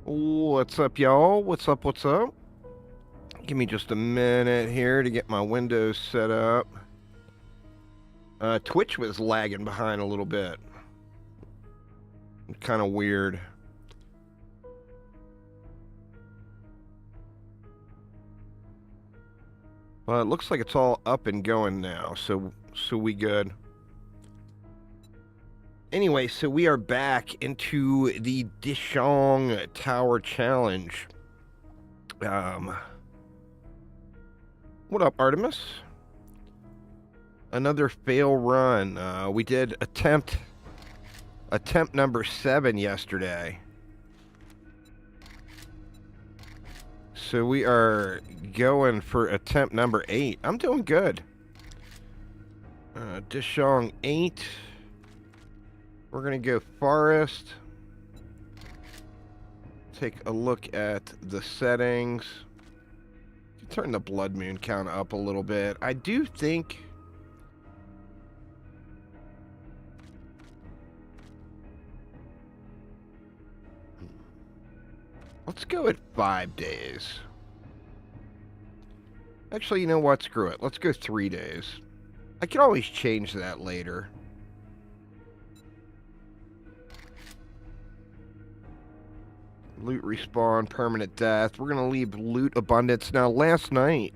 What's up, y'all? What's up? What's up? Give me just a minute here to get my Windows set up. Twitch was lagging behind a little bit. Kind of weird. Well, it looks like it's all up and going now, so we good. Anyway, so we are back into the Dishong Tower Challenge. What up, Artemis? Another fail run. We did attempt number 7 yesterday. So we are going for attempt number 8. I'm doing good. Dishong 8. We're going to go forest. Take a look at the settings. Turn the blood moon count up a little bit. I do think... Let's go at 5 days. Actually, you know what? Screw it. Let's go 3 days. I can always change that later. Loot respawn, permanent death. We're going to leave loot abundance. Now, last night,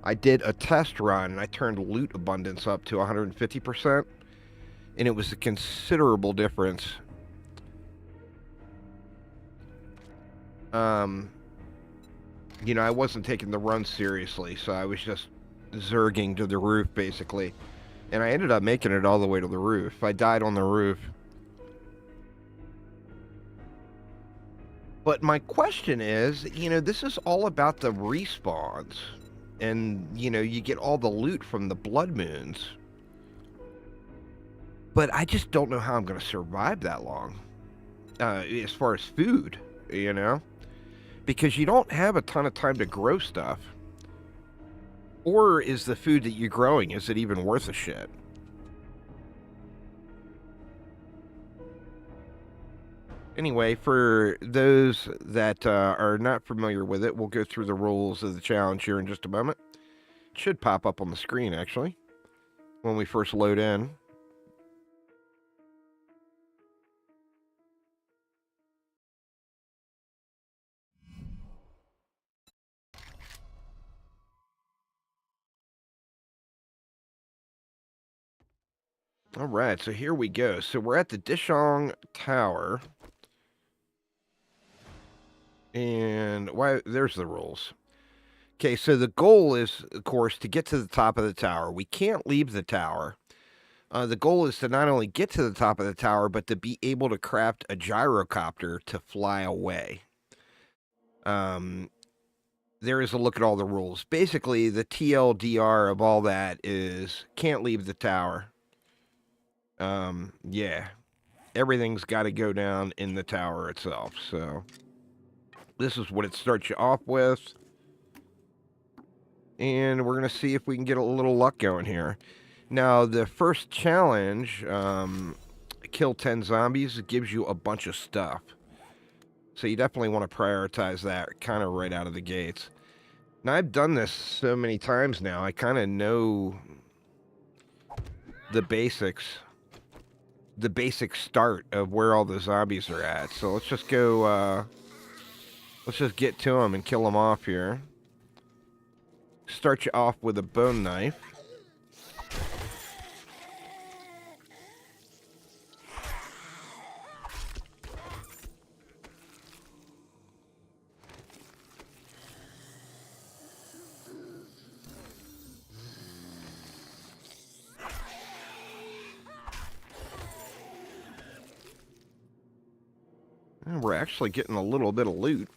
I did a test run, and I turned loot abundance up to 150%, and it was a considerable difference. You know, I wasn't taking the run seriously, so I was just zerging to the roof, basically. And I ended up making it all the way to the roof. I died on the roof. But my question is, you know, this is all about the respawns. And, you know, you get all the loot from the blood moons. But I just don't know how I'm going to survive that long. As far as food, you know? Because you don't have a ton of time to grow stuff. Or is the food that you're growing, is it even worth a shit? Anyway, for those that are not familiar with it, we'll go through the rules of the challenge here in just a moment. It should pop up on the screen, actually, when we first load in. All right, so here we go. So we're at the Dishong Tower. And there's the rules. Okay, so the goal is, of course, to get to the top of the tower. We can't leave the tower. The goal is to not only get to the top of the tower, but to be able to craft a gyrocopter to fly away. There is a look at all the rules. Basically, the TLDR of all that is can't leave the tower. Yeah. Everything's got to go down in the tower itself, so... This is what it starts you off with. And we're going to see if we can get a little luck going here. Now, the first challenge, kill 10 zombies, it gives you a bunch of stuff. So you definitely want to prioritize that kind of right out of the gates. Now, I've done this so many times now, I kind of know the basics. The basic start of where all the zombies are at. So let's just go, let's just get to them and kill them off here. Start you off with a bone knife. And we're actually getting a little bit of loot,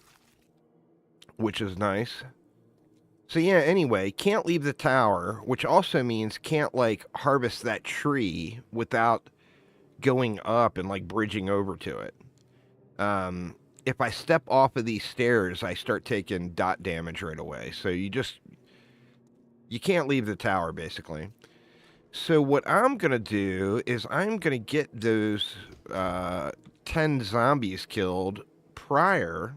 which is nice. So yeah, anyway, can't leave the tower, which also means can't, like, harvest that tree without going up and, like, bridging over to it. If I step off of these stairs, I start taking dot damage right away. So you can't leave the tower, basically. So what I'm going to do is I'm going to get those 10 zombies killed prior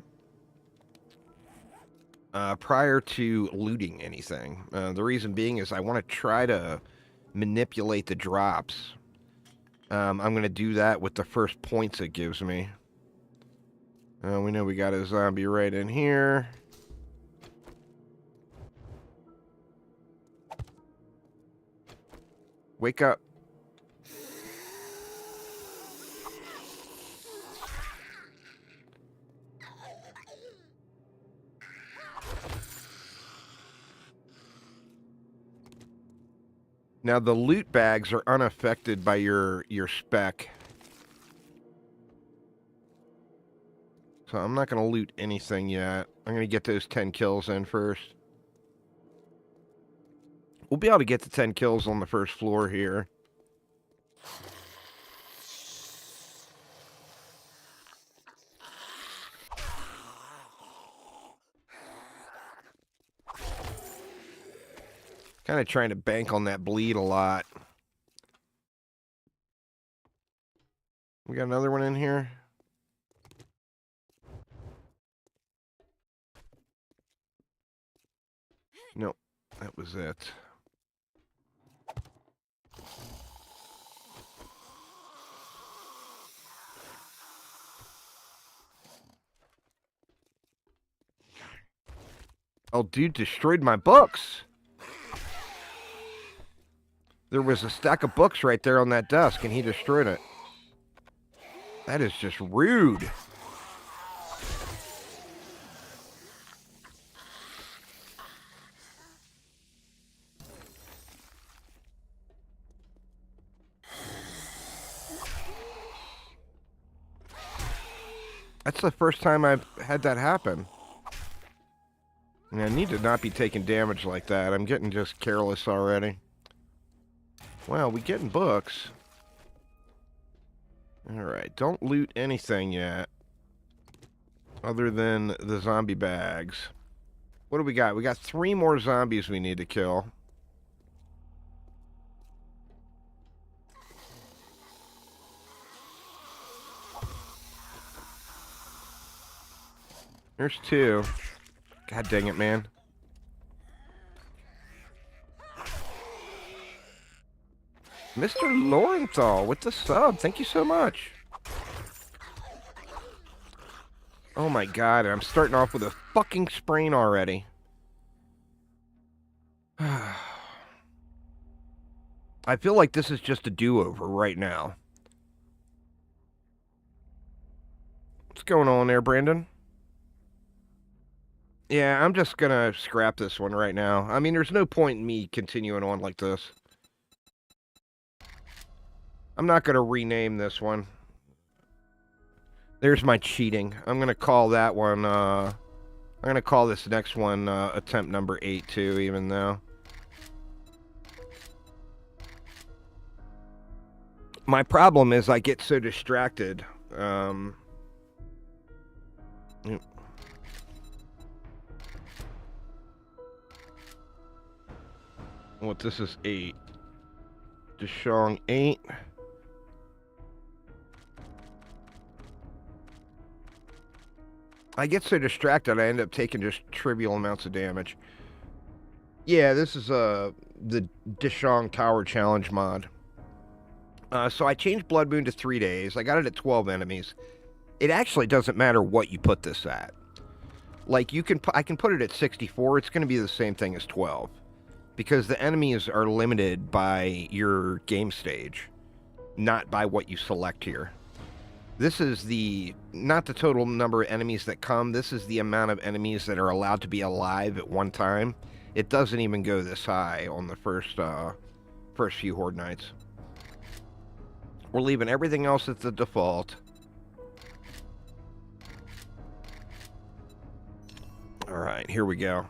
to looting anything. The reason being is I want to try to manipulate the drops. I'm going to do that with the first points it gives me. We know we got a zombie right in here. Wake up. Now the loot bags are unaffected by your spec. So I'm not going to loot anything yet. I'm going to get those 10 kills in first. We'll be able to get the 10 kills on the first floor here. Kind of trying to bank on that bleed a lot. We got another one in here. Nope, that was it. Oh, dude destroyed my books. There was a stack of books right there on that desk, and he destroyed it. That is just rude. That's the first time I've had that happen. And I need to not be taking damage like that. I'm getting just careless already. Well, we getting books. Alright, don't loot anything yet. Other than the zombie bags. What do we got? We got 3 more zombies we need to kill. There's 2. God dang it, man. Mr. Lorenthal with the sub. Thank you so much. Oh my god, I'm starting off with a fucking sprain already. I feel like this is just a do-over right now. What's going on there, Brandon? Yeah, I'm just gonna scrap this one right now. I mean, there's no point in me continuing on like this. I'm not gonna rename this one. There's my cheating. I'm gonna call that one, I'm gonna call this next one, attempt number 8 too, even though. My problem is I get so distracted. What, this is 8. Dishong 8. I get so distracted I end up taking just trivial amounts of damage. Yeah, this is the Dishong Tower Challenge mod. So I changed Blood Moon to 3 days. I got it at 12 enemies. It actually doesn't matter what you put this at. Like, I can put it at 64. It's going to be the same thing as 12. Because the enemies are limited by your game stage, not by what you select here. This is not the total number of enemies that come. This is the amount of enemies that are allowed to be alive at one time. It doesn't even go this high on the first few Horde Nights. We're leaving everything else at the default. Alright, here we go.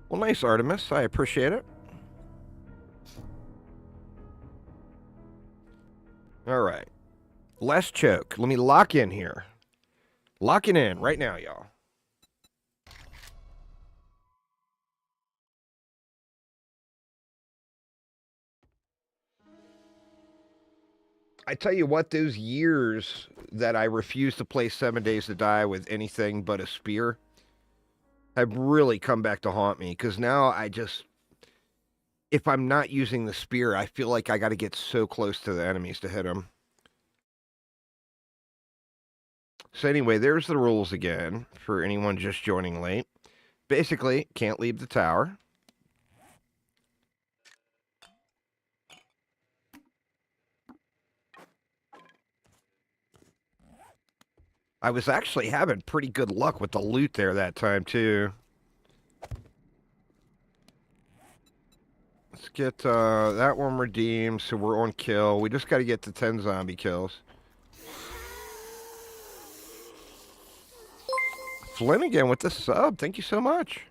Well, nice, Artemis. I appreciate it. Alright. Less choke. Let me lock in here. Locking in right now, y'all. I tell you what, those years that I refused to play 7 Days to Die with anything but a spear have really come back to haunt me. Because now if I'm not using the spear, I feel like I got to get so close to the enemies to hit them. So anyway, there's the rules again for anyone just joining late. Basically, can't leave the tower. I was actually having pretty good luck with the loot there that time, too. Let's get that one redeemed, so we're on kill. We just got to get to 10 zombie kills. Flanagan with the sub. Thank you so much.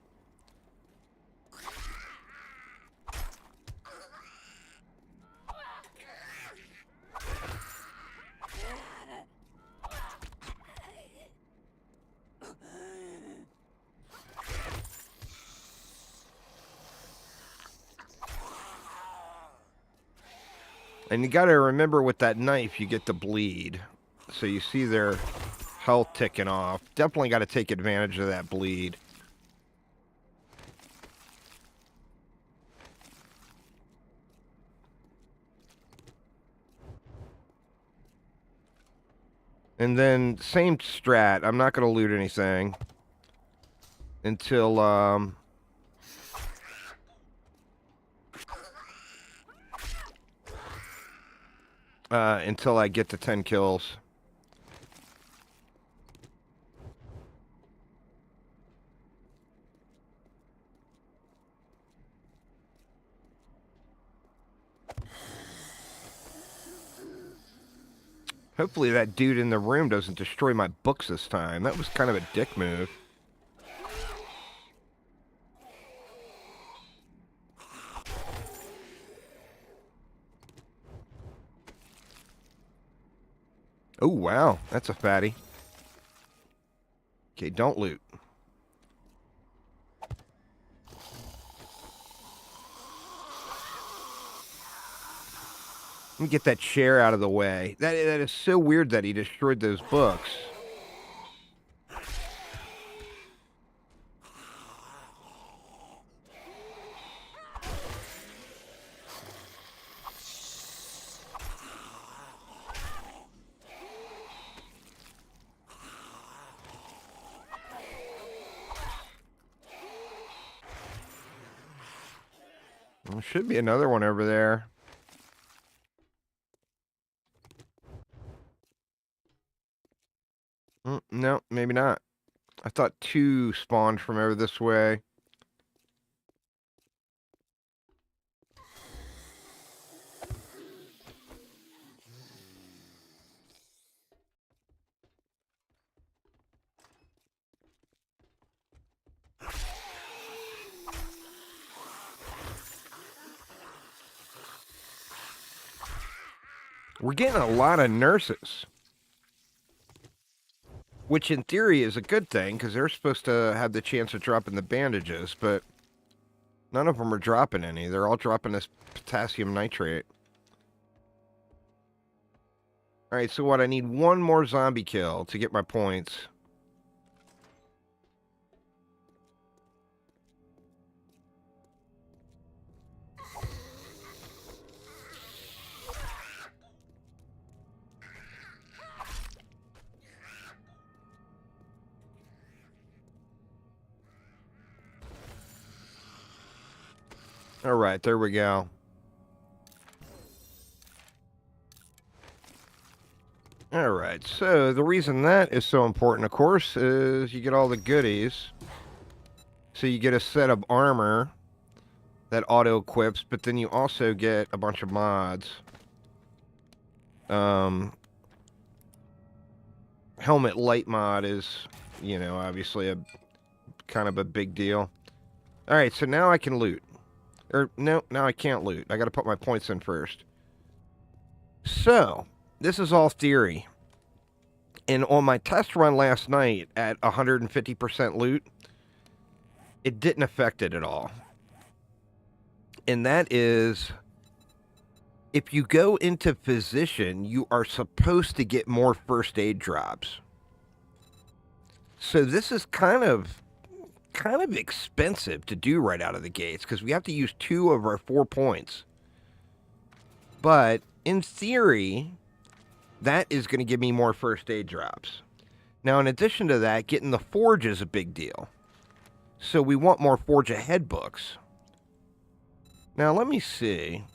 And you got to remember with that knife, you get to bleed. So you see their health ticking off. Definitely got to take advantage of that bleed. And then, same strat. I'm not going to loot anything until until I get to 10 kills. Hopefully that dude in the room doesn't destroy my books this time. That was kind of a dick move. Oh, wow. That's a fatty. Okay, don't loot. Let me get that chair out of the way. That is so weird that he destroyed those books. There should be another one over there. No, maybe not. I thought 2 spawned from over this way. We're getting a lot of nurses. Which in theory is a good thing, because they're supposed to have the chance of dropping the bandages, but none of them are dropping any. They're all dropping this potassium nitrate. Alright, so what? I need 1 more zombie kill to get my points. Alright, there we go. Alright, so the reason that is so important, of course, is you get all the goodies. So you get a set of armor that auto-equips, but then you also get a bunch of mods. Helmet light mod is, you know, obviously a kind of a big deal. Alright, so now I can loot. Or, no, now I can't loot. I gotta put my points in first. So, this is all theory. And on my test run last night at 150% loot, it didn't affect it at all. And that is, if you go into position, you are supposed to get more first aid drops. So this is kind of expensive to do right out of the gates because we have to use 2 of our 4 points. But in theory, that is going to give me more first aid drops. Now, in addition to that, getting the forge is a big deal. So we want more forge ahead books. Now, let me see.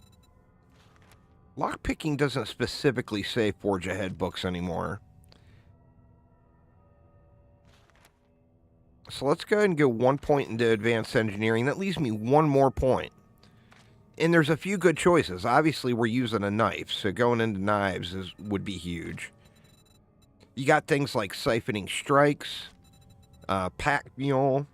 Lockpicking doesn't specifically say forge ahead books anymore. So let's go ahead and go 1 point into advanced engineering. That leaves me 1 more point. And there's a few good choices. Obviously, we're using a knife, so going into knives would be huge. You got things like siphoning strikes, pack mule.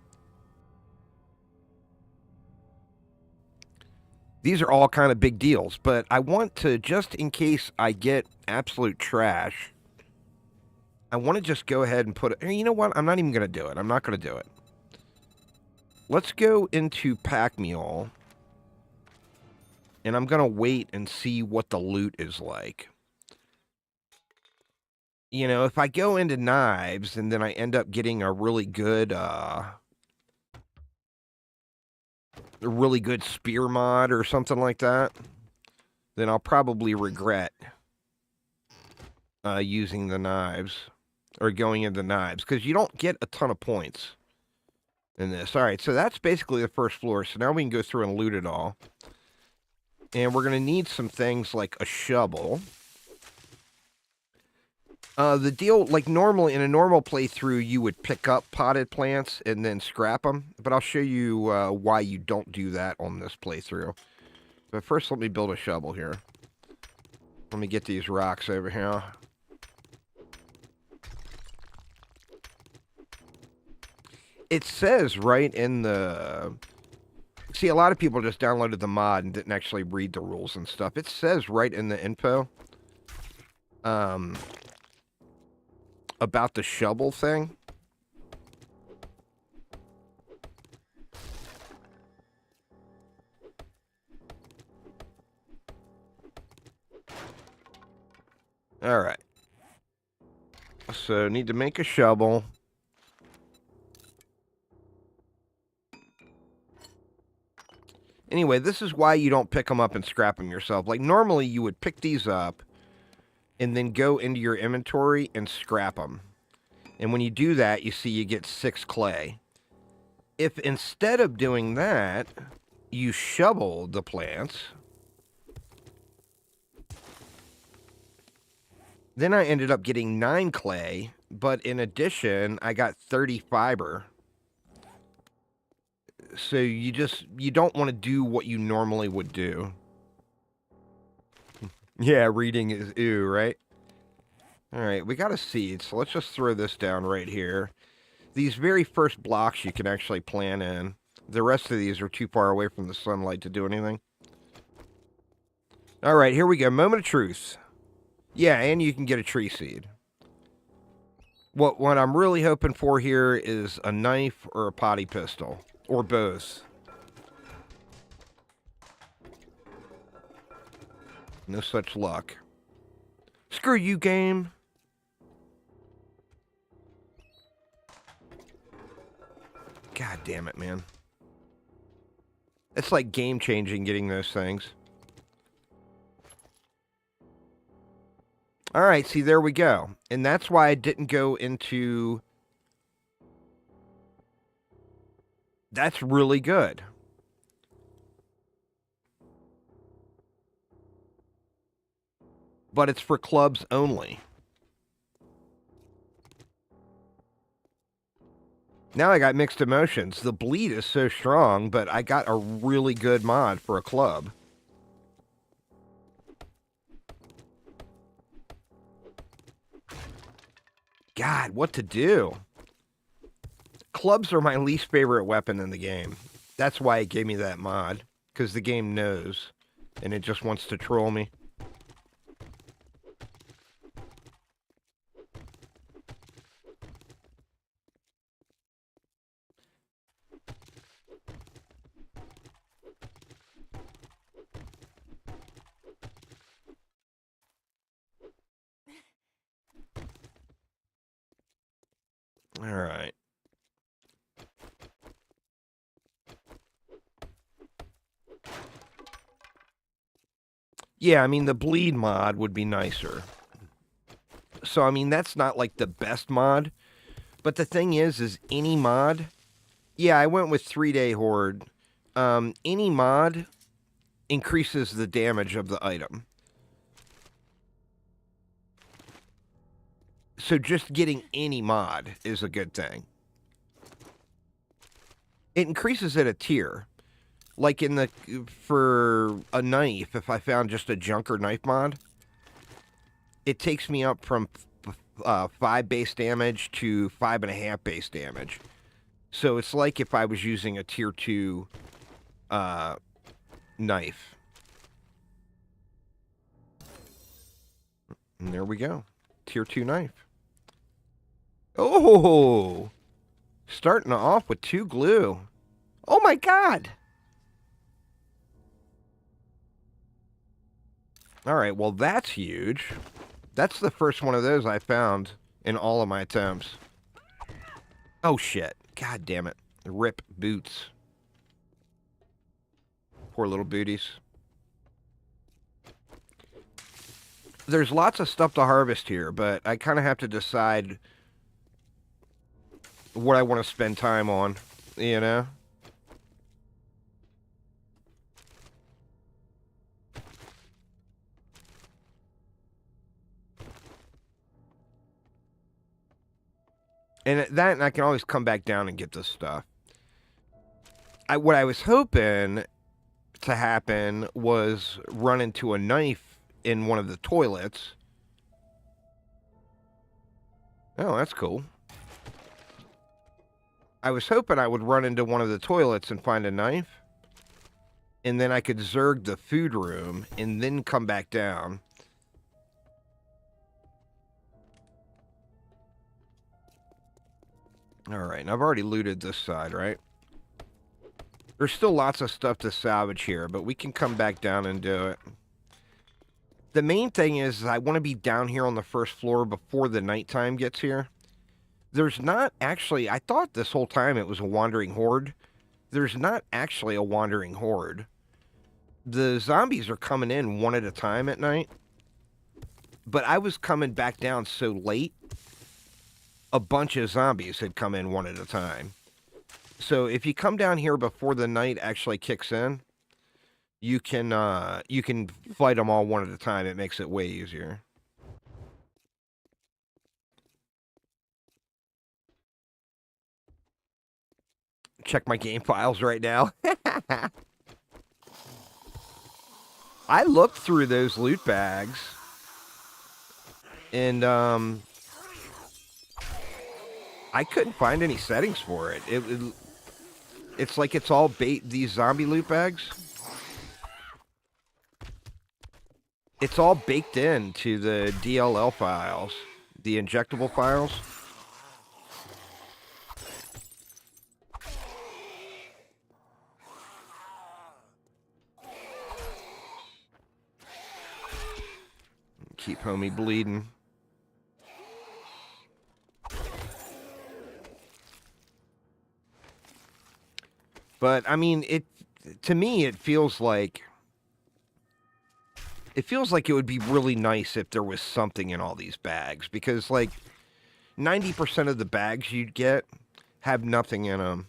These are all kind of big deals, but I want to, just in case I get absolute trash, I want to just go ahead and put it. You know what? I'm not even going to do it. I'm not going to do it. Let's go into pack mule, and I'm going to wait and see what the loot is like. You know, if I go into knives and then I end up getting a really good spear mod or something like that, then I'll probably regret using the knives or going into knives because you don't get a ton of points in this. All right, so that's basically the first floor. So now we can go through and loot it all. And we're going to need some things like a shovel. The deal, like normally, in a normal playthrough, you would pick up potted plants and then scrap them. But I'll show you why you don't do that on this playthrough. But first, let me build a shovel here. Let me get these rocks over here. It says right in the... See, a lot of people just downloaded the mod and didn't actually read the rules and stuff. It says right in the info about the shovel thing. All right. So, need to make a shovel. Anyway, this is why you don't pick them up and scrap them yourself. Like, normally you would pick these up and then go into your inventory and scrap them. And when you do that, you see you get 6 clay. If instead of doing that, you shovel the plants, then I ended up getting 9 clay, but in addition, I got 30 fiber. So you don't want to do what you normally would do. Yeah, reading is ew, right? Alright, we got a seed, so let's just throw this down right here. These very first blocks you can actually plant in. The rest of these are too far away from the sunlight to do anything. Alright, here we go. Moment of truth. Yeah, and you can get a tree seed. What I'm really hoping for here is a knife or a potty pistol. Or both. No such luck. Screw you, game. God damn it, man. It's like game-changing getting those things. Alright, see, there we go. And that's why I didn't go into... That's really good. But it's for clubs only. Now I got mixed emotions. The bleed is so strong, but I got a really good mod for a club. God, what to do? Clubs are my least favorite weapon in the game. That's why it gave me that mod. Because the game knows. And it just wants to troll me. All right. Yeah, I mean, the bleed mod would be nicer. So, I mean, that's not like the best mod. But the thing is any mod... Yeah, I went with 3-day horde. Any mod increases the damage of the item. So just getting any mod is a good thing. It increases it a tier. Like for a knife, if I found just a junker knife mod, it takes me up from 5 base damage to 5.5 base damage. So it's like if I was using a tier 2 knife. And there we go. Tier 2 knife. Oh! Starting off with 2 glue. Oh my god! Alright, well that's huge. That's the first one of those I found in all of my attempts. Oh shit. God damn it. Rip boots. Poor little booties. There's lots of stuff to harvest here, but I kind of have to decide what I want to spend time on, you know? And that, I can always come back down and get this stuff. What I was hoping to happen was run into a knife in one of the toilets. Oh, that's cool. I was hoping I would run into one of the toilets and find a knife. And then I could zerg the food room and then come back down. Alright, and I've already looted this side, right? There's still lots of stuff to salvage here, but we can come back down and do it. The main thing is I want to be down here on the first floor before the nighttime gets here. There's not actually... I thought this whole time it was a wandering horde. There's not actually a wandering horde. The zombies are coming in one at a time at night. But I was coming back down so late, a bunch of zombies had come in one at a time. So if you come down here before the night actually kicks in, you can fight them all one at a time. It makes it way easier. Check my game files right now. I looked through those loot bags, and I couldn't find any settings for it. It's like it's all these zombie loot bags. It's all baked into the DLL files, the injectable files. Keep homie bleeding. But I mean, to me it feels like it would be really nice if there was something in all these bags, because like 90% of the bags you'd get have nothing in them.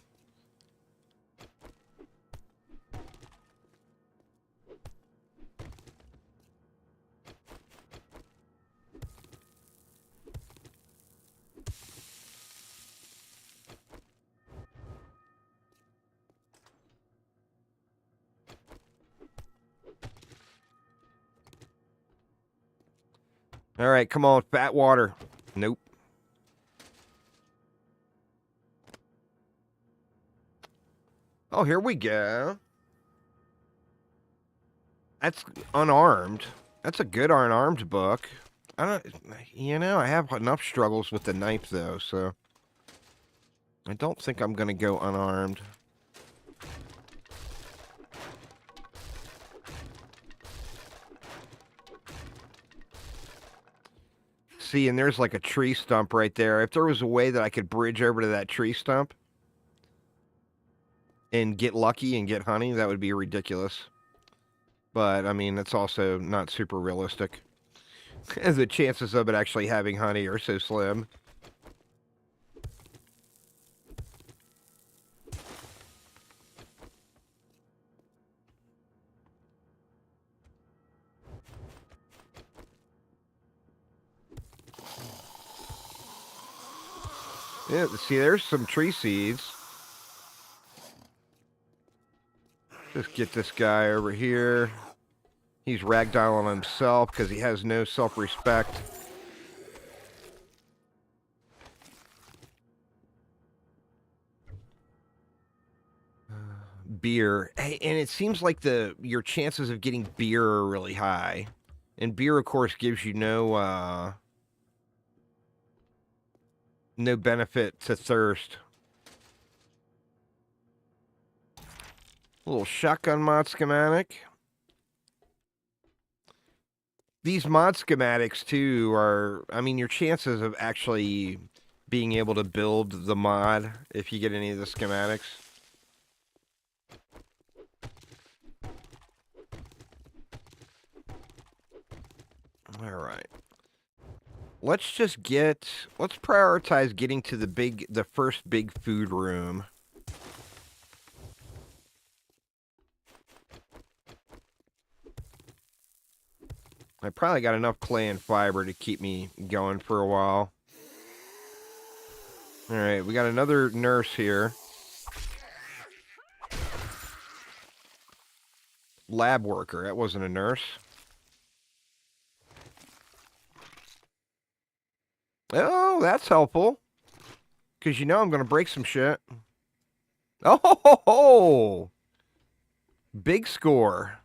All right, come on, fat water. Nope. Oh, here we go. That's unarmed. That's a good unarmed book. I have enough struggles with the knife, though, so I don't think I'm going to go unarmed. See, and there's like a tree stump right there. If there was a way that I could bridge over to that tree stump and get lucky and get honey, that would be ridiculous. But, I mean, it's also not super realistic. The chances of it actually having honey are so slim. Yeah, see, there's some tree seeds. Just get this guy over here. He's ragdolling himself because he has no self-respect. Beer. Hey, and it seems like your chances of getting beer are really high. And beer, of course, gives you no benefit to thirst. Little shotgun mod schematic. These mod schematics, too, are... I mean, your chances of actually being able to build the mod, if you get any of the schematics... Alright. Let's prioritize getting to the first big food room. I probably got enough clay and fiber to keep me going for a while. Alright, we got another nurse here. Lab worker, that wasn't a nurse. Oh, that's helpful. Because you know I'm going to break some shit. Oh, ho, ho, ho. Big score.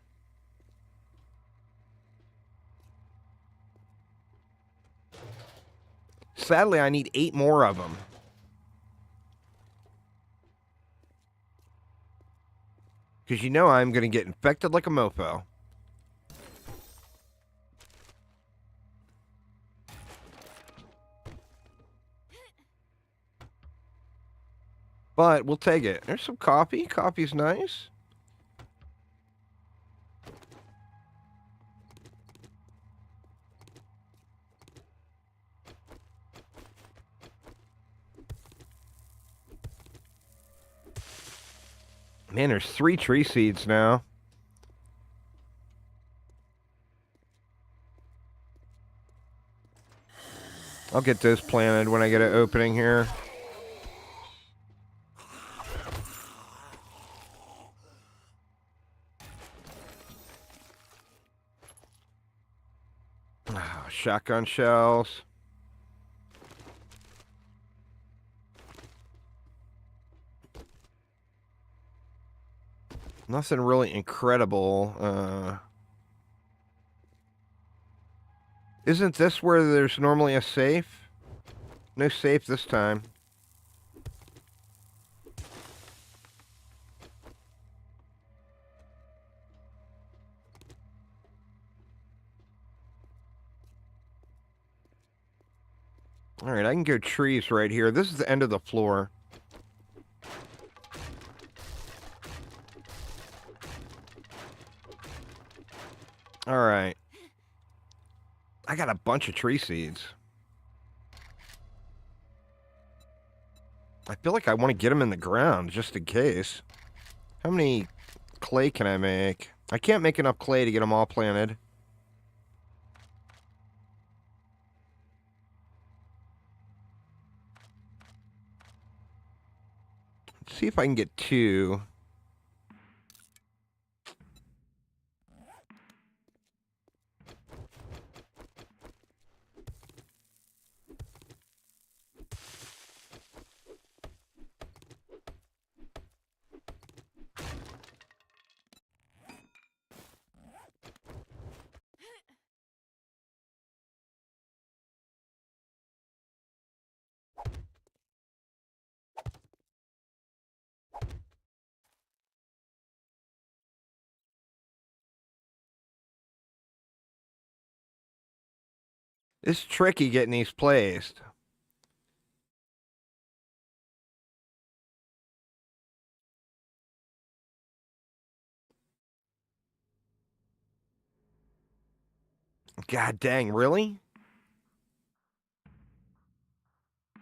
Sadly, I need 8 more of them. Because you know I'm going to get infected like a mofo. But we'll take it. There's some coffee. Coffee's nice. Man, there's 3 tree seeds now. I'll get those planted when I get an opening here. Oh, shotgun shells. Nothing really incredible. Isn't this where there's normally a safe? No safe this time. Alright, I can go trees right here. This is the end of the floor. Alright. I got a bunch of tree seeds. I feel like I want to get them in the ground, just in case. How many clay can I make? I can't make enough clay to get them all planted. Let's see if I can get 2. It's tricky getting these placed. God dang, really?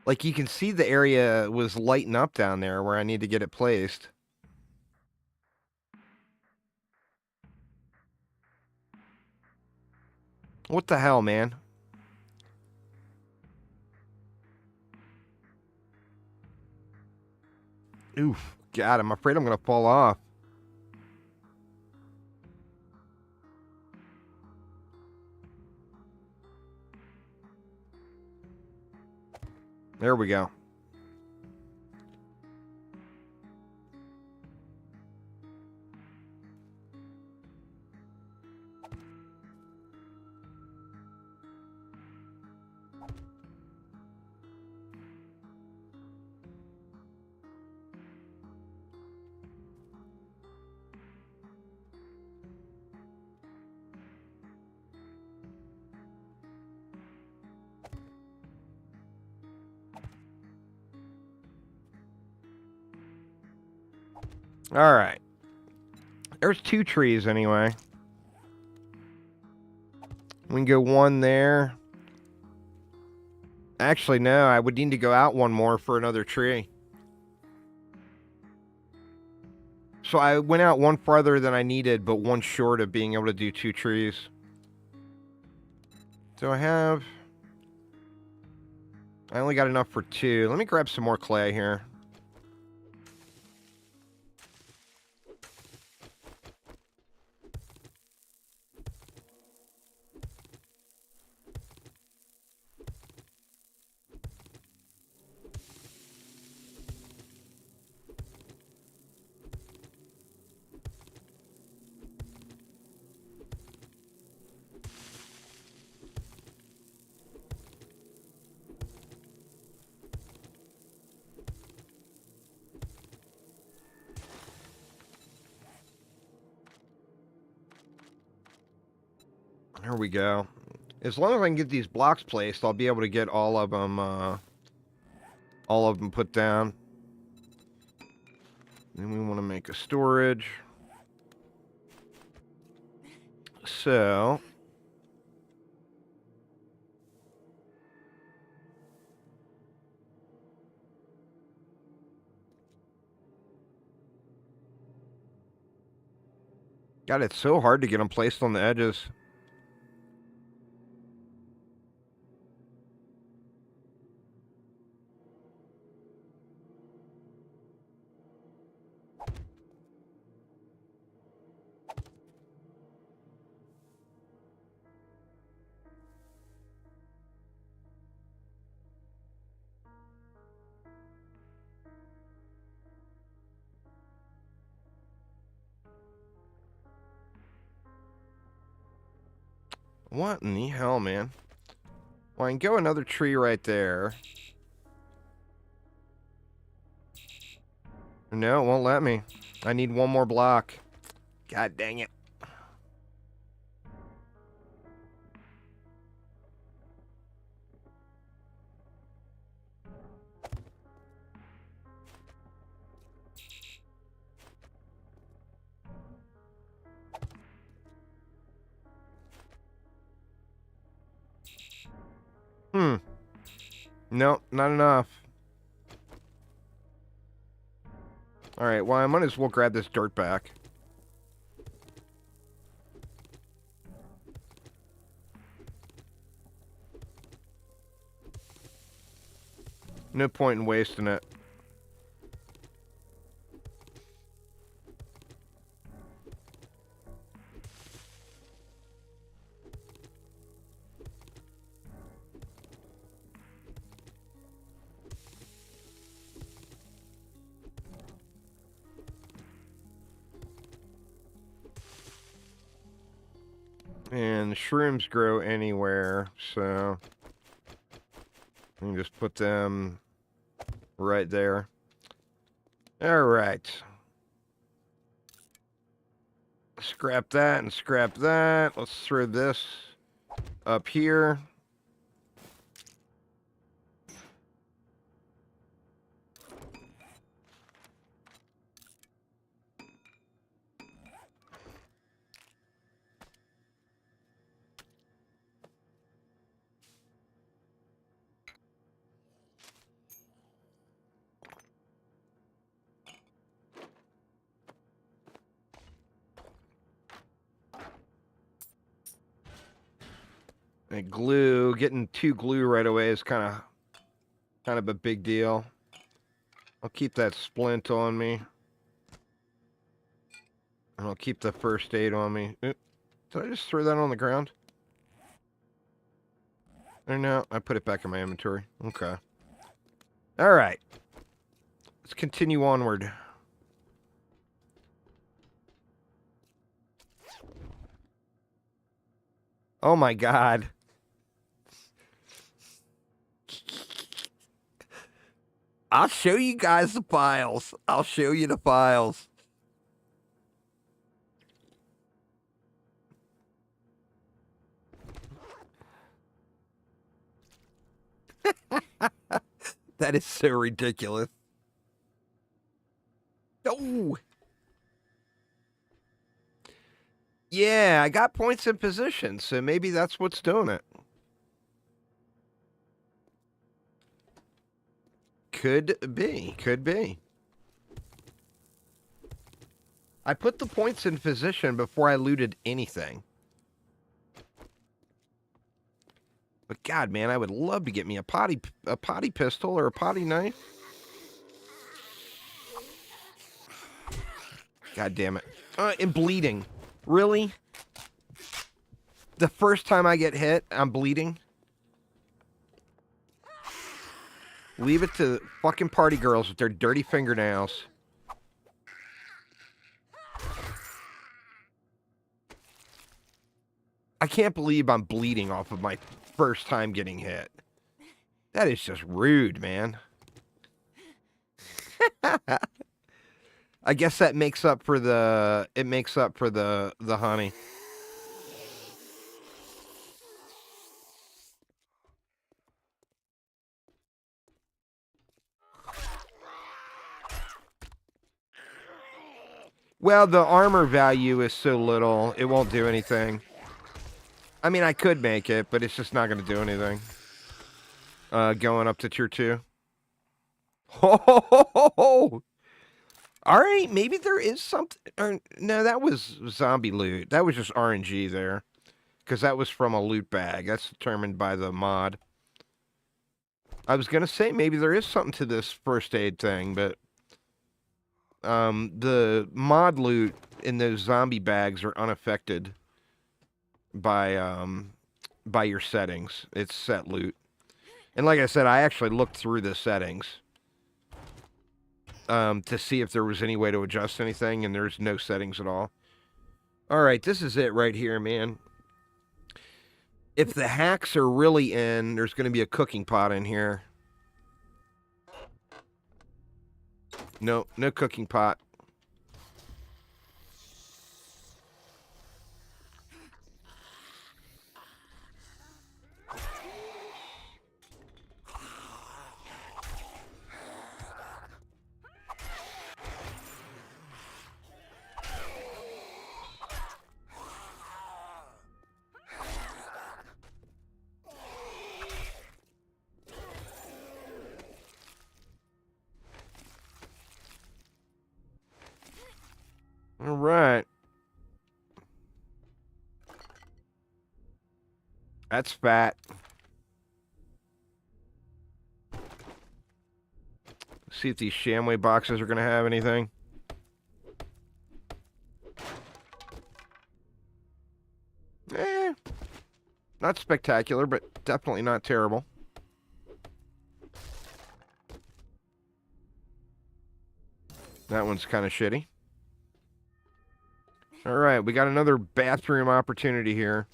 Like, you can see the area was lighting up down there where I need to get it placed. What the hell, man? Oof. God, I'm afraid I'm going to fall off. There we go. All right. There's 2 trees anyway. We can go 1 there. Actually, no, I would need to go out 1 more for another tree. So I went out 1 farther than I needed, but 1 short of being able to do 2 trees. Do I have... I only got enough for 2. Let me grab some more clay here. There we go. As long as I can get these blocks placed, I'll be able to get all of them put down. Then we want to make a storage. So... God, it's so hard to get them placed on the edges. What in the hell, man? Well, I can go another tree right there. No, it won't let me. I need 1 more block. God dang it. No, not enough. Alright, well, I might as well grab this dirt back. No point in wasting it. And shrooms grow anywhere, so... you can just put them right there. Alright. Scrap that and scrap that. Let's throw this up here. And glue, getting 2 glue right away is kind of a big deal. I'll keep that splint on me. And I'll keep the first aid on me. Oop. Did I just throw that on the ground? Or no, I put it back in my inventory. Okay. Alright. Let's continue onward. Oh my god. I'll show you guys the files. I'll show you the files. That is so ridiculous. Oh! Yeah, I got points in position, so maybe that's what's doing it. Could be. Could be. I put the points in position before I looted anything. But God, man, I would love to get me a potty pistol or a potty knife. God damn it. And bleeding. Really? The first time I get hit, I'm bleeding? Leave it to fucking party girls with their dirty fingernails. I can't believe I'm bleeding off of my first time getting hit. That is just rude, man. I guess that makes up for the... It makes up for the honey. Well, the armor value is so little, it won't do anything. I mean, I could make it, but it's just not going to do anything. Going up to tier 2. Ho, ho, ho, ho, ho. All right, maybe there is something. Or, no, that was zombie loot. That was just RNG there. Because that was from a loot bag. That's determined by the mod. I was going to say maybe there is something to this first aid thing, but... the mod loot in those zombie bags are unaffected by your settings. It's set loot. And like I said, I actually looked through the settings to see if there was any way to adjust anything, and there's no settings at all. Alright, this is it right here, man. If the hacks are really in, there's going to be a cooking pot in here. No, no cooking pot. All right. That's fat. See if these Shamway boxes are going to have anything. Not spectacular, but definitely not terrible. That one's kind of shitty. All right, we got another bathroom opportunity here.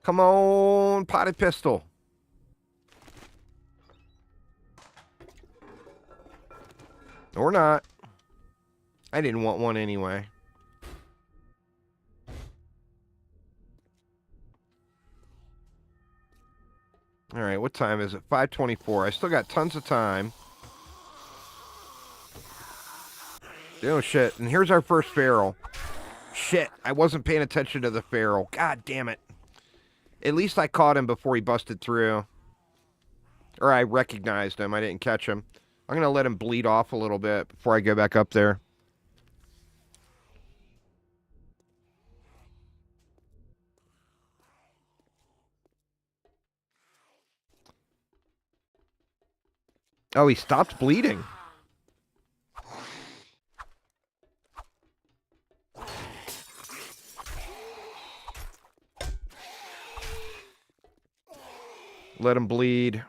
Come on, potted pistol. Or not. I didn't want one anyway. All right, what time is it? 5:24. I still got tons of time. Oh, shit. And here's our first feral. Shit, I wasn't paying attention to the feral. God damn it. At least I caught him before he busted through. Or I recognized him. I didn't catch him. I'm going to let him bleed off a little bit before I go back up there. Oh, he stopped bleeding. Let him bleed.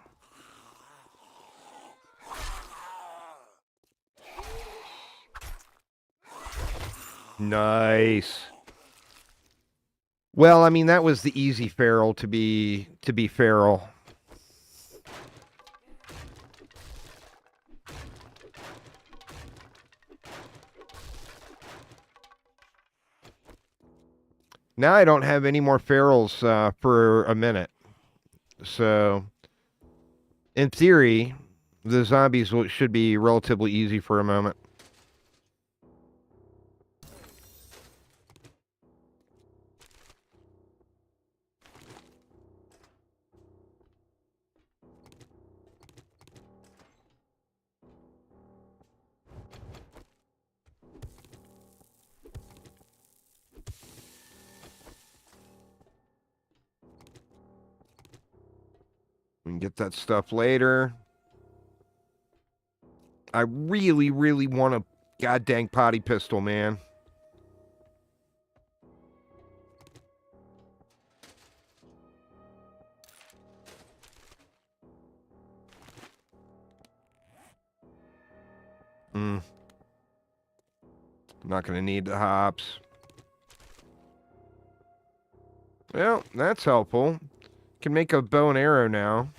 Nice. Well, I mean, that was the easy feral to be feral. Now I don't have any more ferals for a minute. So, in theory, the zombies should be relatively easy for a moment. We can get that stuff later. I really, really want a goddamn potty pistol, man. I'm not going to need the hops. Well, that's helpful. Can make a bow and arrow now.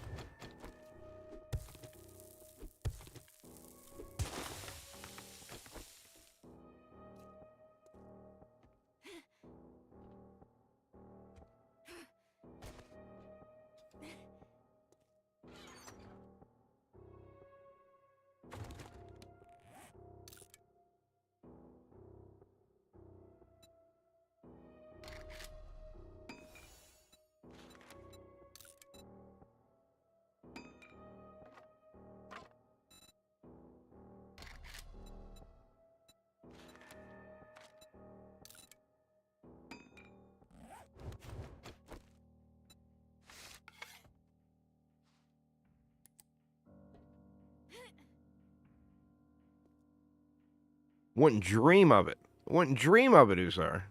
Wouldn't dream of it. Wouldn't dream of it, Uzar.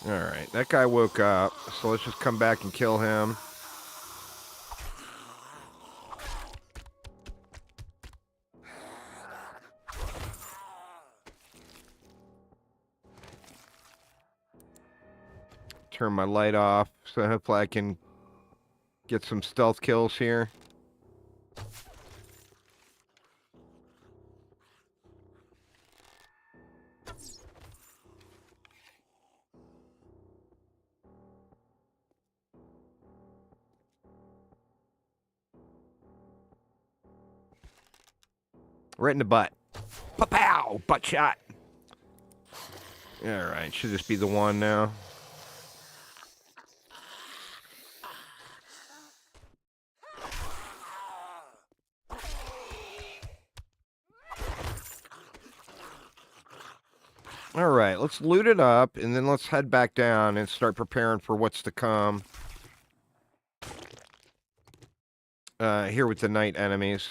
Alright, that guy woke up, so let's just come back and kill him. Turn my light off, so hopefully I can get some stealth kills here. Right in the butt. Pa-pow! Butt shot. Alright, should this be the one now? Alright, let's loot it up, and then let's head back down and start preparing for what's to come. Here with the night enemies.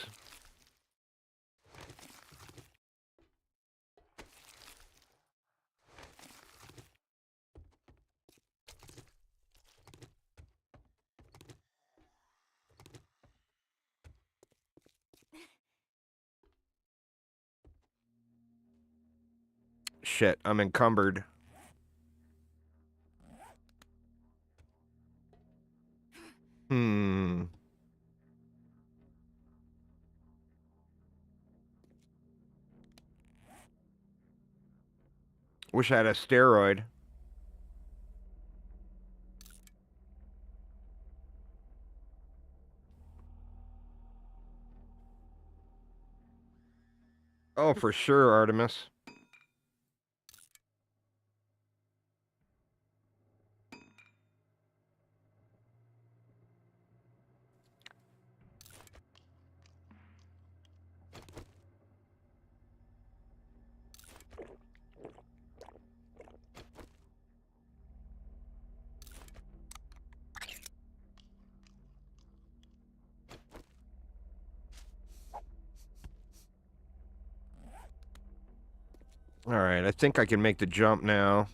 Shit, I'm encumbered. Wish I had a steroid. Oh, for sure, Artemis. Alright, I think I can make the jump now.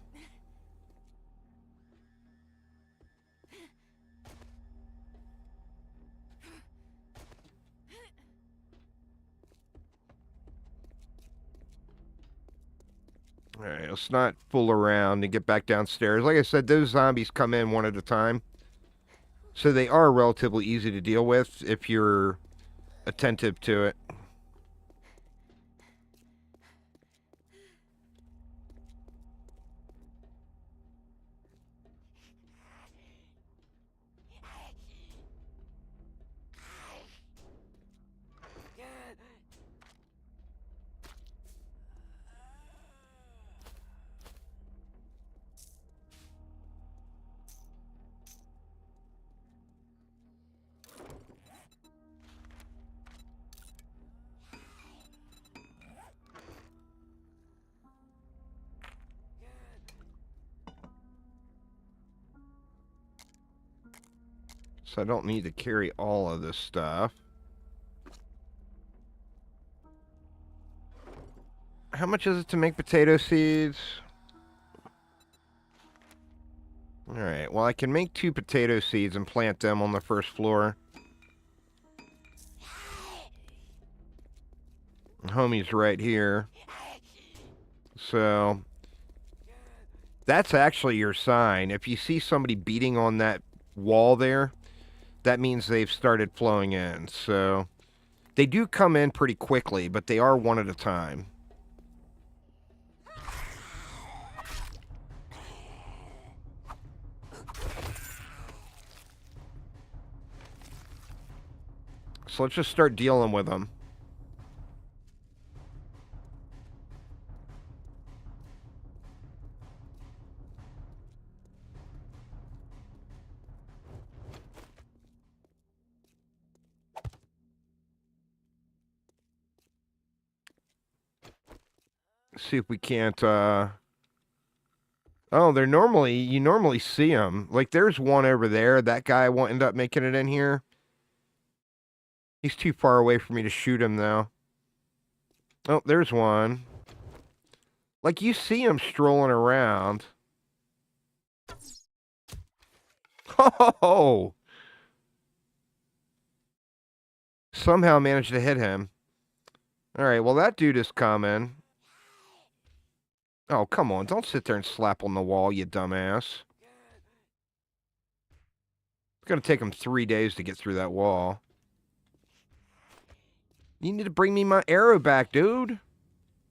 Alright, let's not fool around and get back downstairs. Like I said, those zombies come in one at a time. So they are relatively easy to deal with if you're attentive to it. So I don't need to carry all of this stuff. How much is it to make potato seeds? Alright, well I can make 2 potato seeds and plant them on the first floor. Homie's right here. So that's actually your sign. If you see somebody beating on that wall there, that means they've started flowing in. So they do come in pretty quickly, but they are one at a time. So let's just start dealing with them. See if we can't, oh, you normally see them. Like, there's one over there. That guy won't end up making it in here. He's too far away for me to shoot him, though. Oh, there's one. Like, you see him strolling around. Oh! Somehow managed to hit him. Alright, well, that dude is coming. Oh, come on. Don't sit there and slap on the wall, you dumbass. It's gonna take him 3 days to get through that wall. You need to bring me my arrow back, dude.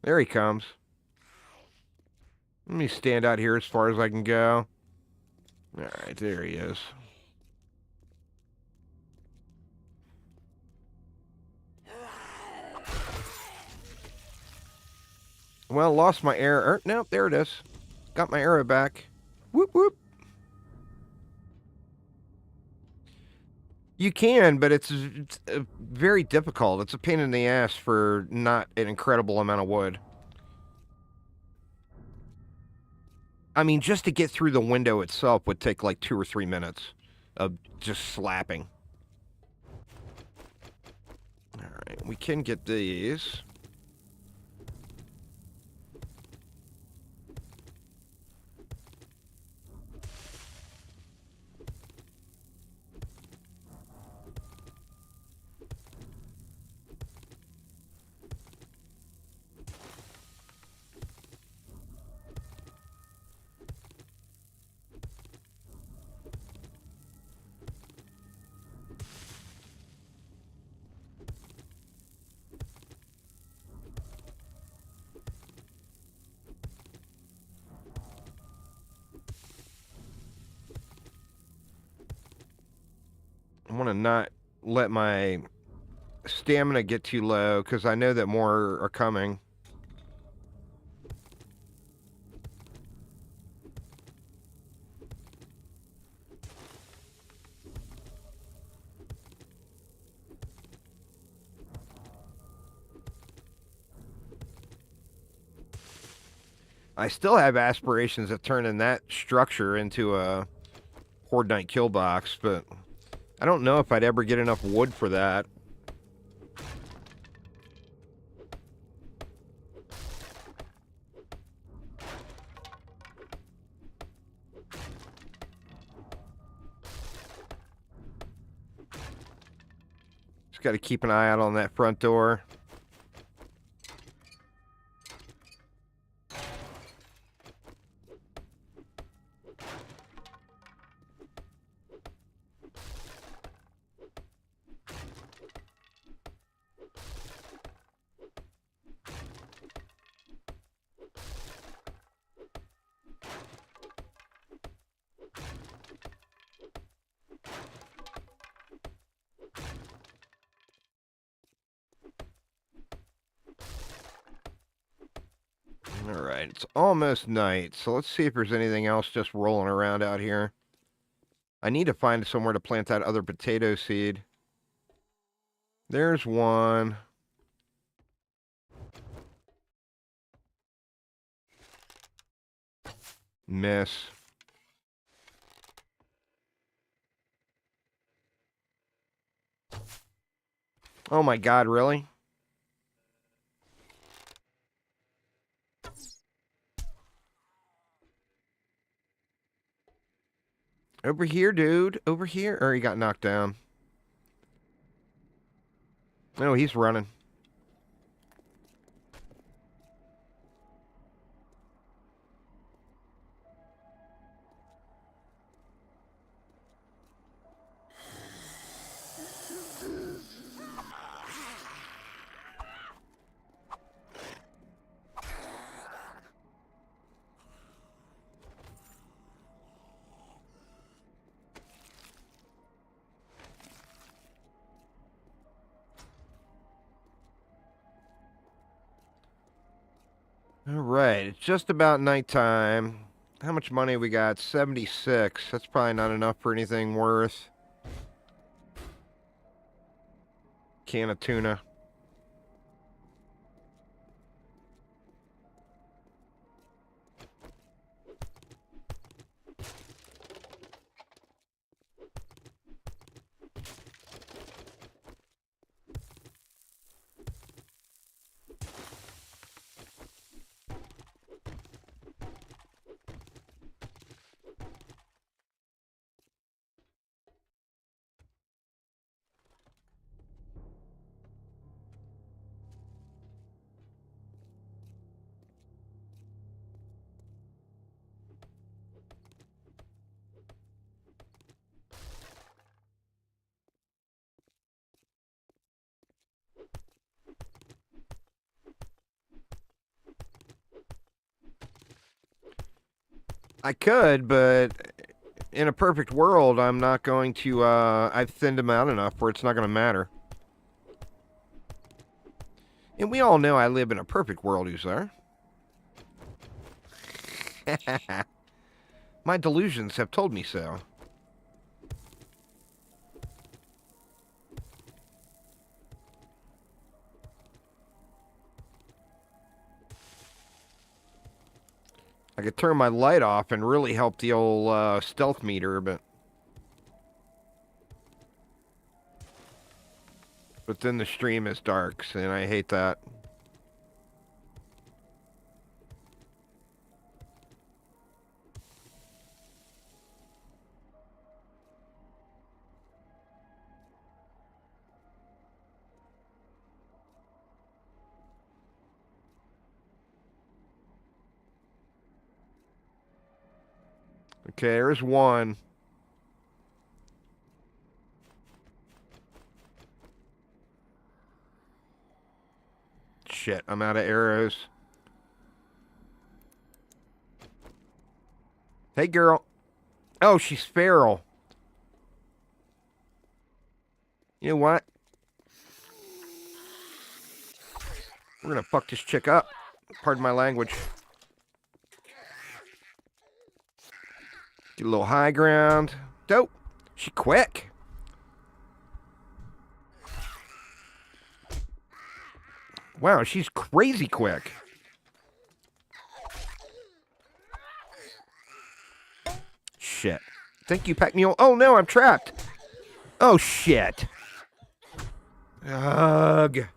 There he comes. Let me stand out here as far as I can go. Alright, there he is. Well, lost my arrow. Nope, there it is. Got my arrow back. Whoop, whoop. You can, but it's very difficult. It's a pain in the ass for not an incredible amount of wood. I mean, just to get through the window itself would take like 2 or 3 minutes of just slapping. Alright, we can get these. I want to not let my stamina get too low, because I know that more are coming. I still have aspirations of turning that structure into a Horde Night kill box, but I don't know if I'd ever get enough wood for that. Just got to keep an eye out on that front door. Alright, it's almost night, so let's see if there's anything else just rolling around out here. I need to find somewhere to plant that other potato seed. There's one. Miss. Oh my god, really? Over here, dude. Over here. Or he got knocked down. No, he's running. Alright, it's just about nighttime. How much money we got? 76. That's probably not enough for anything worth. Can of tuna. I could, but in a perfect world, I'm not going to, I've thinned him out enough where it's not going to matter. And we all know I live in a perfect world, Uzar. My delusions have told me so. I could turn my light off and really help the old stealth meter, but then the stream is dark, and I hate that. Okay, there's one. Shit, I'm out of arrows. Hey, girl. Oh, she's feral. You know what? We're gonna fuck this chick up. Pardon my language. Get a little high ground. Dope. She quick. Wow, she's crazy quick. Shit. Thank you, Pack Mule. Oh no, I'm trapped. Oh shit. Ugh.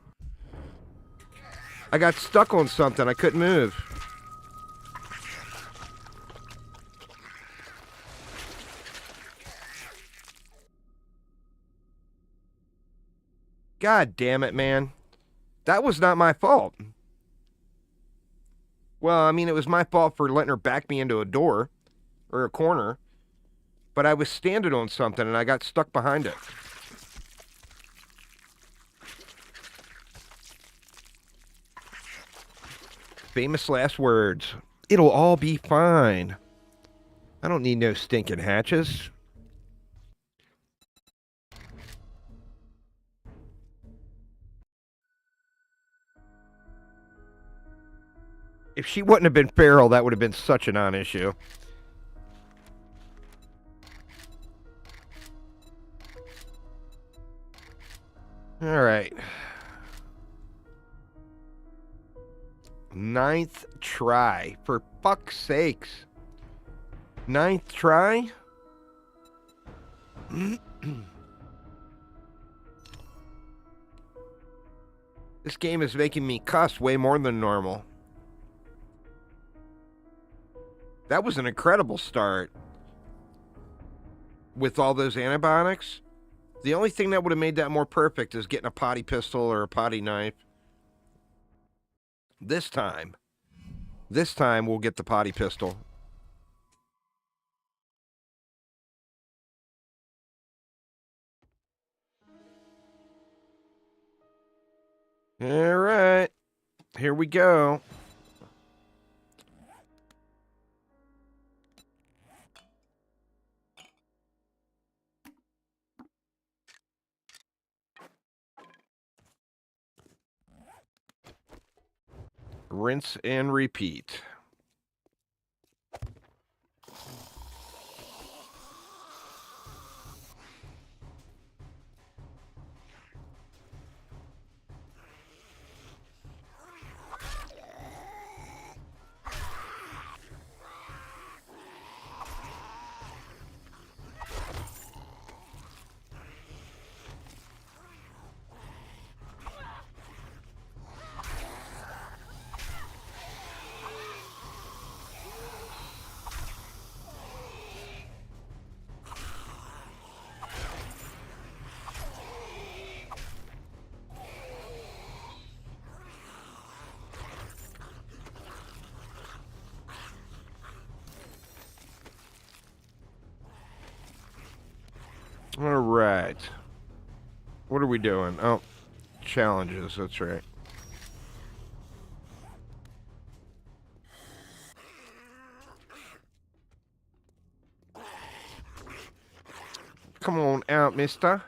I got stuck on something. I couldn't move. God damn it, man. That was not my fault. Well, I mean, it was my fault for letting her back me into a door or a corner. But I was standing on something and I got stuck behind it. Famous last words. It'll all be fine. I don't need no stinking hatches. If she wouldn't have been feral, that would have been such a non-issue. All right. 9th try. For fuck's sakes. 9th try? This game is making me cuss way more than normal. That was an incredible start. With all those antibiotics. The only thing that would have made that more perfect is getting a potty pistol or a potty knife. This time we'll get the potty pistol. All right. Here we go. Rinse and repeat. All right. What are we doing? Oh, challenges. That's right. Come on out, mister.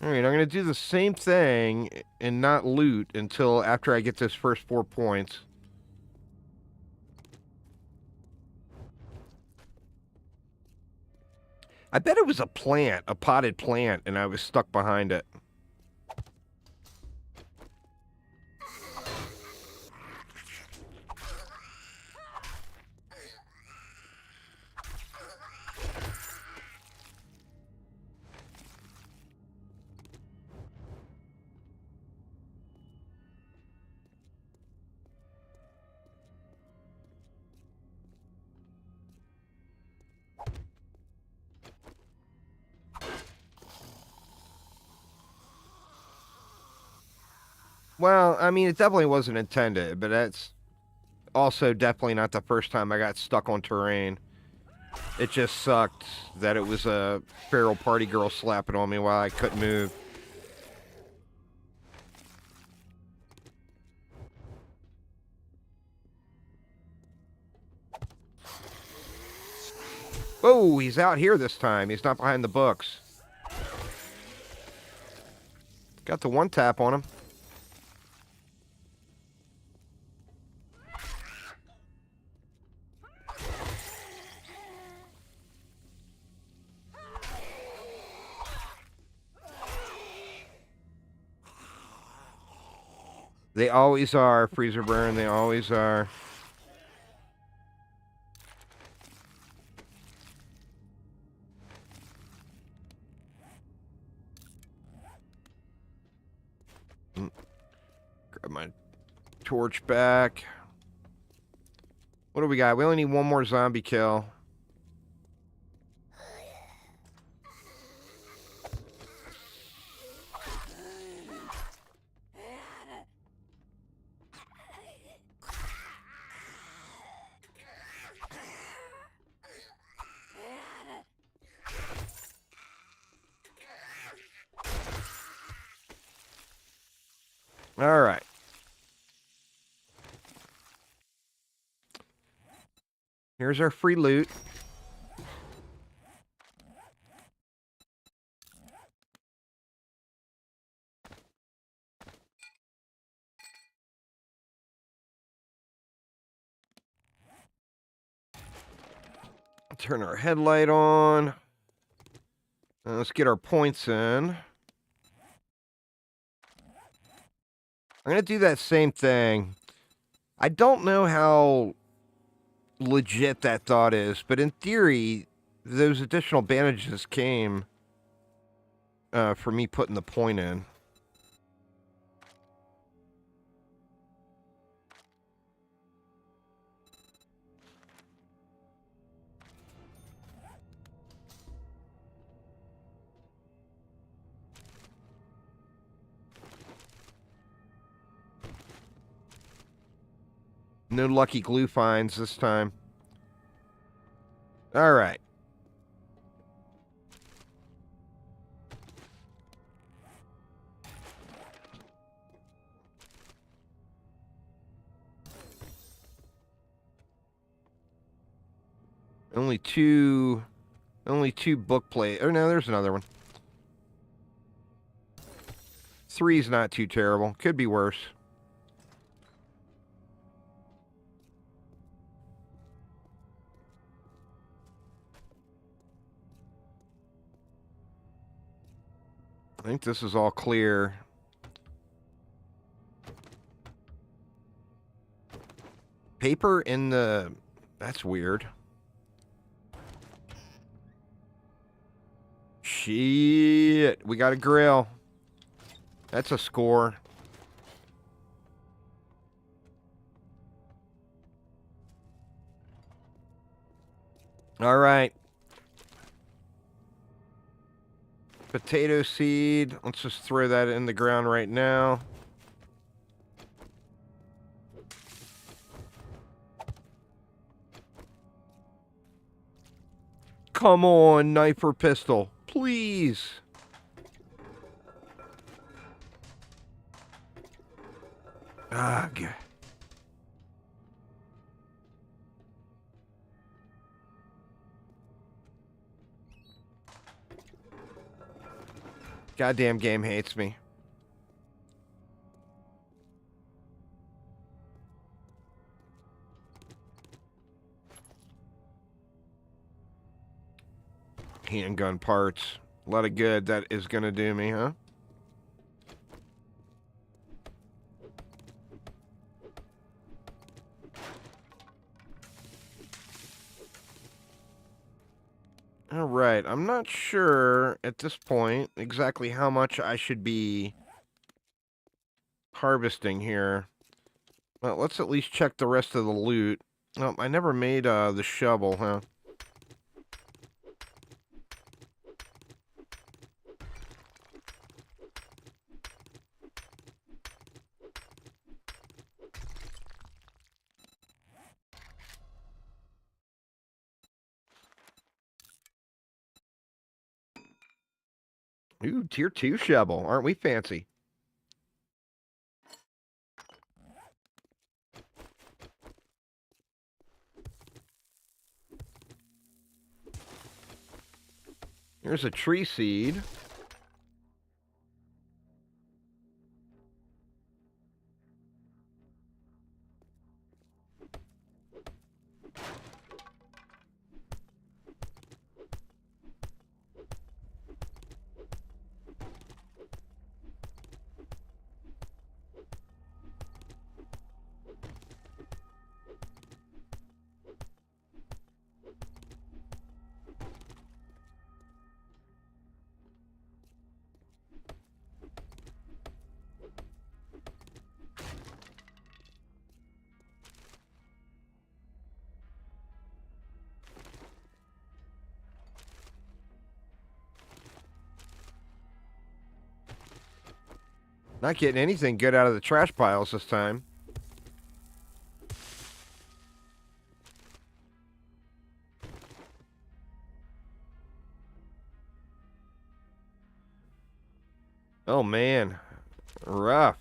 Alright, I'm going to do the same thing and not loot until after I get those first 4 points. I bet it was a plant, a potted plant, and I was stuck behind it. Well, I mean, it definitely wasn't intended, but that's also definitely not the first time I got stuck on terrain. It just sucked that it was a feral party girl slapping on me while I couldn't move. Oh, he's out here this time. He's not behind the books. Got the one tap on him. They always are, Freezer Burn. They always are. Grab my torch back. What do we got? We only need one more zombie kill. All right. Here's our free loot. Turn our headlight on. Let's get our points in. I'm going to do that same thing. I don't know how legit that thought is, but in theory, those additional bandages came for me putting the point in. No lucky glue finds this time. All right. Only two book plate. Oh, no, there's another one. 3's not too terrible. Could be worse. I think this is all clear. Paper in the... That's weird. Shit. We got a grill. That's a score. All right. Potato seed. Let's just throw that in the ground right now. Come on, knife or pistol. Please. Ah, God. Goddamn game hates me. Handgun parts. A lot of good that is going to do me, huh? All right. I'm not sure at this point exactly how much I should be harvesting here. Well, let's at least check the rest of the loot. Oh, I never made the shovel, huh? Ooh, tier 2 shovel. Aren't we fancy? Here's a tree seed. Not getting anything good out of the trash piles this time. Oh, man. Rough.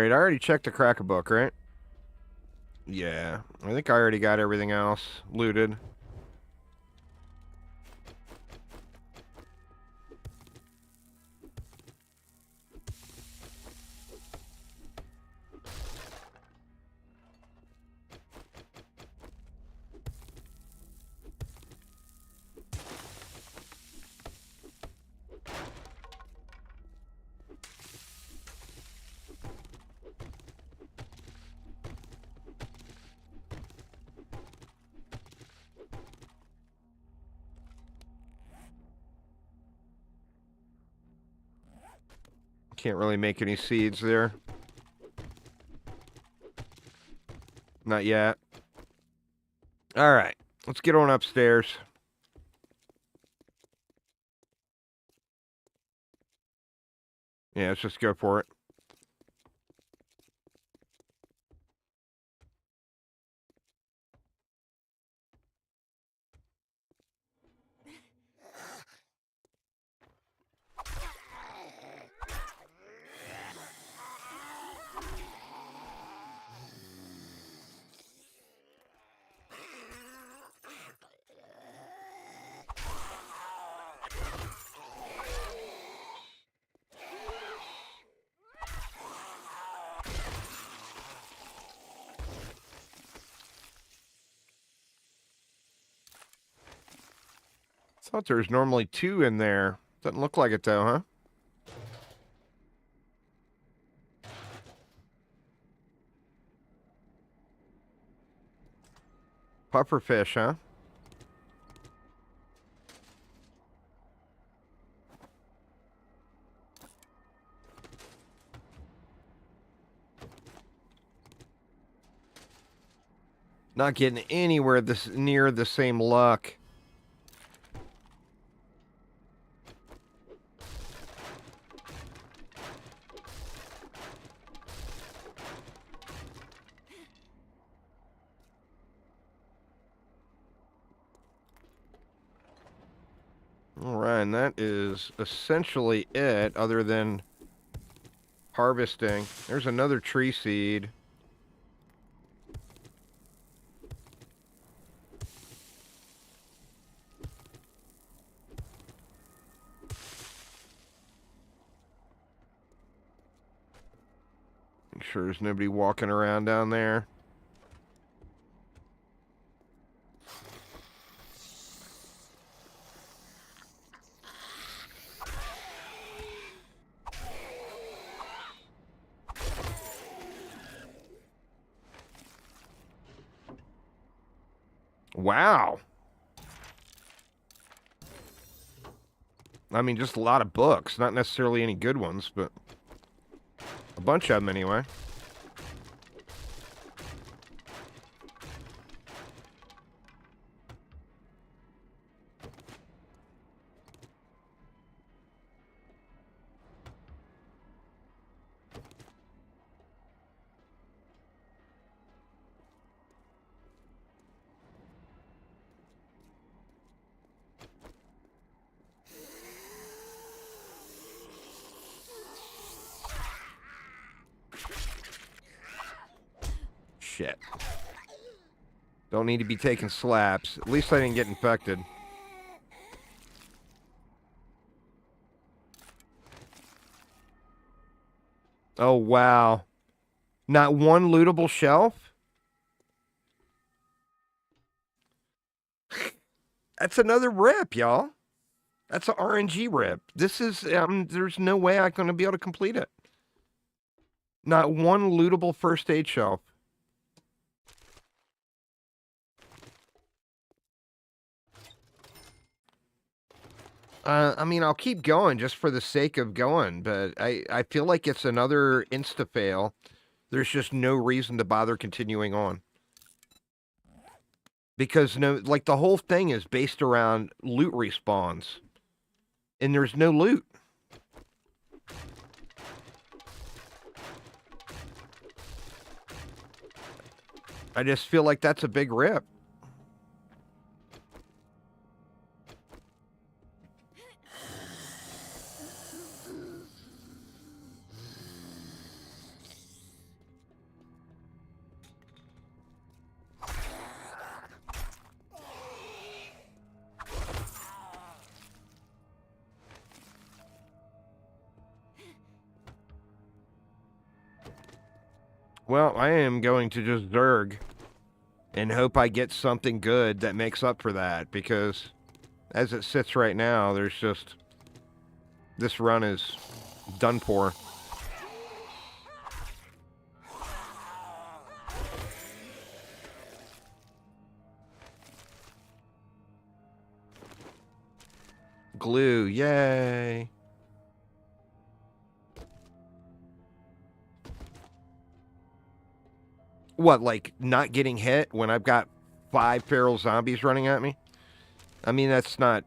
Wait, I already checked the crack a book, right? Yeah, I think I already got everything else looted. Can't really make any seeds there. Not yet. All right, let's get on upstairs. Yeah, let's just go for it. Thought there's normally 2 in there. Doesn't look like it though, huh? Pufferfish, huh? Not getting anywhere near the same luck. Alright, and that is essentially it, other than harvesting. There's another tree seed. Make sure there's nobody walking around down there. Wow. I mean, just a lot of books. Not necessarily any good ones, but a bunch of them anyway. Shit. Don't need to be taking slaps. At least I didn't get infected. Oh, wow. Not one lootable shelf? That's another rip, y'all. That's an RNG rip. This is, there's no way I'm going to be able to complete it. Not one lootable first aid shelf. I mean, I'll keep going just for the sake of going, but I feel like it's another insta-fail. There's just no reason to bother continuing on. Because, like, the whole thing is based around loot respawns. And there's no loot. I just feel like that's a big rip. Well, I am going to just Zerg and hope I get something good that makes up for that, because as it sits right now, there's just... This run is done for. Glue, yay! What, like, not getting hit when I've got 5 feral zombies running at me? I mean, that's not...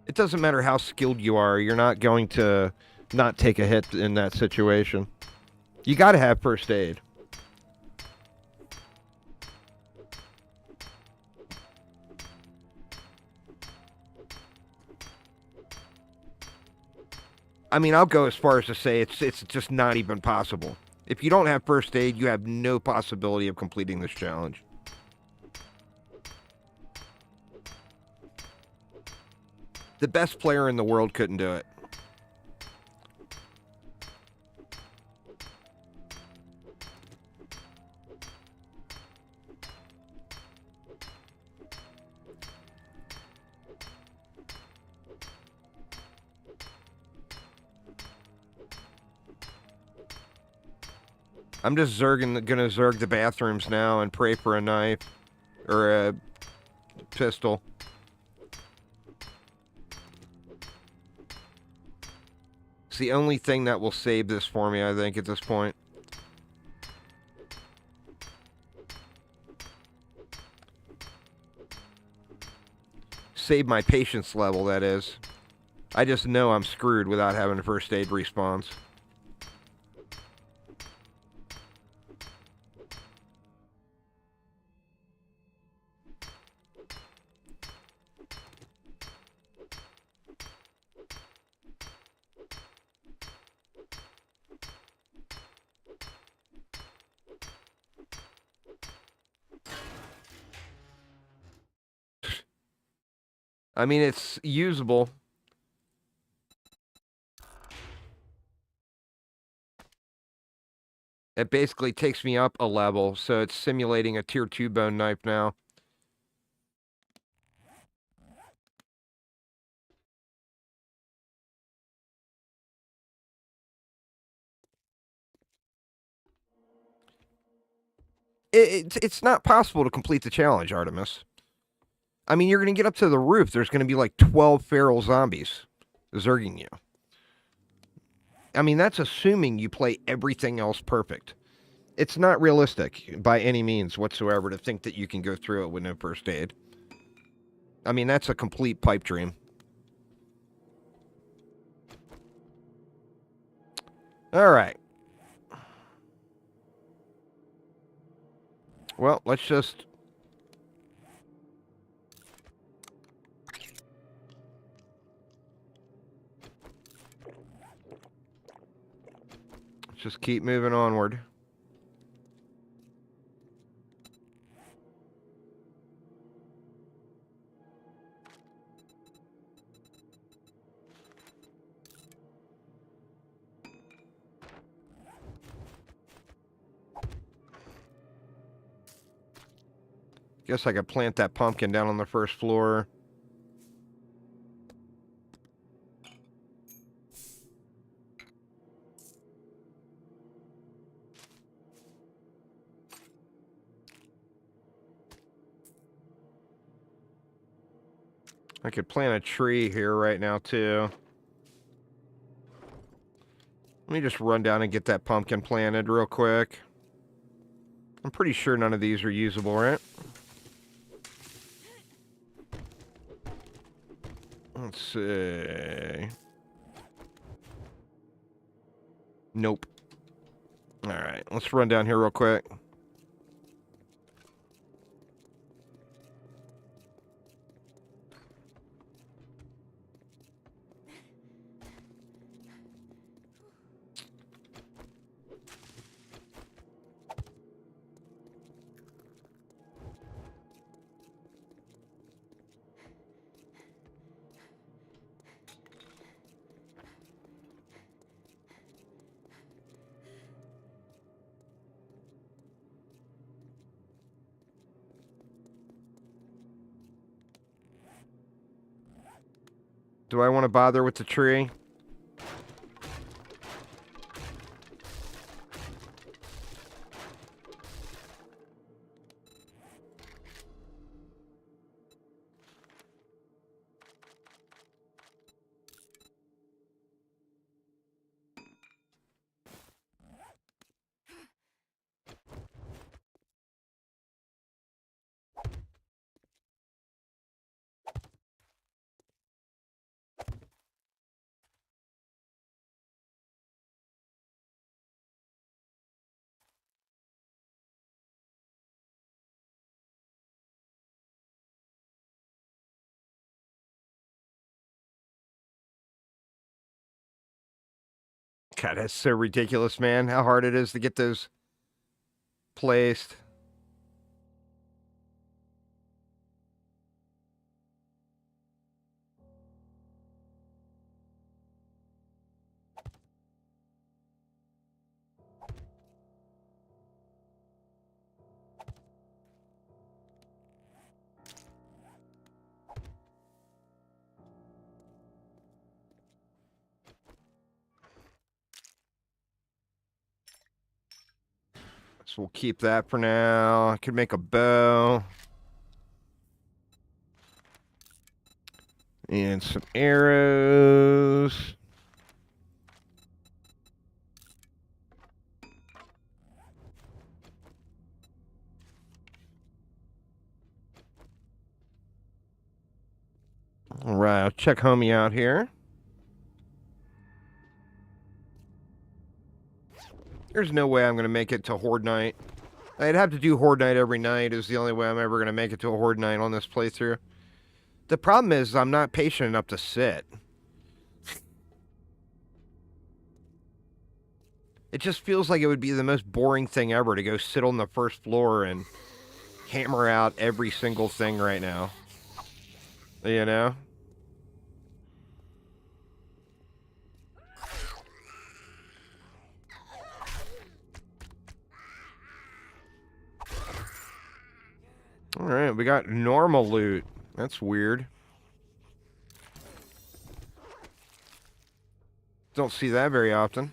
It doesn't matter how skilled you are, you're not going to not take a hit in that situation. You gotta have first aid. I mean, I'll go as far as to say it's just not even possible. If you don't have first aid, you have no possibility of completing this challenge. The best player in the world couldn't do it. I'm just gonna zerg the bathrooms now and pray for a knife. Or a pistol. It's the only thing that will save this for me, I think, at this point. Save my patience level, that is. I just know I'm screwed without having a first aid response. I mean, it's usable. It basically takes me up a level, so it's simulating a tier 2 bone knife now. It's not possible to complete the challenge, Artemis. I mean, you're going to get up to the roof. There's going to be like 12 feral zombies zerging you. I mean, that's assuming you play everything else perfect. It's not realistic by any means whatsoever to think that you can go through it with no first aid. I mean, that's a complete pipe dream. All right. Well, let's just... Let's just keep moving onward. Guess I could plant that pumpkin down on the first floor. I could plant a tree here right now, too. Let me just run down and get that pumpkin planted real quick. I'm pretty sure none of these are usable, right? Let's see. Nope. Alright, let's run down here real quick. Do I want to bother with the tree? God, that's so ridiculous, man. How hard it is to get those placed. So we'll keep that for now. I could make a bow. And some arrows. All right, I'll check homie out here. There's no way I'm going to make it to Horde Night. I'd have to do Horde Night every night is the only way I'm ever going to make it to a Horde Night on this playthrough. The problem is I'm not patient enough to sit. It just feels like it would be the most boring thing ever to go sit on the first floor and hammer out every single thing right now. You know? Alright, we got normal loot. That's weird. Don't see that very often.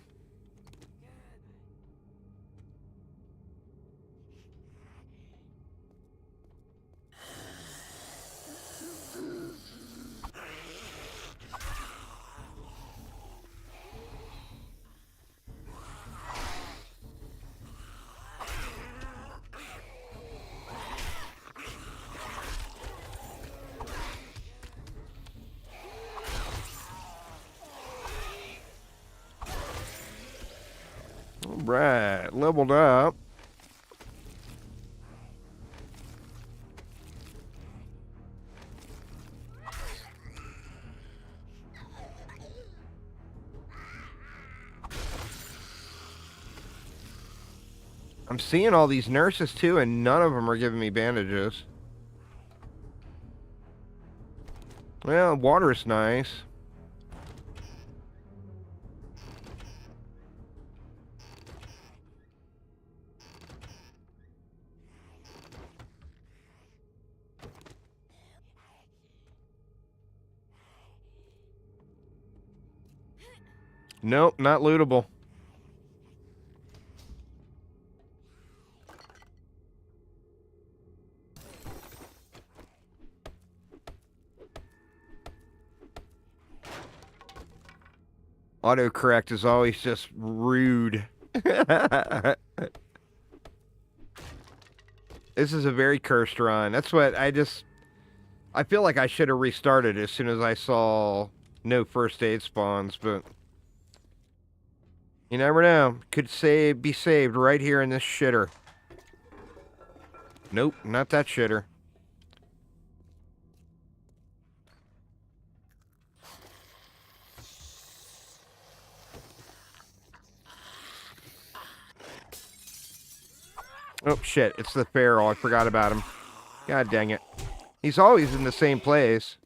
Alright, leveled up. I'm seeing all these nurses too, and none of them are giving me bandages. Well, water's nice. Nope, not lootable. Autocorrect is always just rude. This is a very cursed run. That's what I feel like I should have restarted as soon as I saw no first aid spawns, but you never know. Could be saved right here in this shitter. Nope, not that shitter. Oh, shit. It's the Pharaoh. I forgot about him. God dang it. He's always in the same place.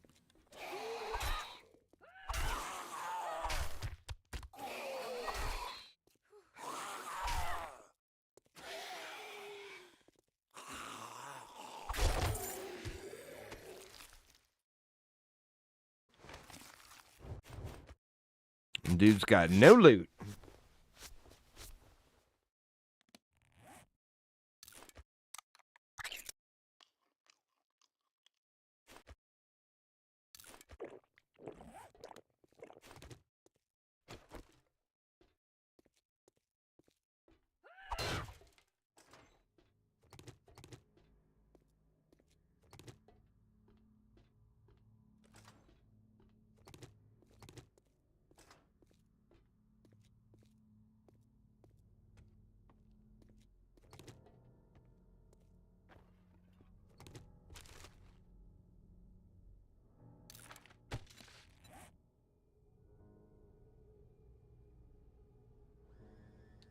Dude's got no loot.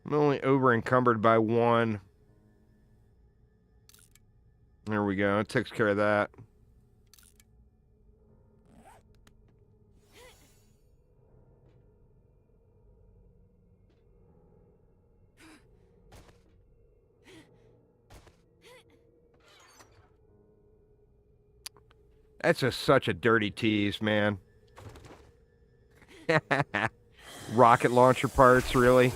I'm only over encumbered by one. There we go. It takes care of that. That's just such a dirty tease, man. Rocket launcher parts, really?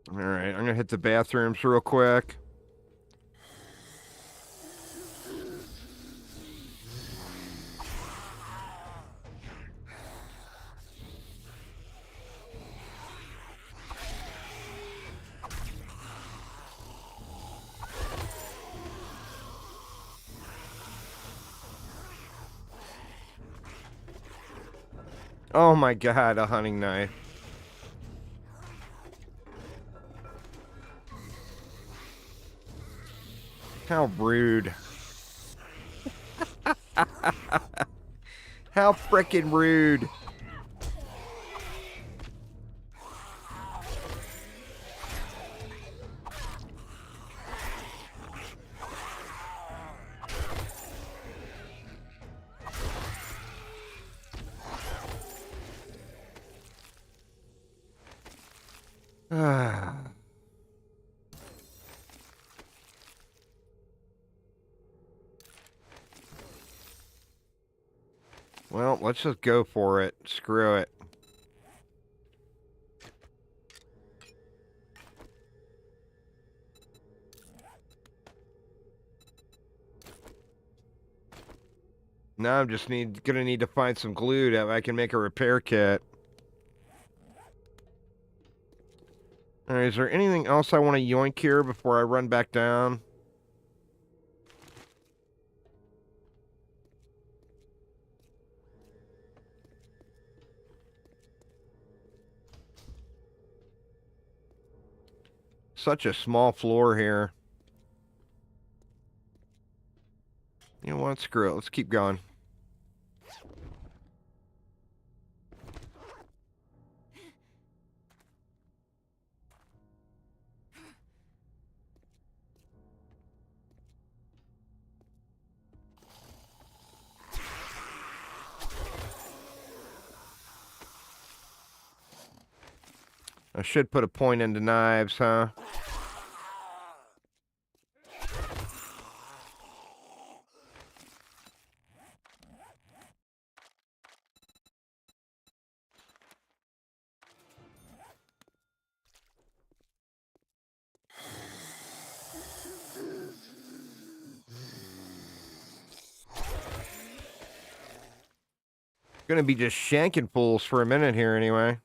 All right, I'm going to hit the bathrooms real quick. Oh my god, a hunting knife. How rude. How frickin' rude. Well, let's just go for it. Screw it. Now I'm just gonna need to find some glue that I can make a repair kit. Alright, is there anything else I want to yoink here before I run back down? Such a small floor here. You know what? Screw it. Let's keep going. I should put a point into knives, huh? Gonna be just shanking fools for a minute here anyway.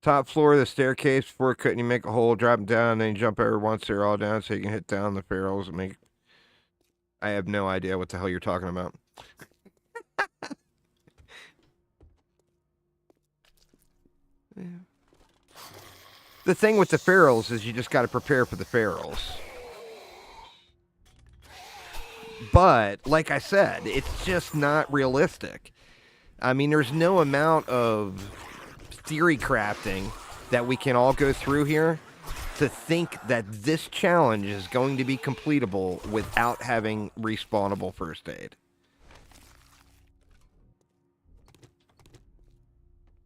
Top floor of the staircase. Before cutting, you make a hole, drop them down, then you jump over once they're all down so you can hit down the ferrules and make... I have no idea what the hell you're talking about. The thing with the ferals is you just got to prepare for the ferals. But, like I said, it's just not realistic. I mean, there's no amount of theory crafting that we can all go through here to think that this challenge is going to be completable without having respawnable first aid.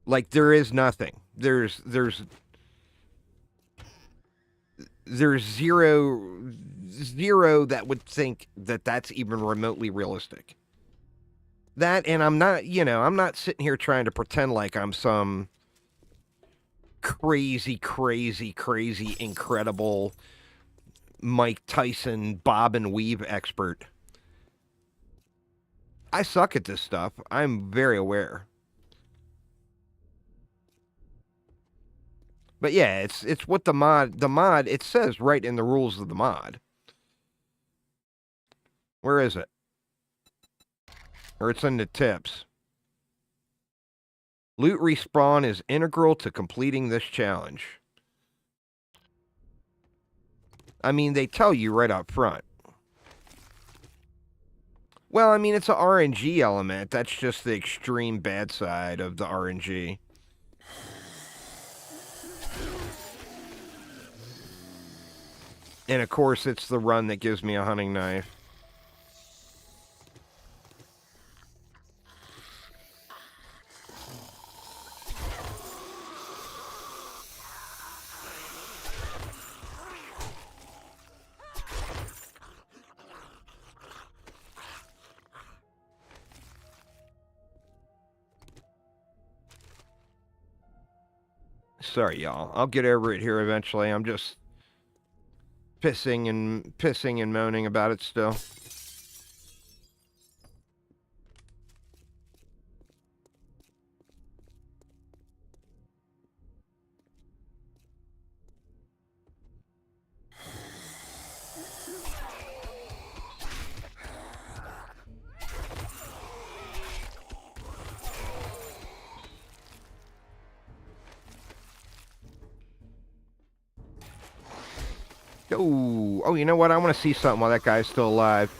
Like, there is nothing. There's zero that would think that that's even remotely realistic. That, and I'm not, I'm not sitting here trying to pretend like I'm some crazy, incredible Mike Tyson bob and weave expert. I suck at this stuff. I'm very aware. But yeah, it's what the mod, it says right in the rules of the mod. Where is it? Or it's in the tips. Loot respawn is integral to completing this challenge. I mean, they tell you right up front. Well, I mean, it's an RNG element. That's just the extreme bad side of the RNG. And of course, it's the run that gives me a hunting knife. Sorry, y'all. I'll get over it here eventually. I'm just pissing and moaning about it still. Oh, you know what? I want to see something while that guy's still alive.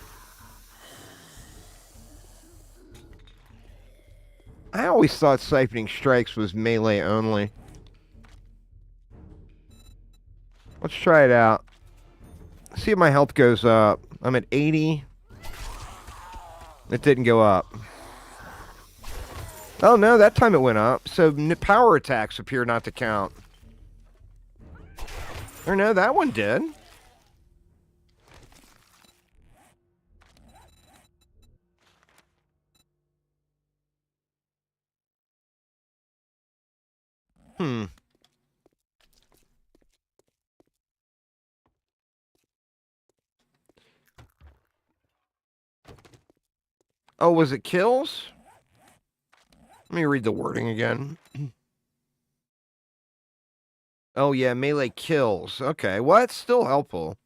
I always thought siphoning strikes was melee only. Let's try it out. See if my health goes up. I'm at 80. It didn't go up. Oh, no, that time it went up. So power attacks appear not to count. Or no, that one did. Oh, was it kills? Let me read the wording again. Oh, yeah, melee kills. Okay, well, that's still helpful.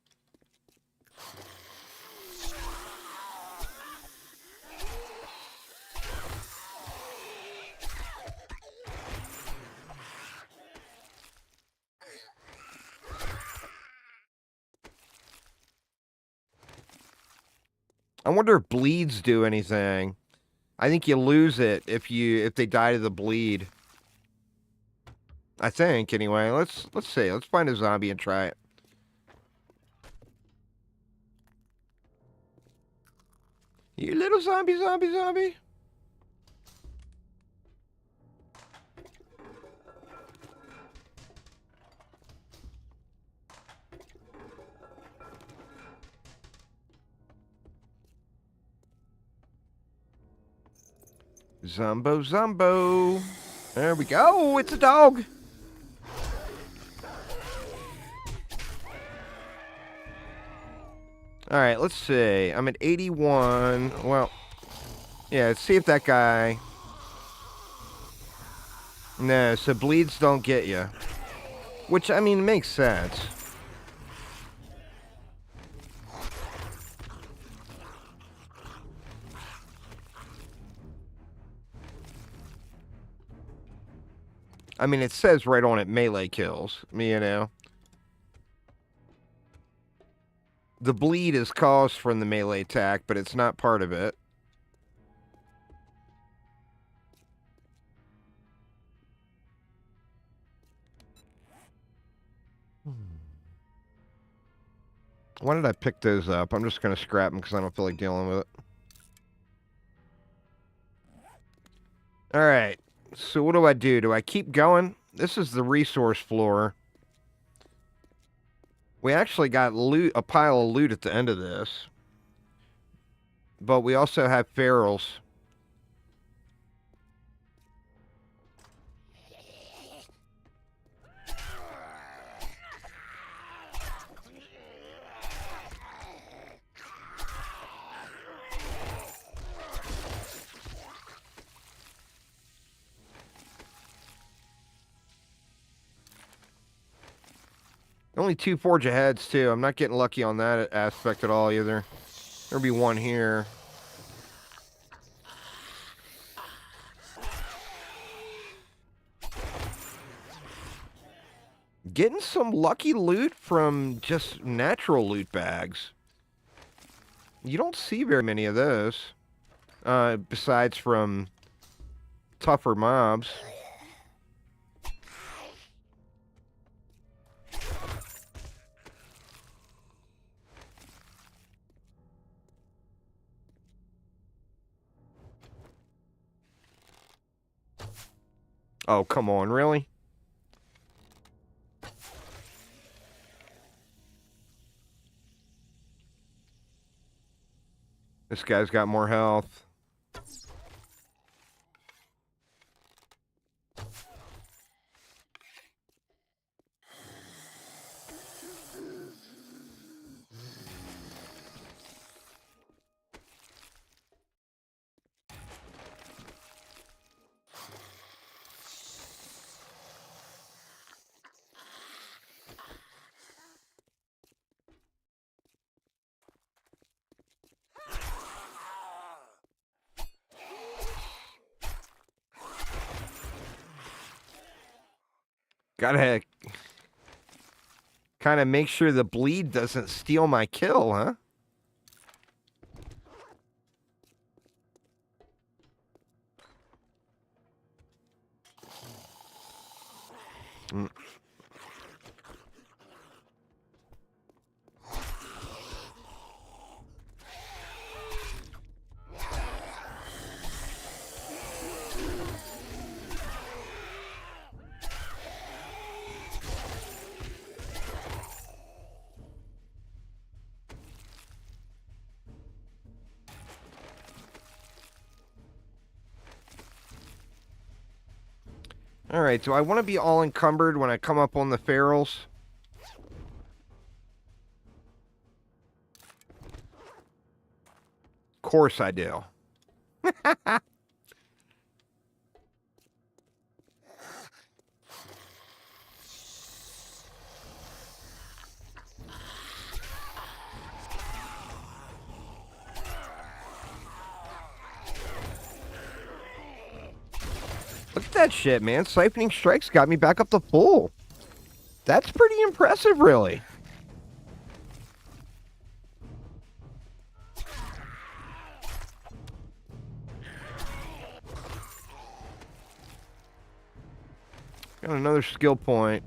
I wonder if bleeds do anything. I think you lose it if they die to the bleed. I think anyway. Let's see. Let's find a zombie and try it. You little zombie. Zombo. There we go. It's a dog. All right, let's see. I'm at 81. Well, yeah, let's see if that guy... No, so bleeds don't get you. Which, I mean, makes sense. I mean, it says right on it, melee kills, you know. The bleed is caused from the melee attack, but it's not part of it. Why did I pick those up? I'm just going to scrap them because I don't feel like dealing with it. Alright, so what do I do? Do I keep going? This is the resource floor. We actually got loot, a pile of loot at the end of this. But we also have ferals. Only 2 forge aheads, too. I'm not getting lucky on that aspect at all, either. There'll be one here. Getting some lucky loot from just natural loot bags. You don't see very many of those. Besides from tougher mobs. Oh, come on, really? This guy's got more health. Gotta kind of make sure the bleed doesn't steal my kill, huh? Mm. Alright, do I want to be all encumbered when I come up on the ferals? Of course I do. Look at that shit, man. Siphoning Strikes got me back up to full. That's pretty impressive, really. Got another skill point.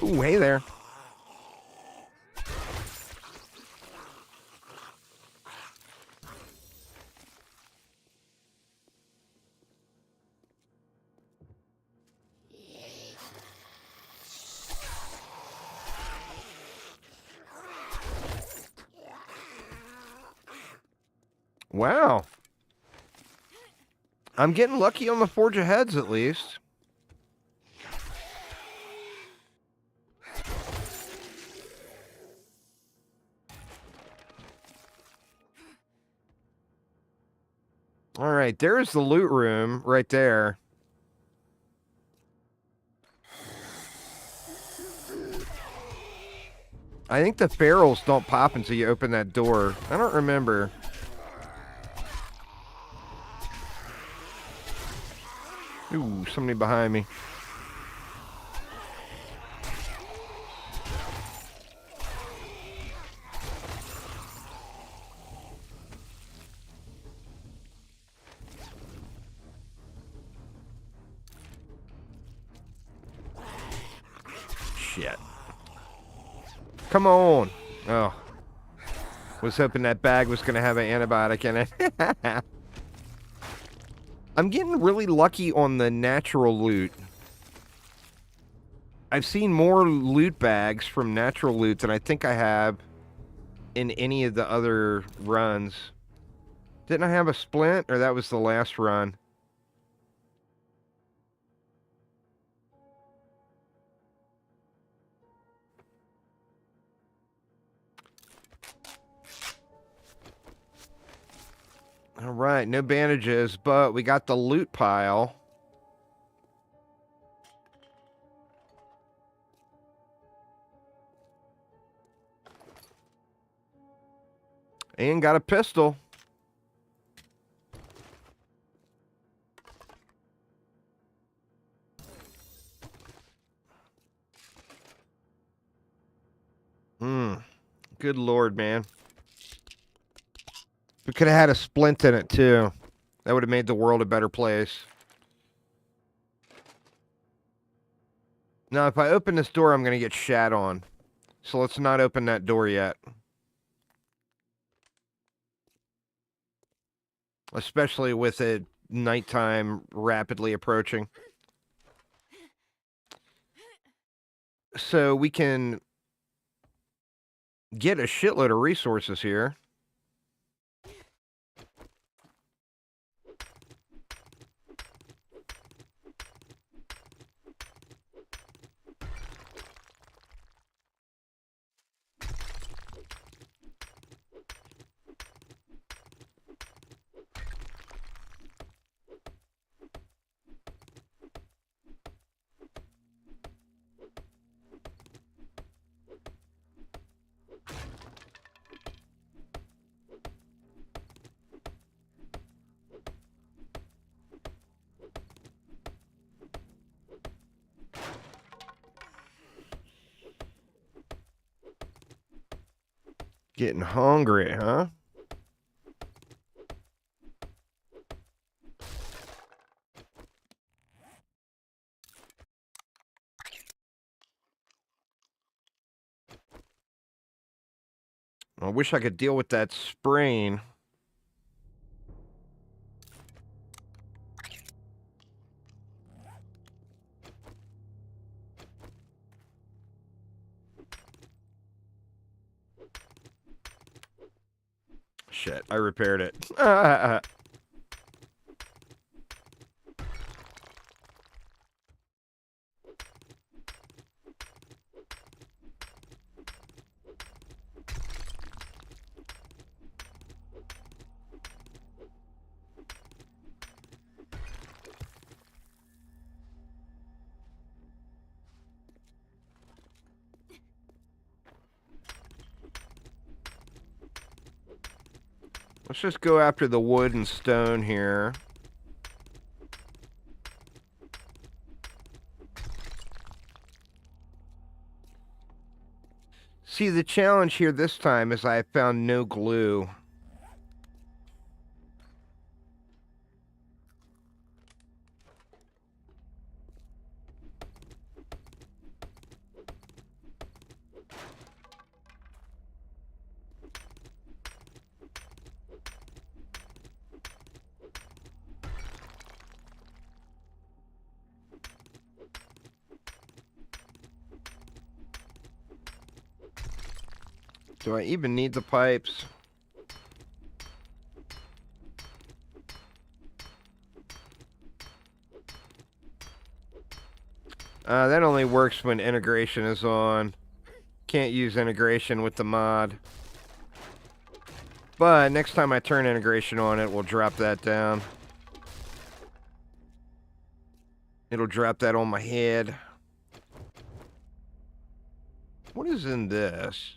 Ooh, hey there. Wow. I'm getting lucky on the Forge of Heads, at least. All right, there's the loot room right there. I think the ferals don't pop until you open that door. I don't remember. Ooh, somebody behind me. Shit. Come on. Oh. Was hoping that bag was going to have an antibiotic in it. I'm getting really lucky on the natural loot. I've seen more loot bags from natural loot than I think I have in any of the other runs. Didn't I have a splint, or that was the last run? All right, no bandages, but we got the loot pile. And got a pistol. Good lord, man. We could have had a splint in it, too. That would have made the world a better place. Now, if I open this door, I'm going to get shat on. So let's not open that door yet. Especially with it nighttime rapidly approaching. So we can get a shitload of resources here. Getting hungry, huh? I wish I could deal with that sprain. Shit, I repaired it. Let's just go after the wood and stone here. See, the challenge here this time is I found no glue. Do I even need the pipes? That only works when integration is on. Can't use integration with the mod. But next time I turn integration on, it will drop that down. It'll drop that on my head. What is in this?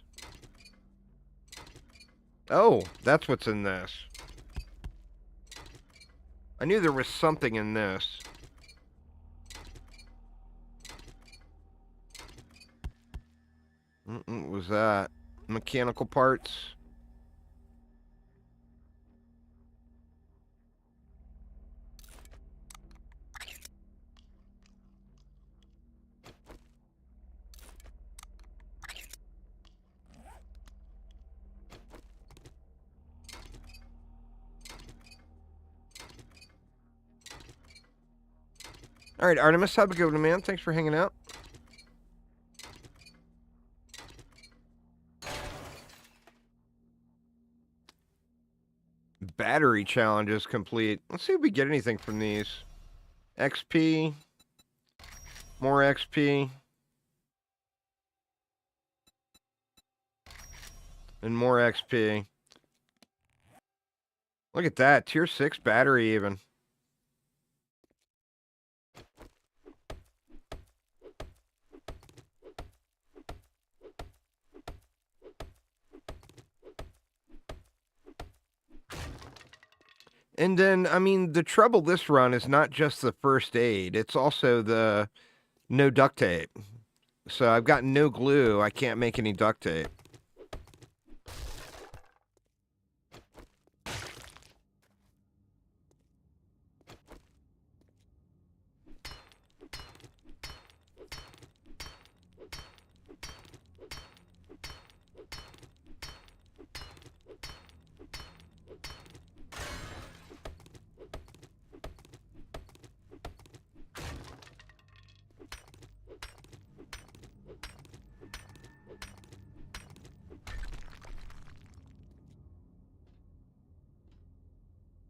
Oh, that's what's in this. I knew there was something in this. What was that? Mechanical parts? Alright, Artemis, have a good one, man. Thanks for hanging out. Battery challenges complete. Let's see if we get anything from these. XP. More XP. And more XP. Look at that. Tier 6 battery even. And then, I mean, the trouble this run is not just the first aid. It's also the no duct tape. So I've got no glue. I can't make any duct tape.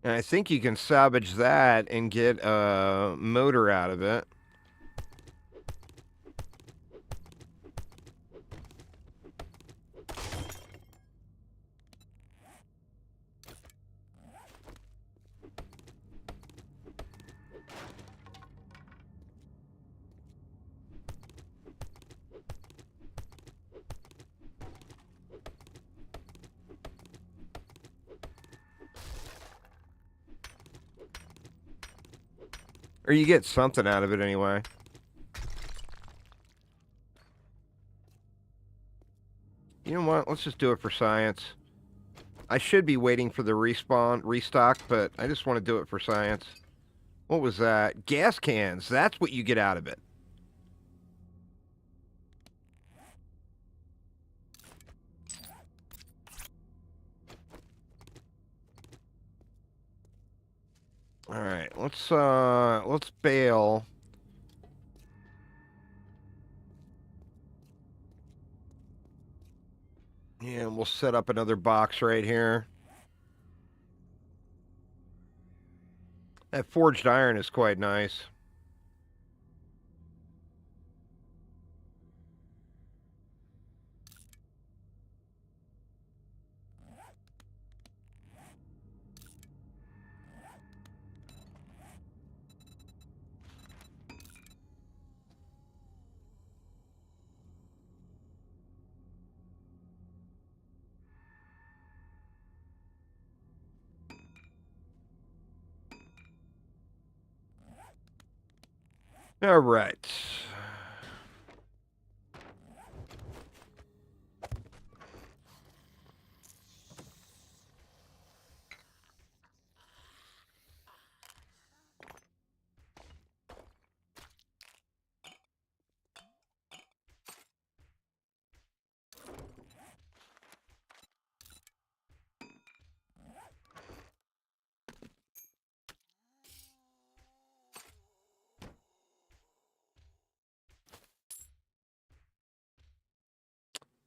And I think you can salvage that and get a motor out of it. Or you get something out of it anyway. You know what? Let's just do it for science. I should be waiting for the restock, but I just want to do it for science. What was that? Gas cans. That's what you get out of it. All right, let's bail. Yeah, we'll set up another box right here. That forged iron is quite nice. All right.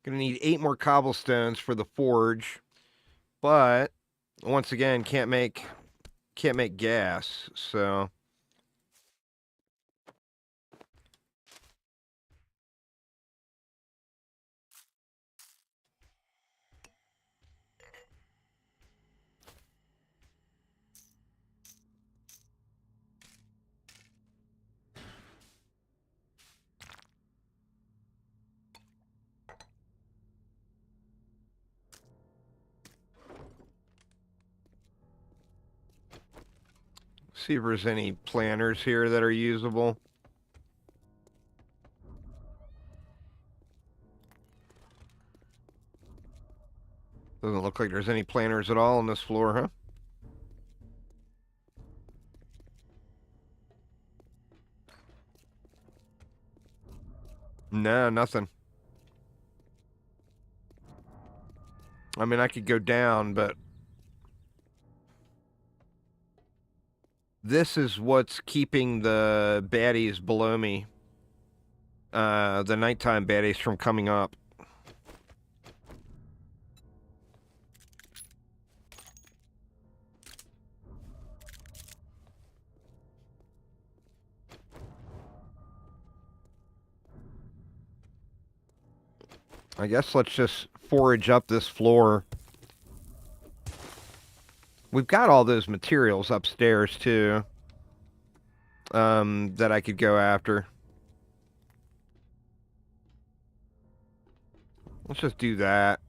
Gonna need 8 more cobblestones for the forge, but once again, can't make gas, so See if there's any planters here that are usable. Doesn't look like there's any planters at all on this floor, huh? No, nothing. I mean, I could go down, but this is what's keeping the baddies below me. The nighttime baddies from coming up. I guess let's just forage up this floor. We've got all those materials upstairs, too, that I could go after. Let's just do that.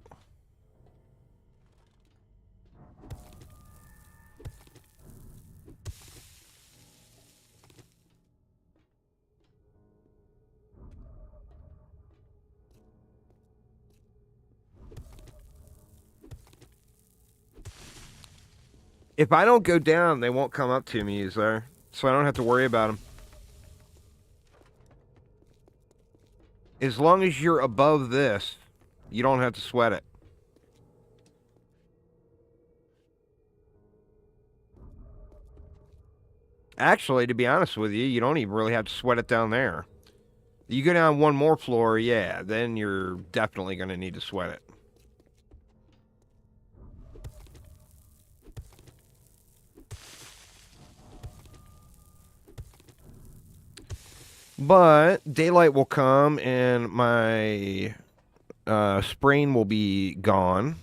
If I don't go down, they won't come up to me, is there? So I don't have to worry about them. As long as you're above this, you don't have to sweat it. Actually, to be honest with you, you don't even really have to sweat it down there. You go down one more floor, yeah, then you're definitely going to need to sweat it. But daylight will come and my sprain will be gone.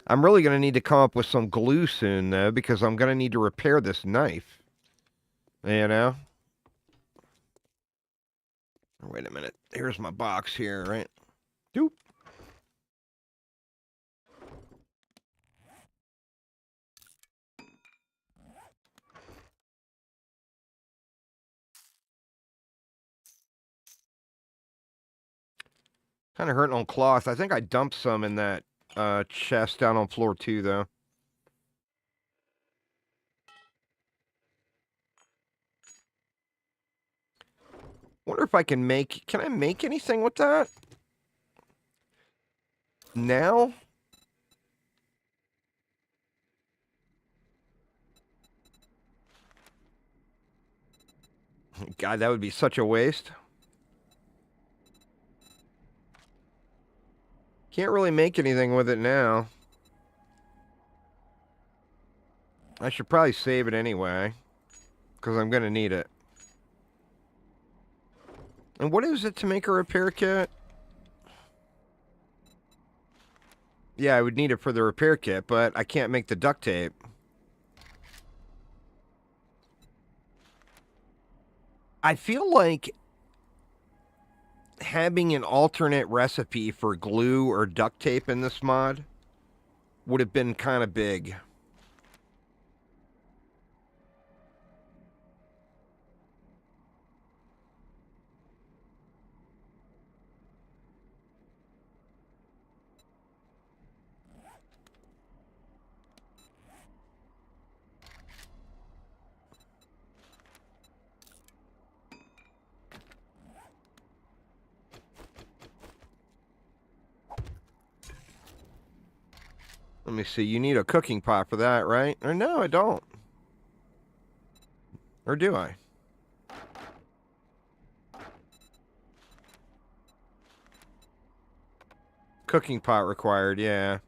I'm really going to need to come up with some glue soon, though, because I'm going to need to repair this knife. You know? Wait a minute. Here's my box here, right? Doop. Kind of hurting on cloth. I think I dumped some in that chest down on floor 2, though. Wonder if I can make... Can I make anything with that? Now? God, that would be such a waste. Can't really make anything with it now. I should probably save it anyway, because I'm going to need it. And what is it to make a repair kit? Yeah, I would need it for the repair kit, but I can't make the duct tape. I feel like having an alternate recipe for glue or duct tape in this mod would have been kind of big. Let me see. You need a cooking pot for that, right? Or no, I don't. Or do I? Cooking pot required, yeah.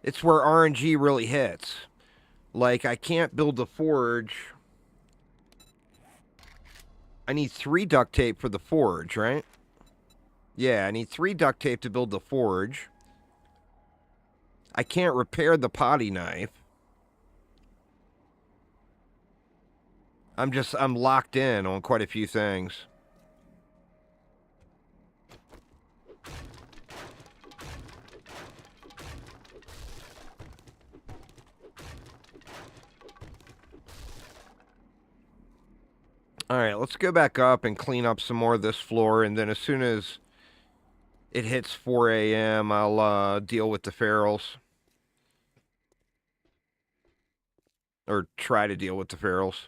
It's where RNG really hits. Like, I can't build the forge. I need 3 duct tape for the forge, right? Yeah, I need 3 duct tape to build the forge. I can't repair the potty knife. I'm locked in on quite a few things. Alright, let's go back up and clean up some more of this floor, and then as soon as it hits 4 a.m., I'll deal with the ferals. Or try to deal with the ferals.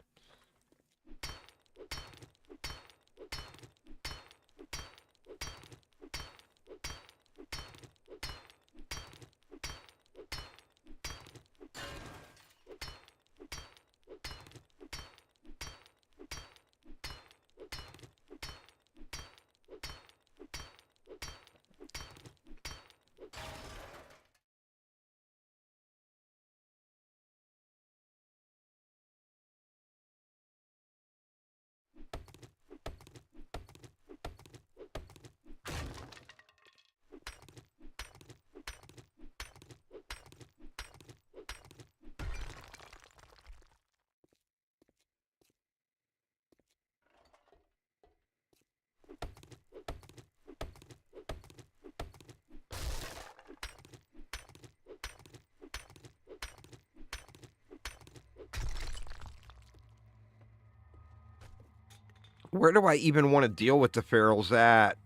Where do I even want to deal with the ferals at?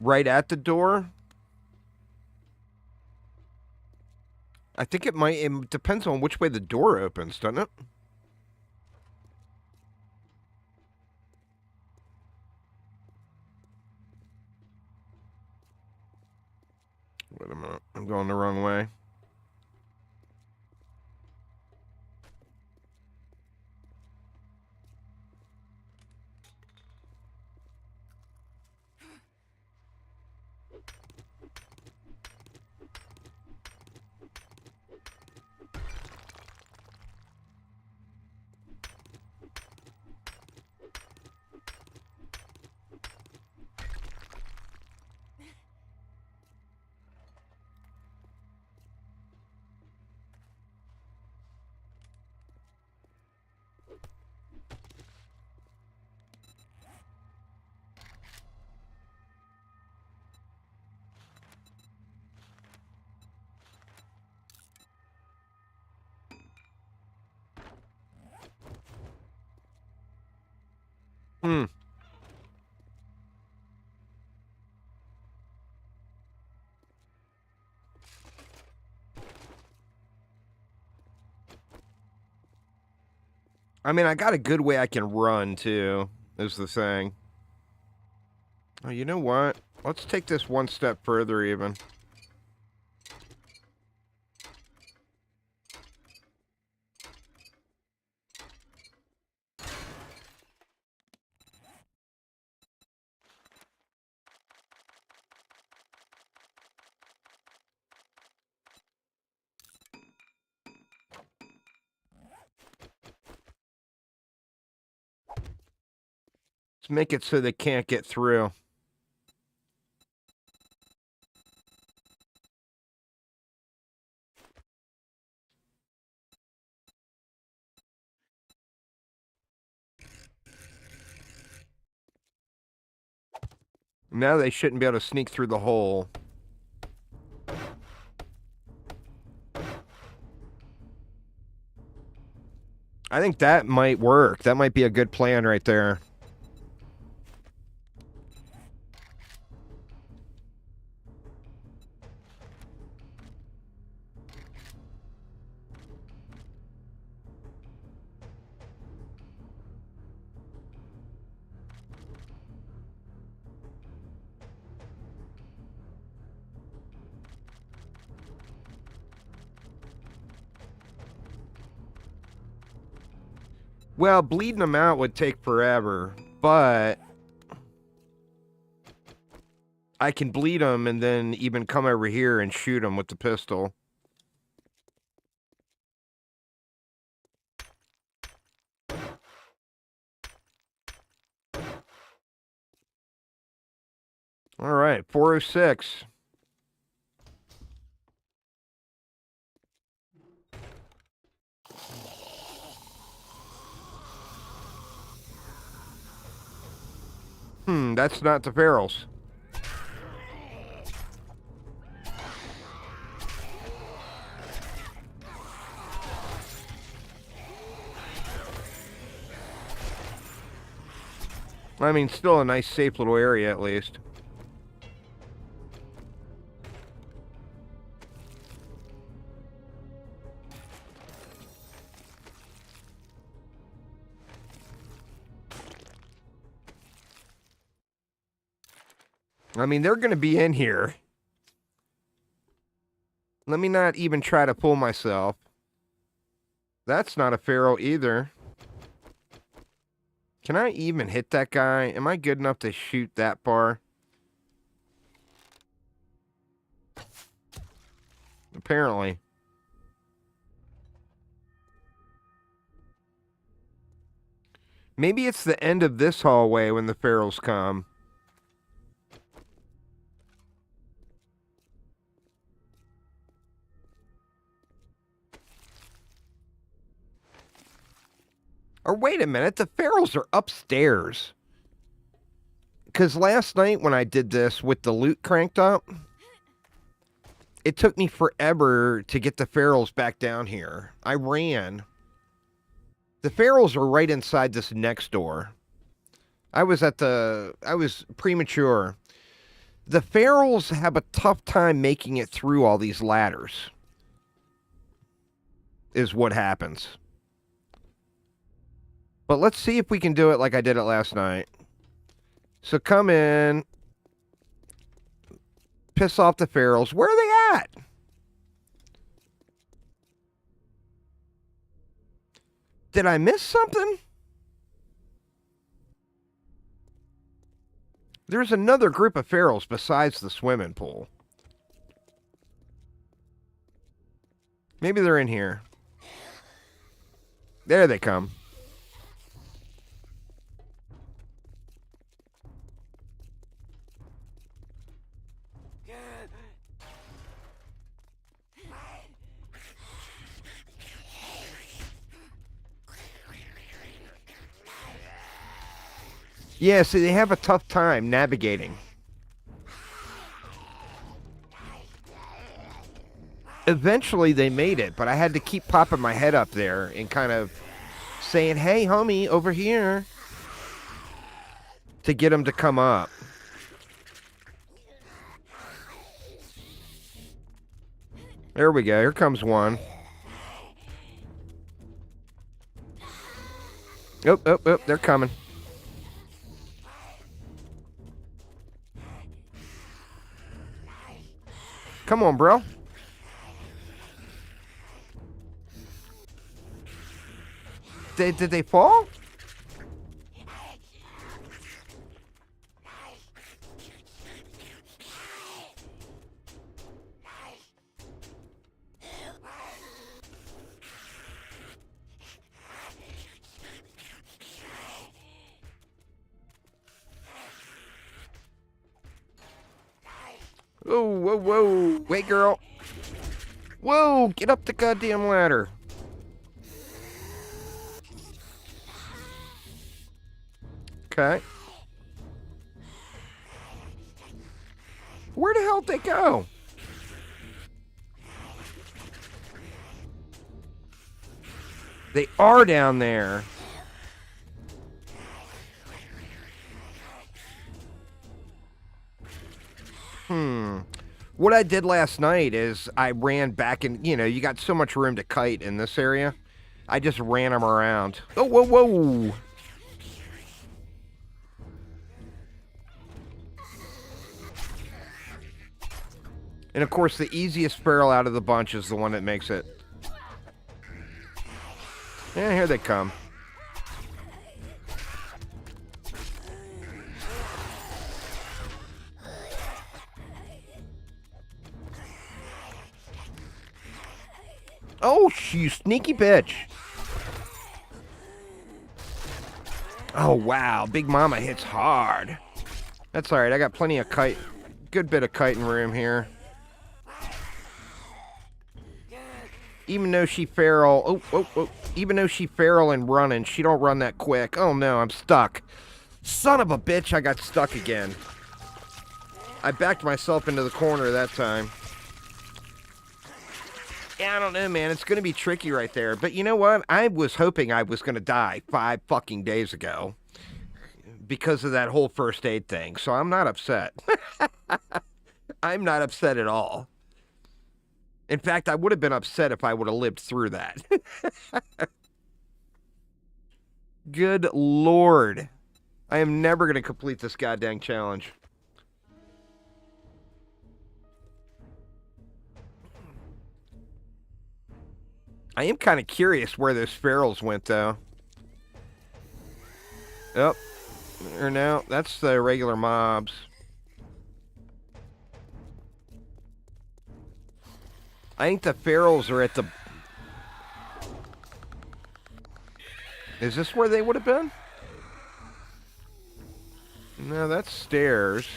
Right at the door? I think it depends on which way the door opens, doesn't it? Wait a minute, I'm going the wrong way. Hmm. I mean, I got a good way I can run, too, is the thing. Oh, you know what? Let's take this one step further, even. Let's make it so they can't get through. Now they shouldn't be able to sneak through the hole. I think that might work. That might be a good plan right there. Well, bleeding them out would take forever, but I can bleed them and then even come over here and shoot them with the pistol. All right, 406. That's not the ferals. I mean, still a nice, safe little area, at least. I mean, they're going to be in here. Let me not even try to pull myself. That's not a feral either. Can I even hit that guy? Am I good enough to shoot that far? Apparently. Maybe it's the end of this hallway when the ferals come. Or wait a minute, the ferals are upstairs. Because last night when I did this with the loot cranked up, it took me forever to get the ferals back down here. I ran. The ferals are right inside this next door. I was premature. The ferals have a tough time making it through all these ladders. Is what happens. But let's see if we can do it like I did it last night. So come in. Piss off the ferals. Where are they at? Did I miss something? There's another group of ferals besides the swimming pool. Maybe they're in here. There they come. Yeah, see, they have a tough time navigating. Eventually, they made it, but I had to keep popping my head up there and kind of saying, hey, homie, over here, to get them to come up. There we go. Here comes one. Oh, they're coming. Come on, bro. Did they fall? Oh, whoa. Wait, girl. Whoa, get up the goddamn ladder. Okay. Where the hell did they go? They are down there. What I did last night is I ran back and, you got so much room to kite in this area. I just ran them around. Oh, whoa. And, of course, the easiest feral out of the bunch is the one that makes it. Yeah, here they come. Oh, you sneaky bitch. Oh, wow. Big Mama hits hard. That's alright. I got plenty of good bit of kiting room here. Even though she feral... Oh. Even though she feral and running, she don't run that quick. Oh, no. I'm stuck. Son of a bitch, I got stuck again. I backed myself into the corner that time. Yeah, I don't know, man. It's going to be tricky right there. But you know what? I was hoping I was going to die 5 fucking days ago because of that whole first aid thing. So I'm not upset. I'm not upset at all. In fact, I would have been upset if I would have lived through that. Good Lord. I am never going to complete this goddamn challenge. I am kind of curious where those ferals went, though. Yep. Or no, that's the regular mobs. I think the ferals are at the... Is this where they would have been? No, that's stairs.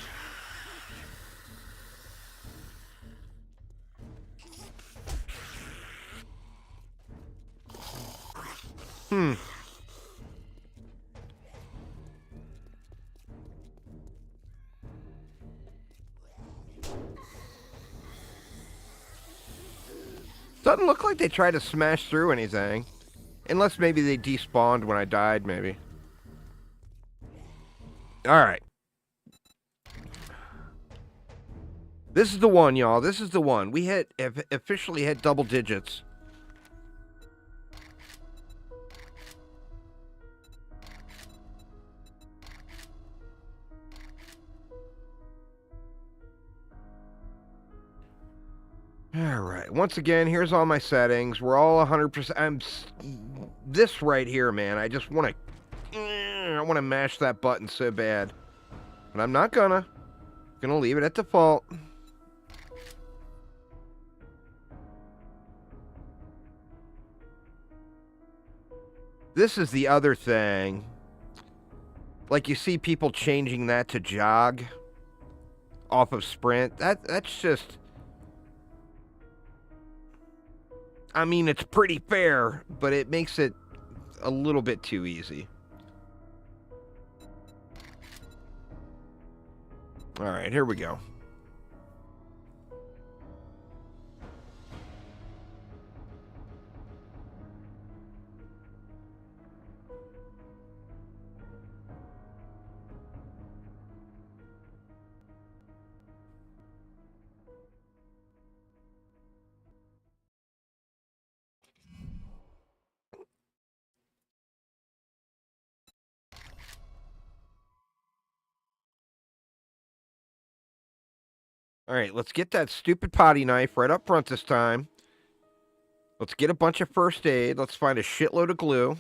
Doesn't look like they tried to smash through anything. Unless maybe they despawned when I died, maybe. Alright. This is the one, y'all. This is the one. We officially hit double digits. Alright. Once again, here's all my settings. We're all 100%. This right here, man. I just want to... I want to mash that button so bad. But I'm not gonna. I'm gonna leave it at default. This is the other thing. Like, you see people changing that to jog off of sprint. That's just... I mean, it's pretty fair, but it makes it a little bit too easy. Alright, here we go. Alright, let's get that stupid potty knife right up front this time. Let's get a bunch of first aid. Let's find a shitload of glue.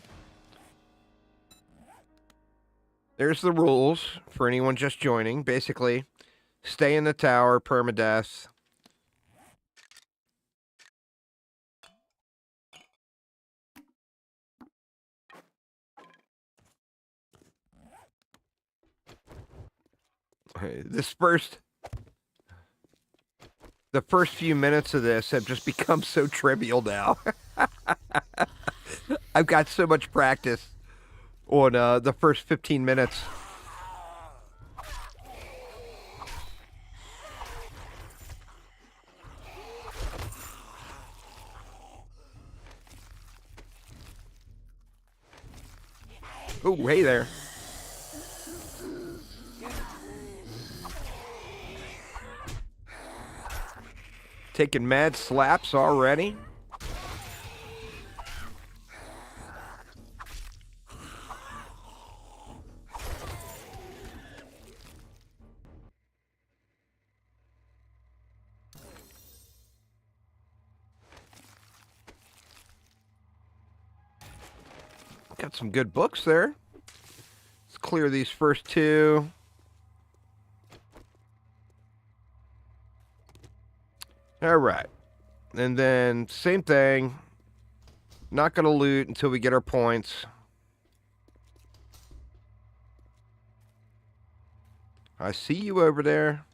There's the rules for anyone just joining. Basically, stay in the tower, permadeath. The first few minutes of this have just become so trivial now. I've got so much practice on the first 15 minutes. Oh, hey there. Taking mad slaps already. Got some good books there. Let's clear these first two. All right. And then same thing. Not gonna loot until we get our points. I see you over there.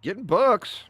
Getting books.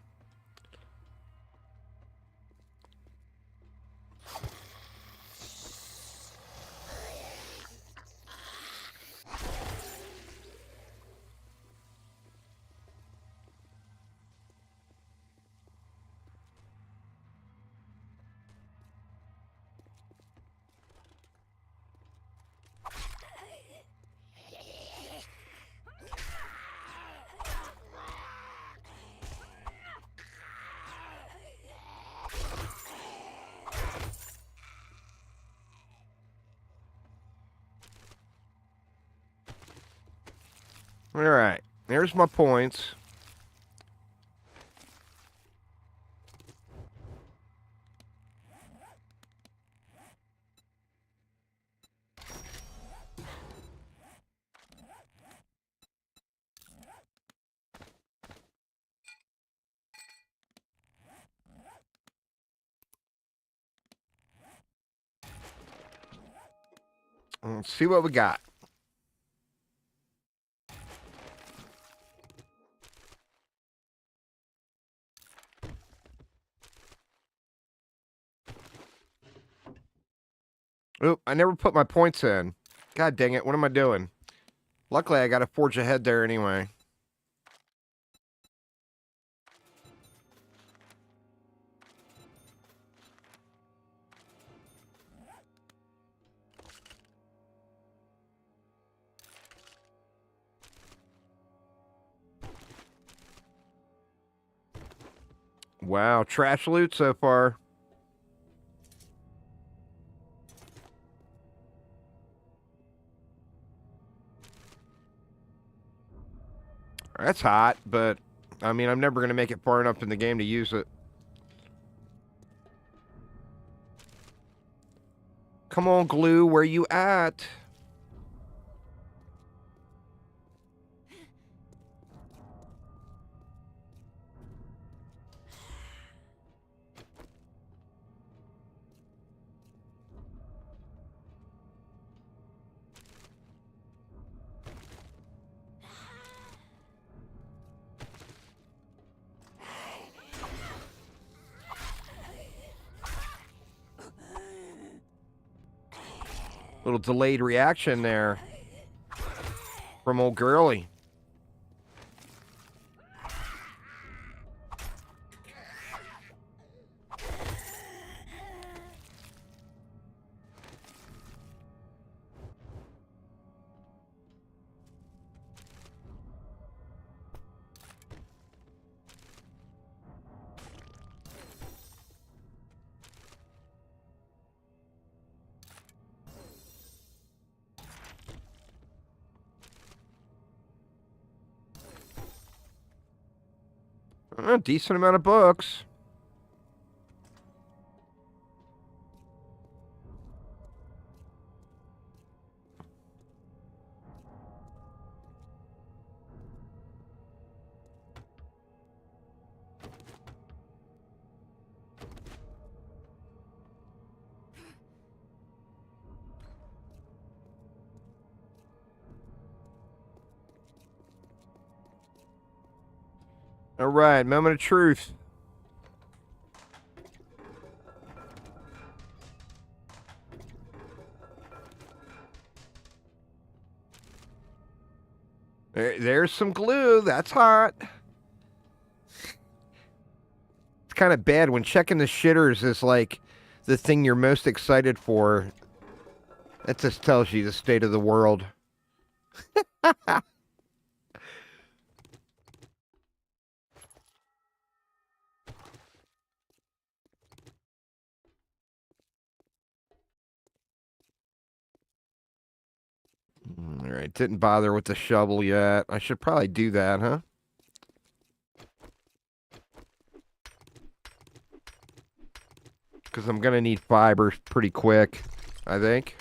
All right, there's my points. Let's see what we got. Oop, I never put my points in. God dang it, what am I doing? Luckily, I got to forge ahead there anyway. Wow, trash loot so far. That's hot, but I mean, I'm never going to make it far enough in the game to use it. Come on, glue, where you at? Little delayed reaction there from old girly. A decent amount of books. All right, moment of truth. There's some glue. That's hot. It's kind of bad when checking the shitters is like the thing you're most excited for. That just tells you the state of the world. All right, didn't bother with the shovel yet. I should probably do that, huh? Because I'm going to need fiber pretty quick, I think.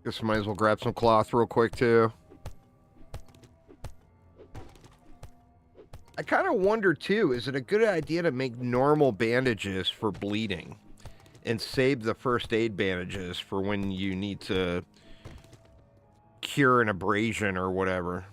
Guess I might as well grab some cloth real quick, too. I kind of wonder, too, is it a good idea to make normal bandages for bleeding and save the first aid bandages for when you need to cure an abrasion or whatever?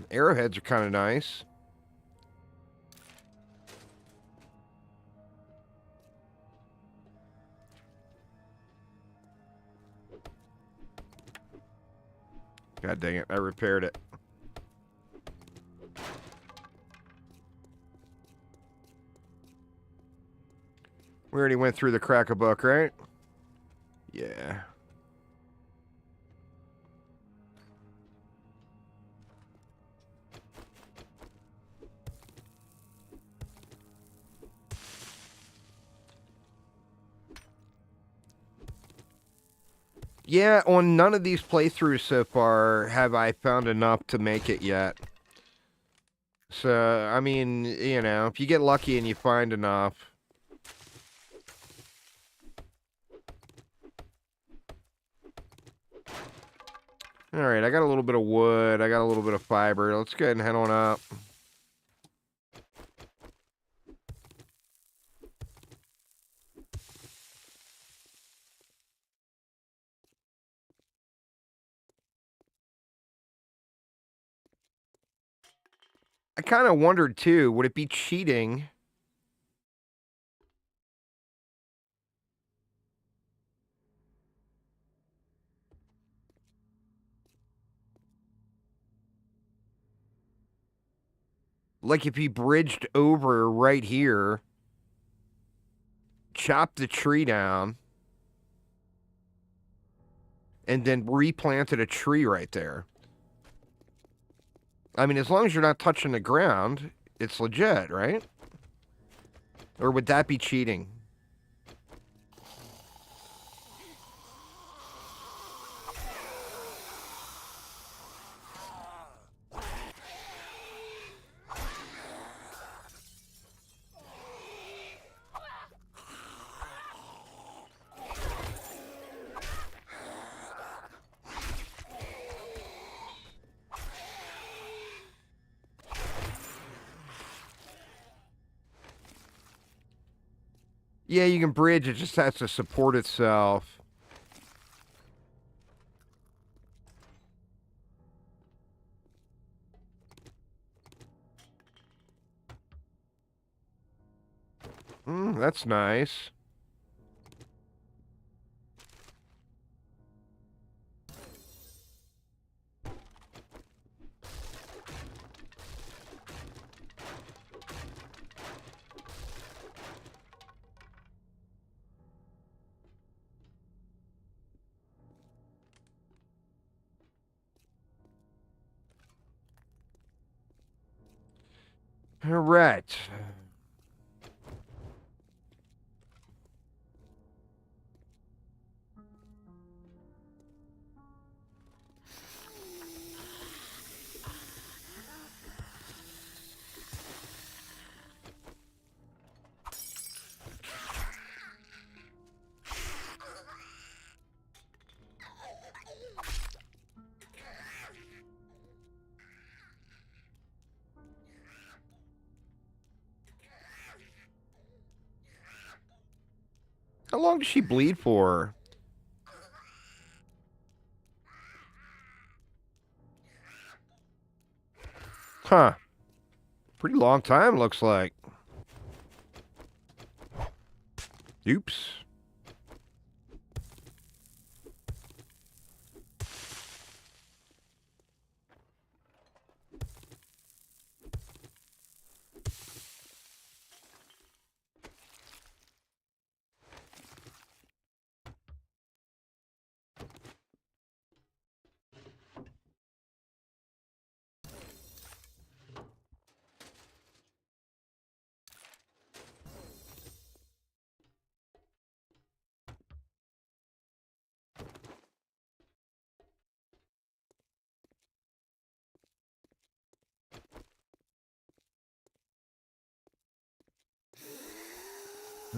Arrowheads are kind of nice. God dang it, I repaired it. We already went through the crack-a-buck, right? Yeah. Yeah, on none of these playthroughs so far have I found enough to make it yet. So, I mean, you know, if you get lucky and you find enough. Alright, I got a little bit of wood. I got a little bit of fiber. Let's go ahead and head on up. I kind of wondered, too, would it be cheating? Like if he bridged over right here, chopped the tree down, and then replanted a tree right there. I mean, as long as you're not touching the ground, it's legit, right? Or would that be cheating? Yeah, you can bridge. It just has to support itself. That's nice. All right. How long does she bleed for? Huh. Pretty long time, looks like. Oops.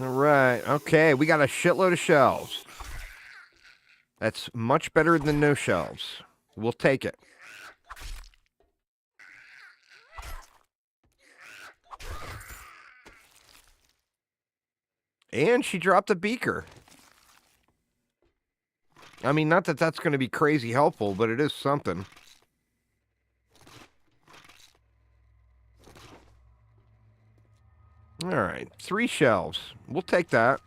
All right. Okay, we got a shitload of shelves. That's much better than no shelves. We'll take it. And she dropped a beaker. I mean, not that that's going to be crazy helpful, but it is something. All right, 3 shelves. We'll take that.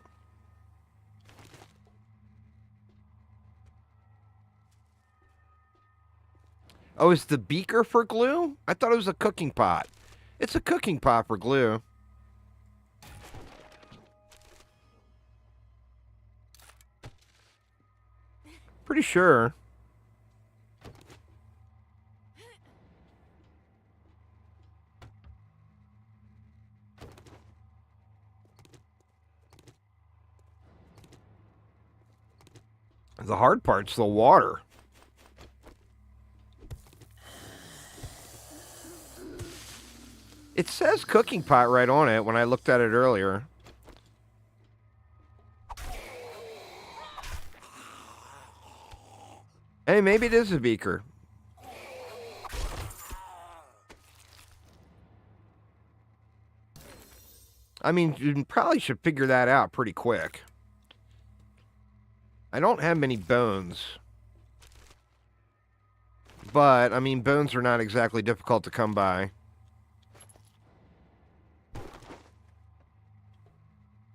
Oh, is the beaker for glue? I thought it was a cooking pot. It's a cooking pot for glue. Pretty sure. The hard part's the water. It says cooking pot right on it when I looked at it earlier. Hey, maybe it is a beaker. I mean, you probably should figure that out pretty quick. I don't have many bones. But, I mean, bones are not exactly difficult to come by.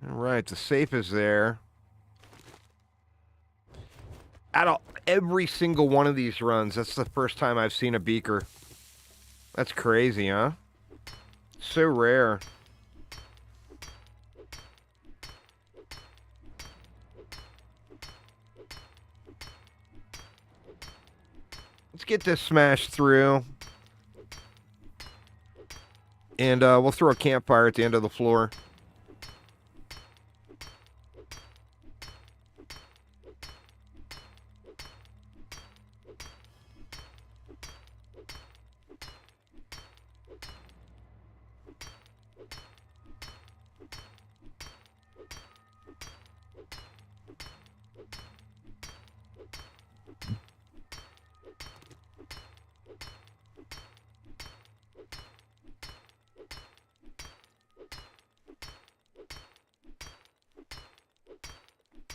Alright, the safe is there. Out of every single one of these runs, that's the first time I've seen a beaker. That's crazy, huh? So rare. Let's get this smashed through. And we'll throw a campfire at the end of the floor.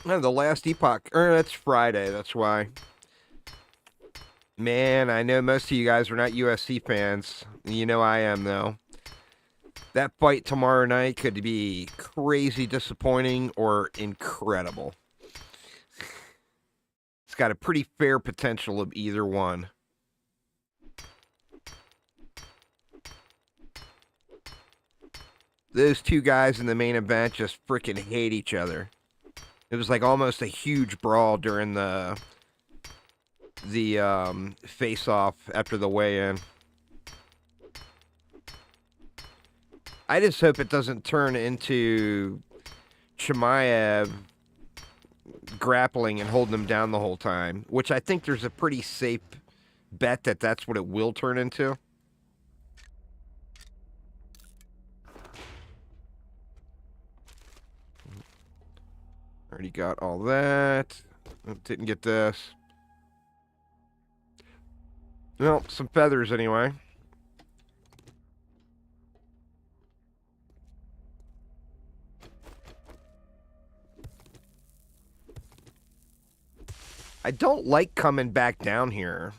No, the last epoch. That's Friday. That's why. Man, I know most of you guys are not USC fans. You know I am, though. That fight tomorrow night could be crazy disappointing or incredible. It's got a pretty fair potential of either one. Those two guys in the main event just freaking hate each other. It was like almost a huge brawl during the face-off after the weigh-in. I just hope it doesn't turn into Chimaev grappling and holding him down the whole time, which I think there's a pretty safe bet that that's what it will turn into. Already got all that. Didn't get this. Well, some feathers anyway. I don't like coming back down here.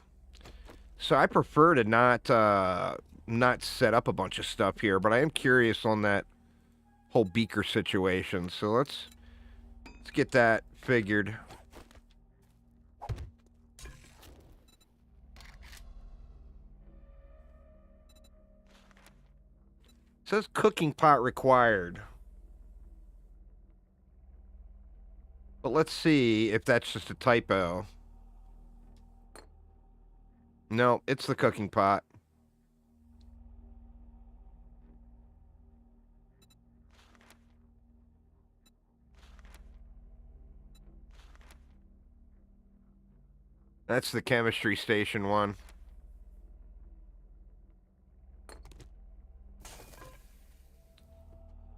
So I prefer to not set up a bunch of stuff here, but I am curious on that whole beaker situation. So let's get that figured. It says cooking pot required. But let's see if that's just a typo. No, it's the cooking pot. That's the chemistry station one.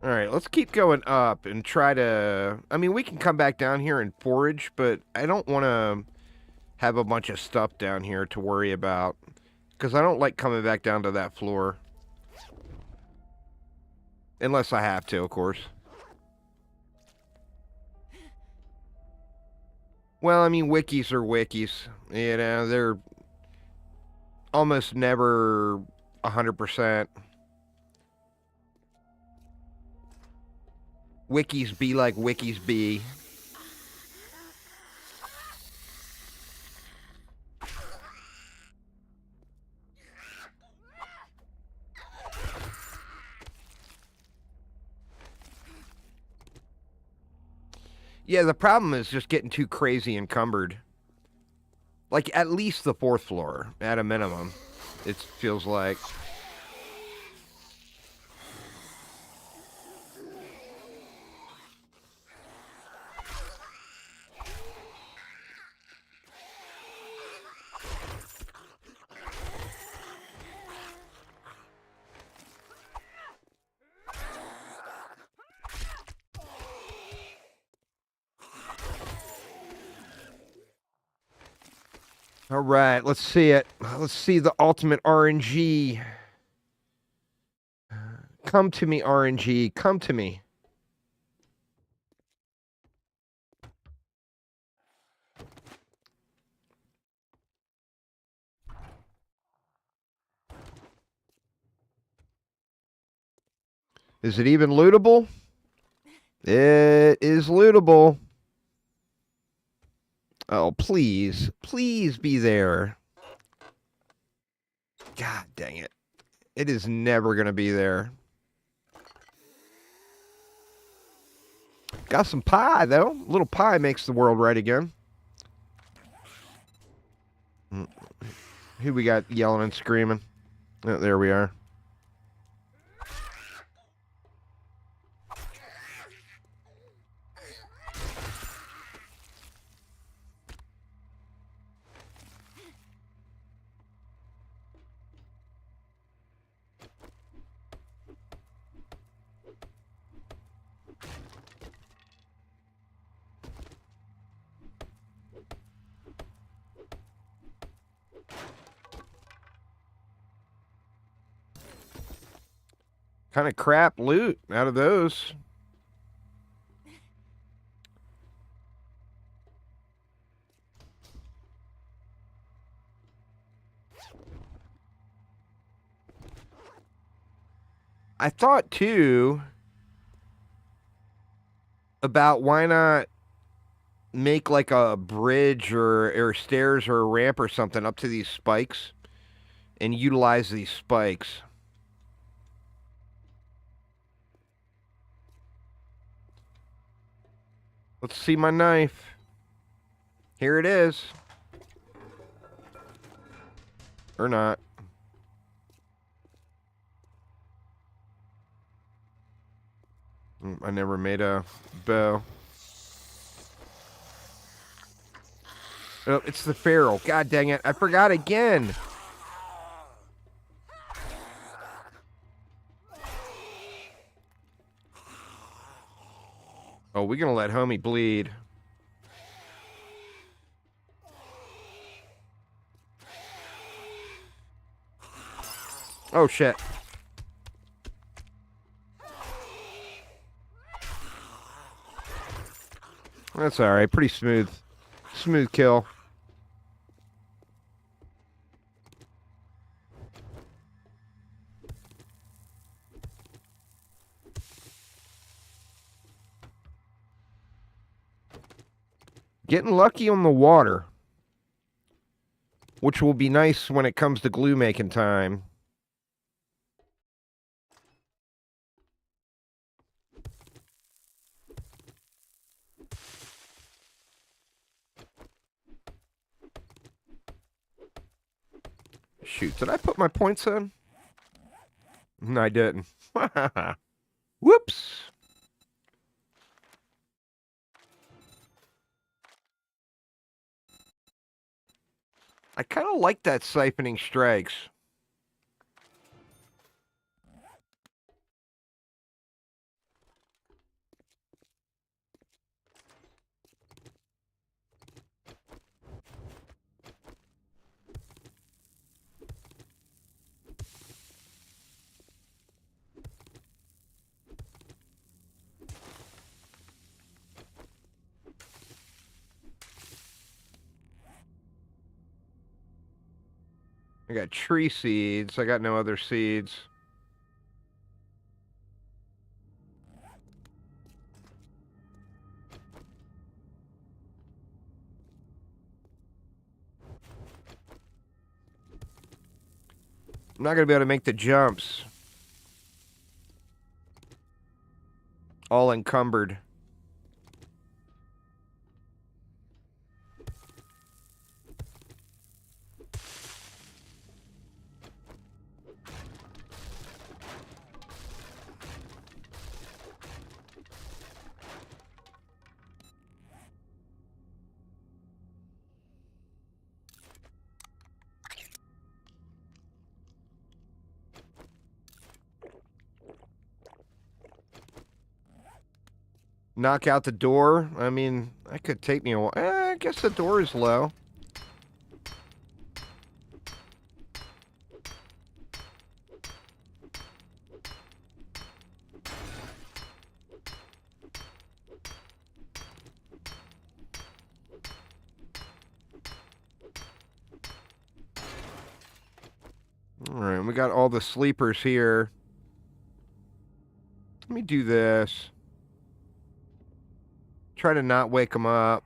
All right, let's keep going up and try to... I mean, we can come back down here and forage, but I don't want to have a bunch of stuff down here to worry about. Because I don't like coming back down to that floor. Unless I have to, of course. Well, I mean, wikis are wikis. You know, they're almost never 100%. Wikis be like wikis be. Yeah, the problem is just getting too crazy encumbered. Like, at least the 4th floor, at a minimum, it feels like. All right, let's see it. Let's see the ultimate RNG. Come to me, RNG. Come to me. Is it even lootable? It is lootable. Oh, please. Please be there. God dang it. It is never going to be there. Got some pie, though. A little pie makes the world right again. Who we got yelling and screaming? Oh, there we are. Kind of crap loot out of those. I thought, too, about why not make like a bridge or stairs or a ramp or something up to these spikes and utilize these spikes. Let's see my knife. Here it is. Or not. I never made a bow. Oh, it's the feral. God dang it. I forgot again. Oh, we're going to let homie bleed. Oh, shit. That's alright. Pretty smooth. Smooth kill. Getting lucky on the water. Which will be nice when it comes to glue making time. Shoot, did I put my points in? No, I didn't. Whoops. I kind of like that siphoning strikes. I got tree seeds. I got no other seeds. I'm not going to be able to make the jumps. All encumbered. Knock out the door. I mean, that could take me a while. I guess the door is low. Alright, we got all the sleepers here. Let me do this. Try to not wake them up.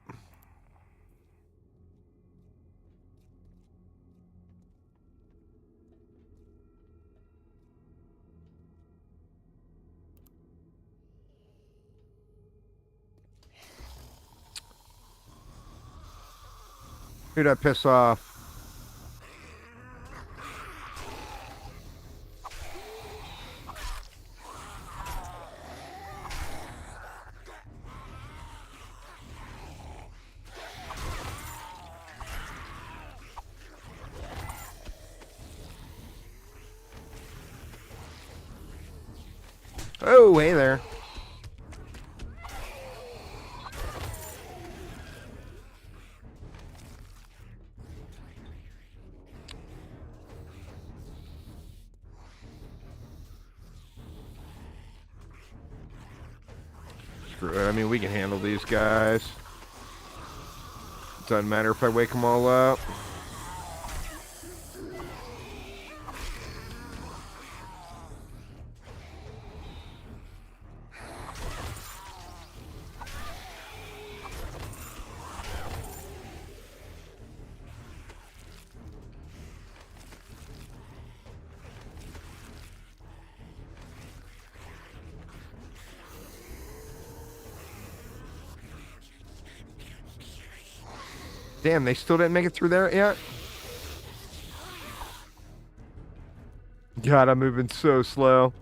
Who'd I piss off? Oh, hey there. Screw it. I mean, we can handle these guys. Doesn't matter if I wake them all up. Damn, they still didn't make it through there yet? God, I'm moving so slow.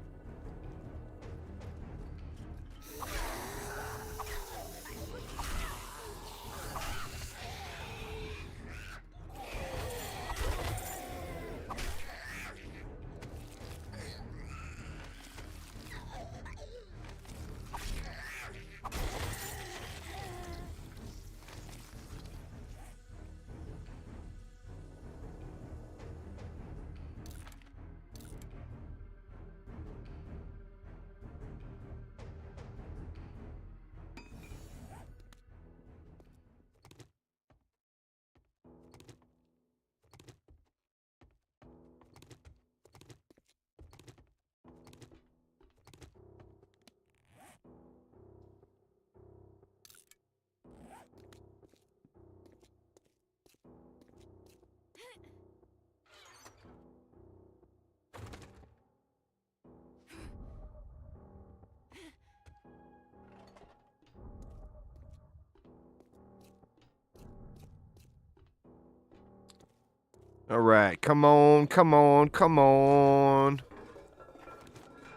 All right, come on, come on, come on.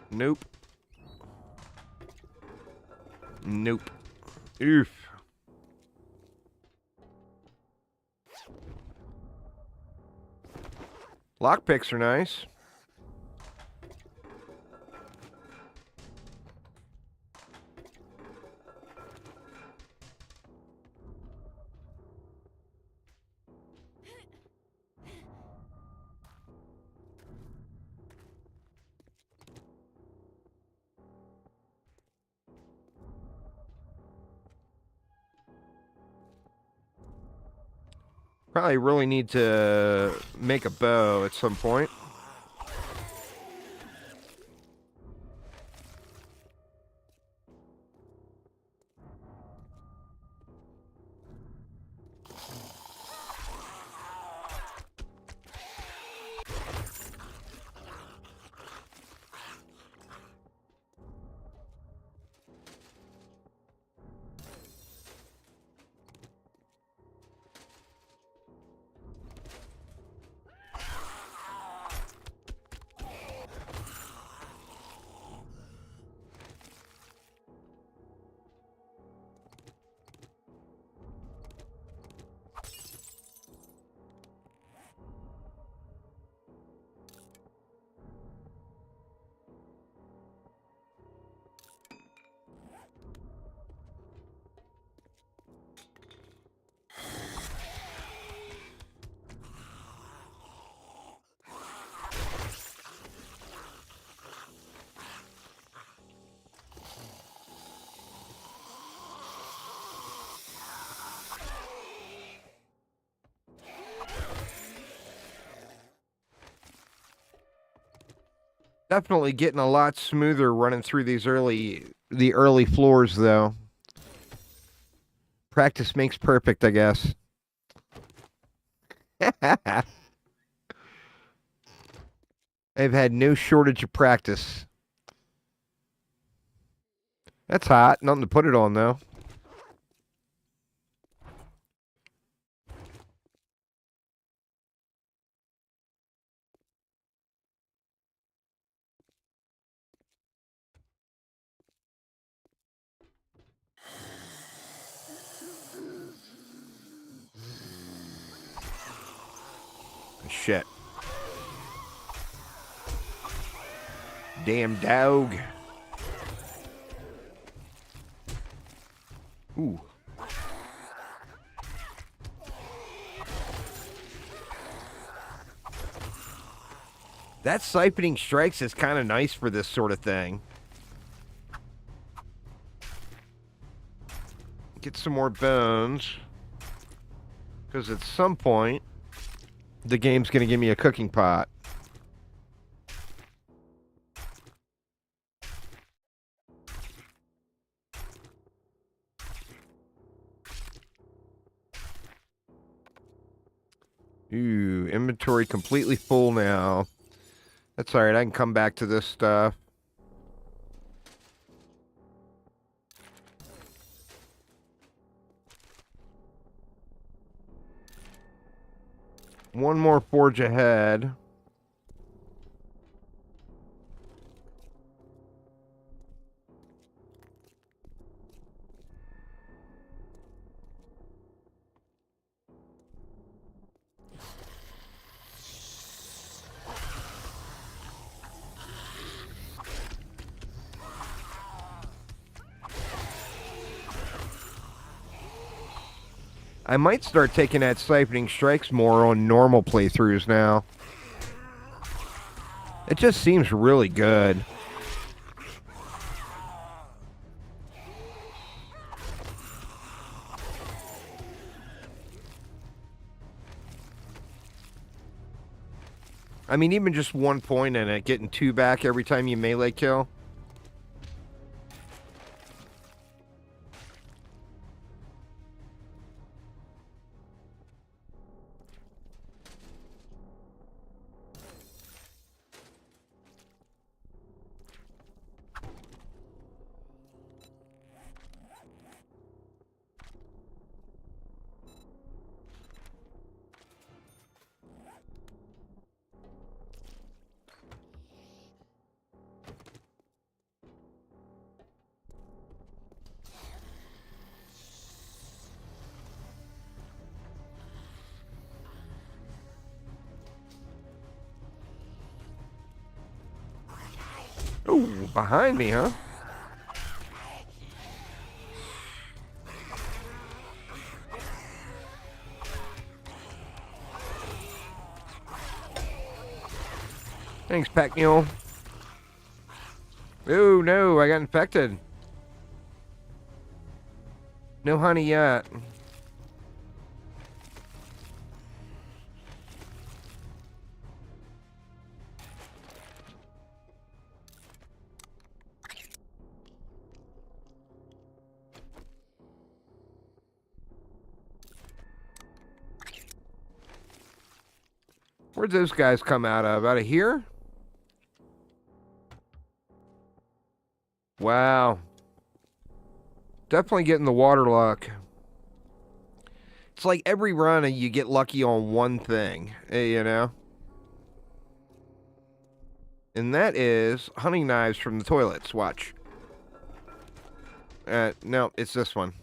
Nope. Nope. Oof. Lockpicks are nice. Probably really need to make a bow at some point. Definitely getting a lot smoother running through the early floors though. Practice makes perfect, I guess. I've had no shortage of practice. That's hot. Nothing to put it on though. Shit. Damn dog. Ooh. That siphoning strikes is kind of nice for this sort of thing. Get some more bones. Because at some point, the game's going to give me a cooking pot. Ooh, inventory completely full now. That's alright, I can come back to this stuff. One more forge ahead. I might start taking that siphoning strikes more on normal playthroughs now. It just seems really good. I mean, even just 1 point in it, getting 2 back every time you melee kill. Ooh, behind me, huh? Thanks, Pack Mule. Ooh, no, I got infected. No honey yet. Where'd those guys come out of? Out of here? Wow. Definitely getting the water luck. It's like every run you get lucky on one thing, you know? And that is hunting knives from the toilets. Watch. No, it's this one.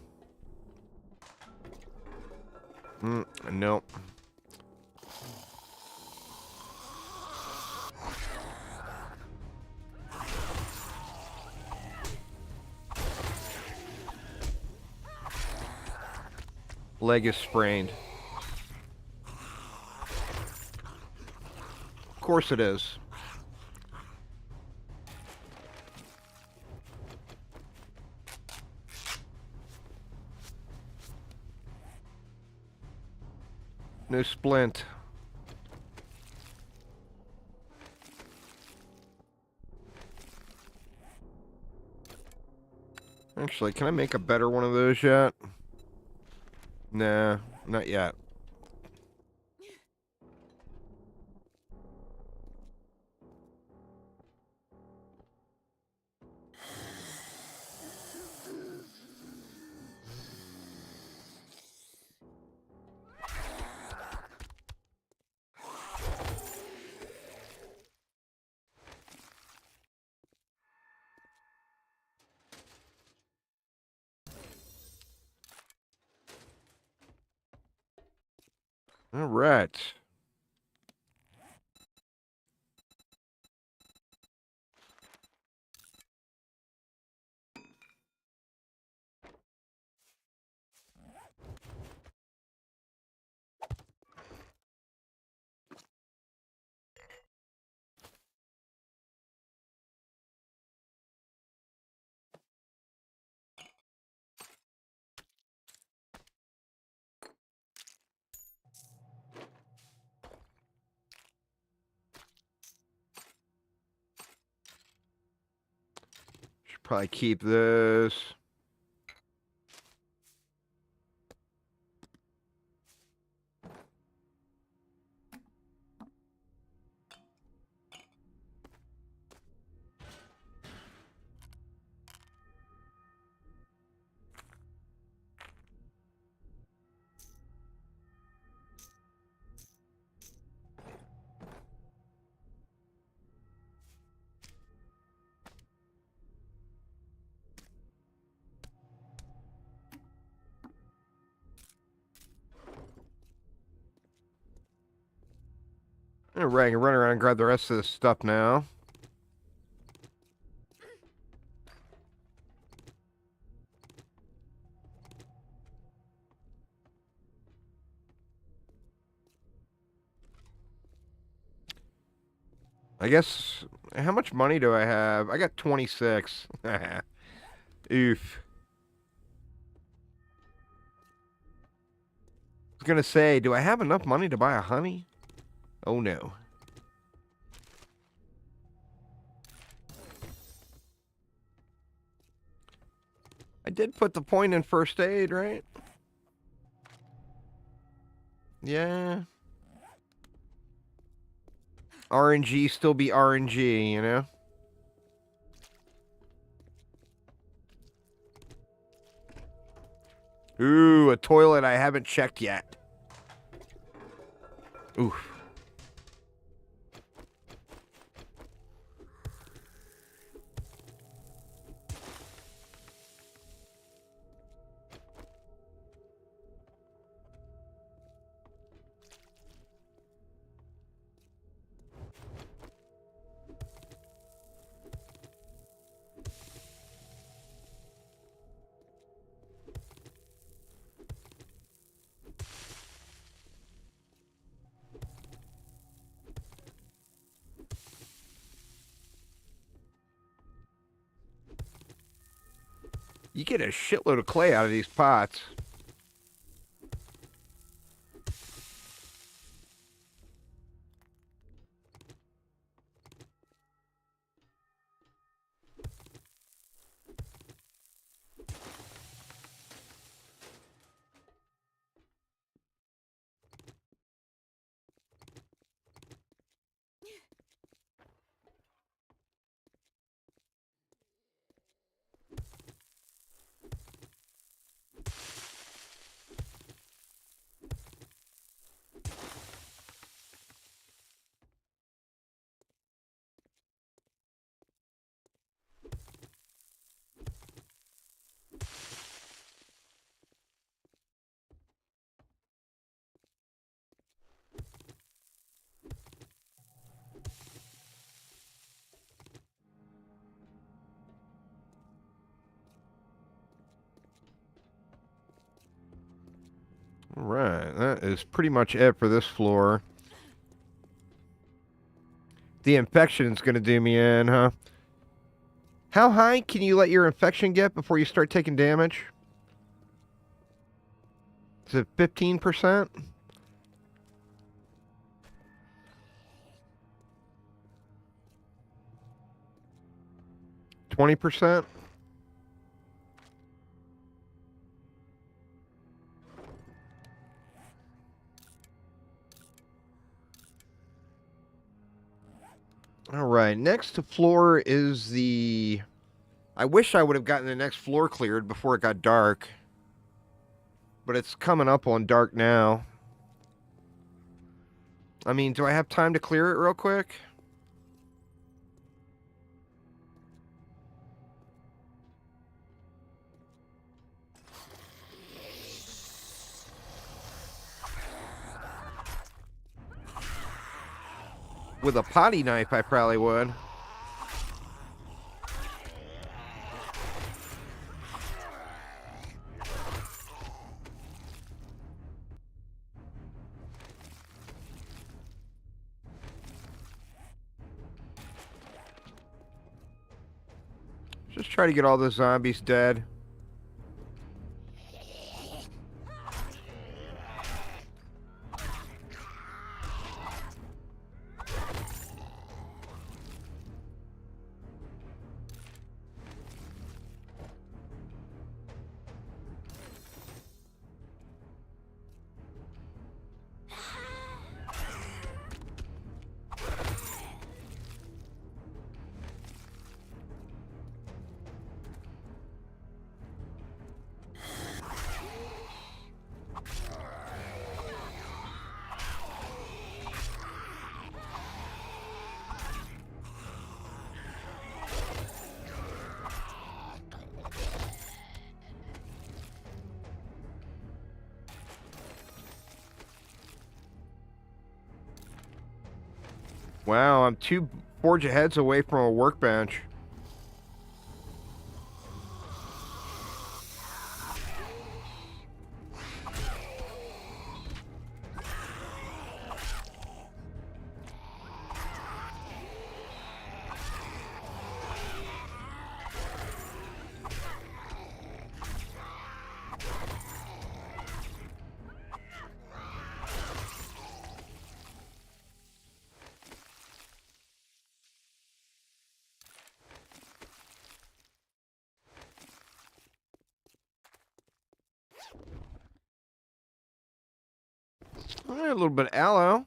Nope. Leg is sprained. Of course it is. No splint. Actually, can I make a better one of those yet? Nah, not yet. All right. Should probably keep this. Alright, I can run around and grab the rest of this stuff now. I guess, how much money do I have? I got 26. Oof. I was gonna say, do I have enough money to buy a honey? Oh no. I did put the point in first aid, right? Yeah. RNG still be RNG, you know? Ooh, a toilet I haven't checked yet. Oof. You get a shitload of clay out of these pots. Alright, that is pretty much it for this floor. The infection's gonna do me in, huh? How high can you let your infection get before you start taking damage? Is it 15%? 20%? Alright, next floor is the... I wish I would have gotten the next floor cleared before it got dark. But it's coming up on dark now. I mean, do I have time to clear it real quick? With a potty knife, I probably would. Just try to get all the zombies dead. Wow, I'm 2 forge aheads away from a workbench. All right, a little bit of aloe.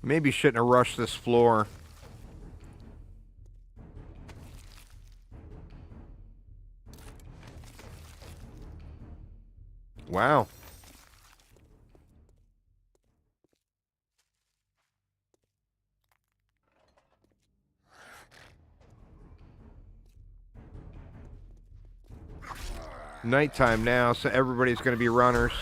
Maybe shouldn't have rushed this floor. Wow. Nighttime now, so everybody's going to be runners.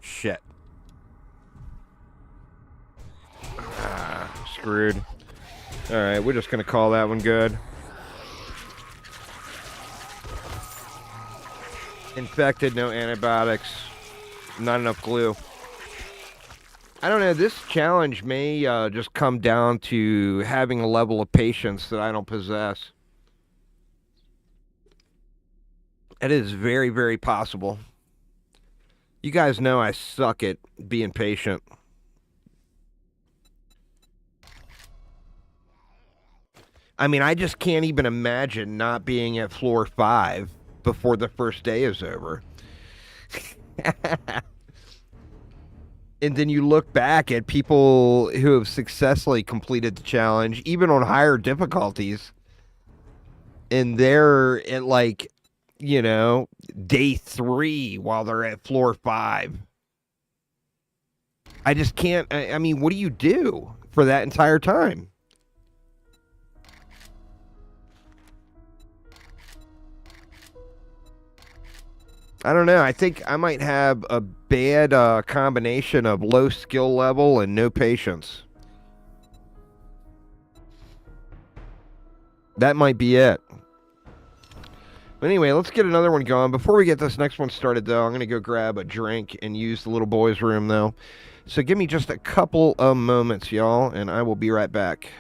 Shit. Ah, screwed. Alright, we're just going to call that one good. Infected, no antibiotics. Not enough glue. I don't know, this challenge may just come down to having a level of patience that I don't possess. It is very, very possible. You guys know I suck at being patient. I mean, I just can't even imagine not being at floor 5 before the first day is over. And then you look back at people who have successfully completed the challenge, even on higher difficulties, and they're at like, you know, day 3 while they're at floor 5. I just can't. I mean, what do you do for that entire time? I don't know. I think I might have a bad combination of low skill level and no patience. That might be it. But anyway, let's get another one going. Before we get this next one started, though, I'm going to go grab a drink and use the little boy's room, though. So give me just a couple of moments, y'all, and I will be right back.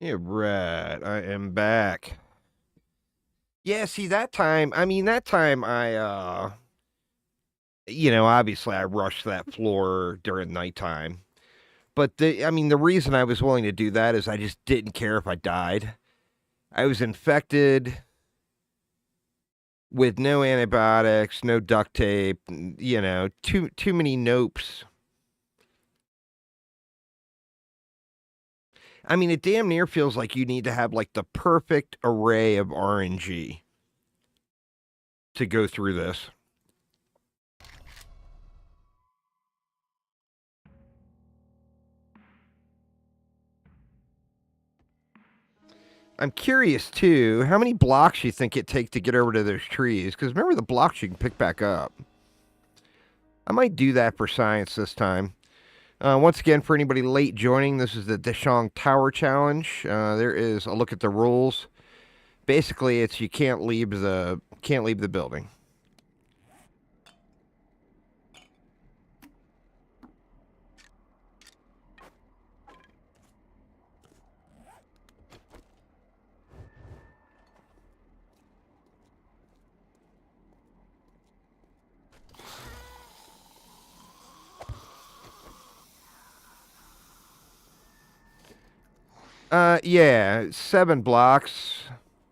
Yeah, right. I am back. Yeah, see that time, obviously I rushed that floor during nighttime. But the reason I was willing to do that is I just didn't care if I died. I was infected with no antibiotics, no duct tape, too many nopes. I mean, it damn near feels like you need to have like the perfect array of RNG to go through this. I'm curious too, how many blocks you think it takes to get over to those trees? Because remember the blocks you can pick back up. I might do that for science this time. Once again, for anybody late joining, this is the Dishong Tower Challenge. There is a look at the rules. Basically, it's you can't leave the building. Yeah, 7 blocks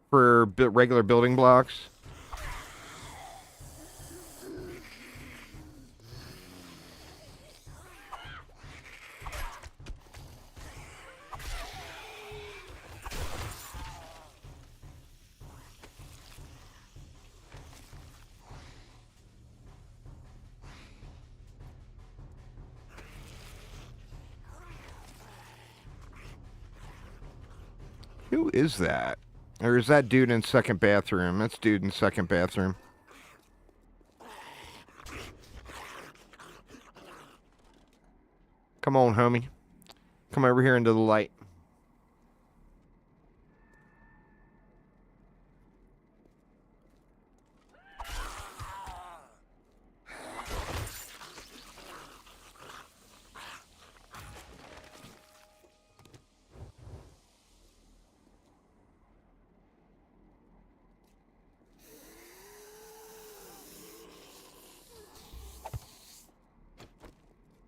for regular building blocks. Who is that? Or is that dude in second bathroom? That's dude in second bathroom. Come on, homie. Come over here into the light.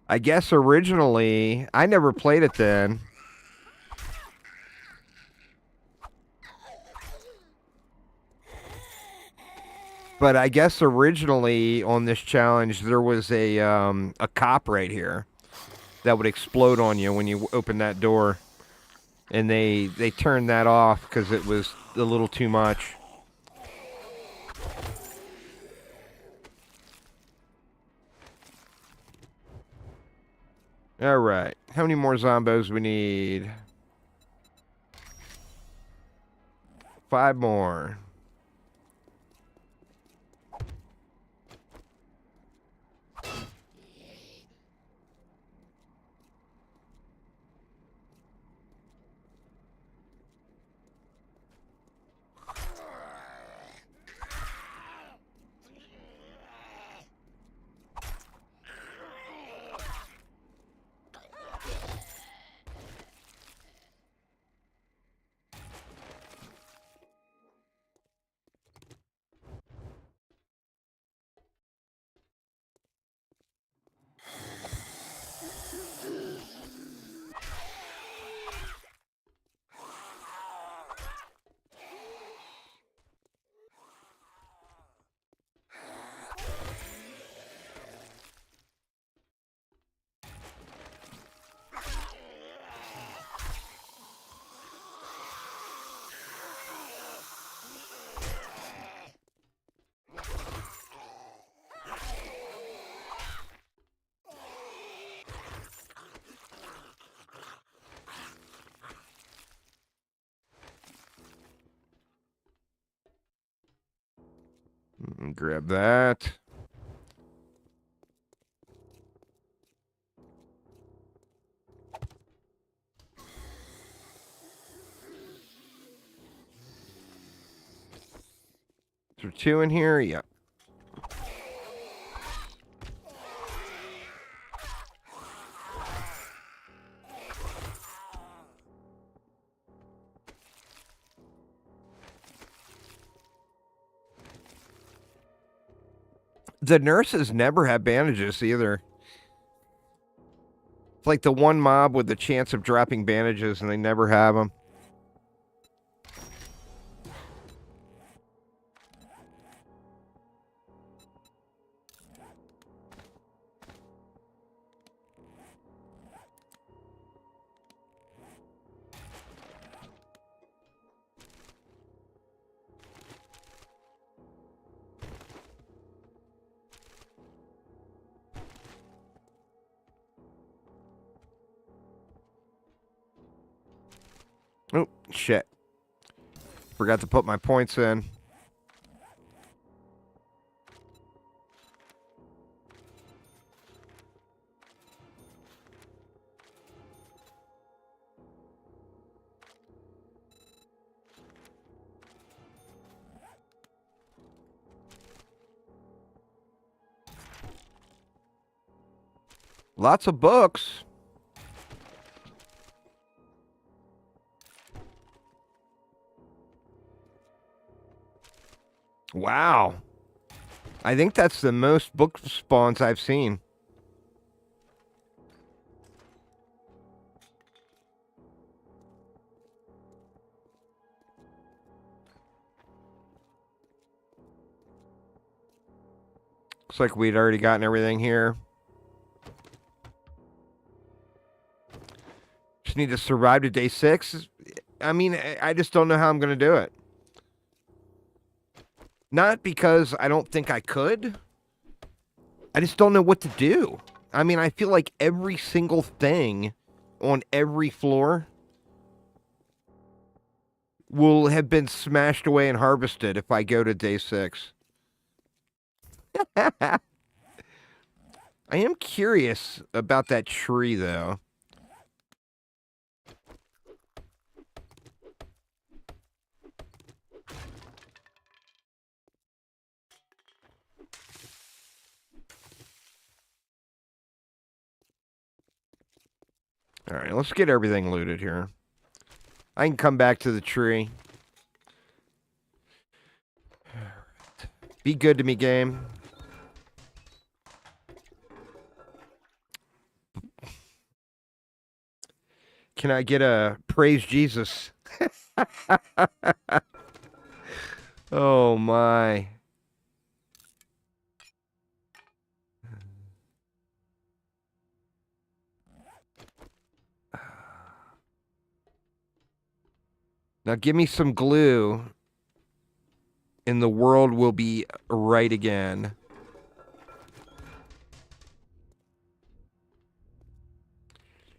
I guess originally, I never played it then. But I guess originally on this challenge there was a cop right here that would explode on you when you open that door, and they turned that off because it was a little too much. All right, how many more zombos we need? 5 more. Grab that. Is there 2 in here? Yep. The nurses never have bandages either. It's like the one mob with the chance of dropping bandages, and they never have them. Oh, shit. Forgot to put my points in. Lots of books. Wow. I think that's the most book spawns I've seen. Looks like we'd already gotten everything here. Just need to survive to day 6. I mean, I just don't know how I'm going to do it. Not because I don't think I could. I just don't know what to do. I mean, I feel like every single thing on every floor will have been smashed away and harvested if I go to day 6. I am curious about that tree, though. All right, let's get everything looted here. I can come back to the tree. Be good to me, game. Can I get a praise Jesus? Oh, my. Now give me some glue, and the world will be right again.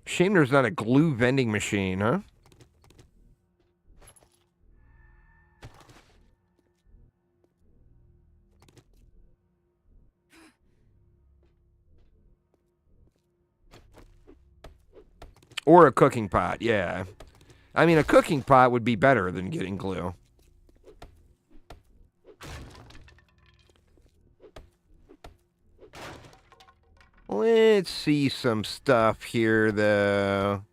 Shame there's not a glue vending machine, huh? Or a cooking pot, yeah. I mean, a cooking pot would be better than getting glue. Let's see some stuff here, though.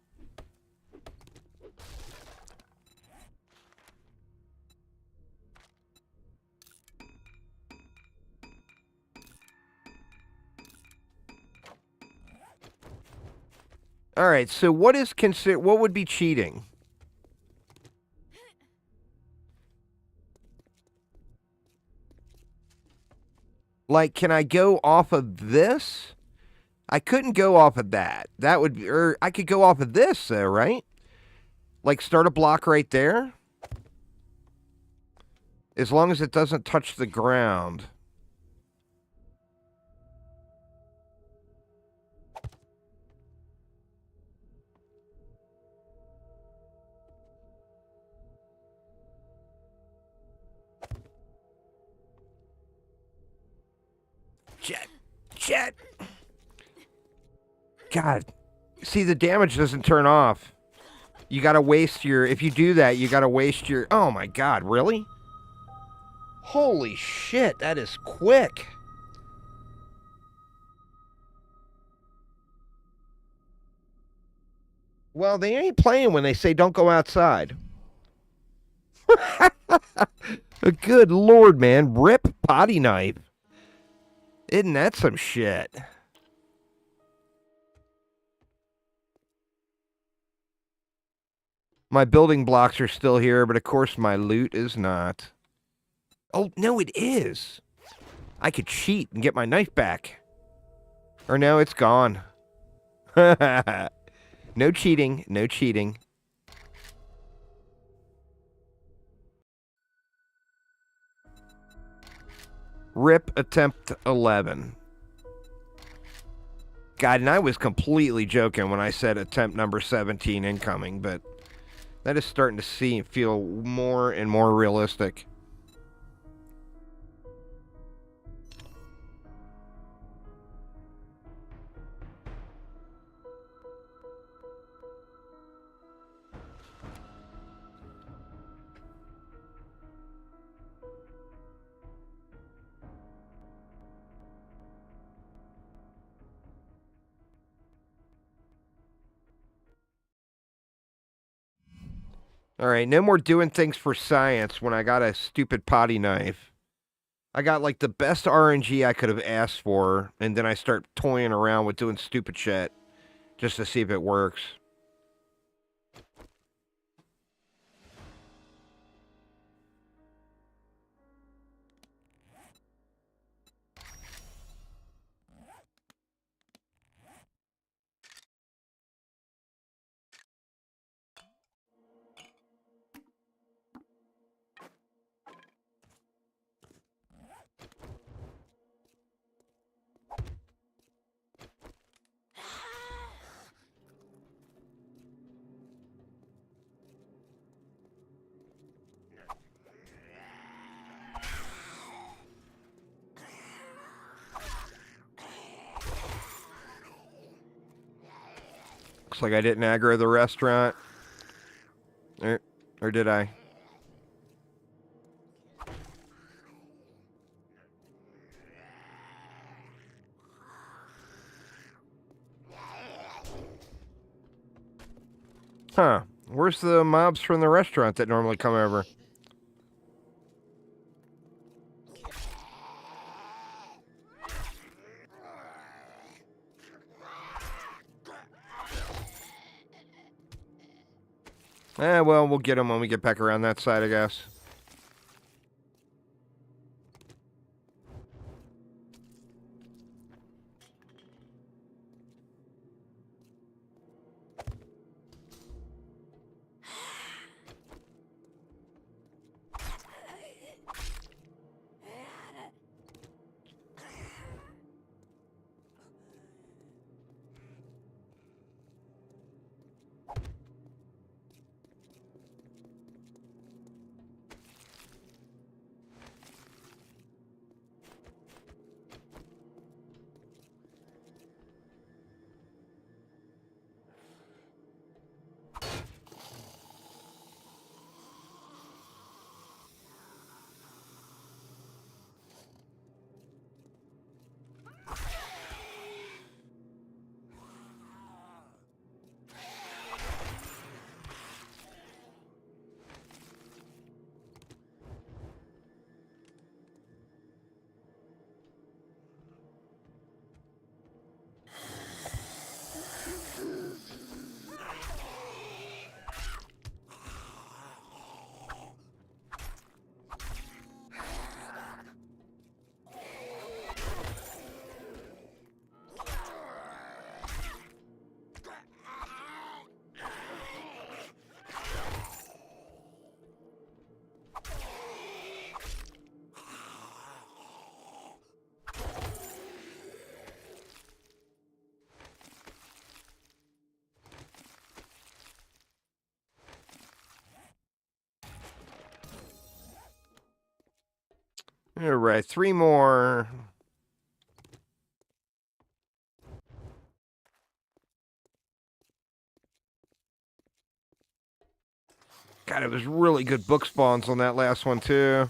All right, so what would be cheating? Like, can I go off of this? I couldn't go off of that. That would be, or I could go off of this, though, right? Like, start a block right there? As long as it doesn't touch the ground. Jet. God. See, the damage doesn't turn off. You gotta waste your... If you do that, you gotta waste your... Oh, my God. Really? Holy shit. That is quick. Well, they ain't playing when they say don't go outside. Good Lord, man. Rip potty knife. Isn't that some shit? My building blocks are still here, but of course my loot is not. Oh, no, it is. I could cheat and get my knife back. Or no, it's gone. No cheating, no cheating. RIP attempt 11. God, and I was completely joking when I said attempt number 17 incoming, but that is starting to feel more and more realistic. Alright, no more doing things for science when I got a stupid potty knife. I got like the best RNG I could have asked for, and then I start toying around with doing stupid shit just to see if it works. Looks like I didn't aggro the restaurant. Or did I? Huh. Where's the mobs from the restaurant that normally come over? Well, we'll get them when we get back around that side, I guess. Alright, 3 more. God, it was really good book spawns on that last one, too.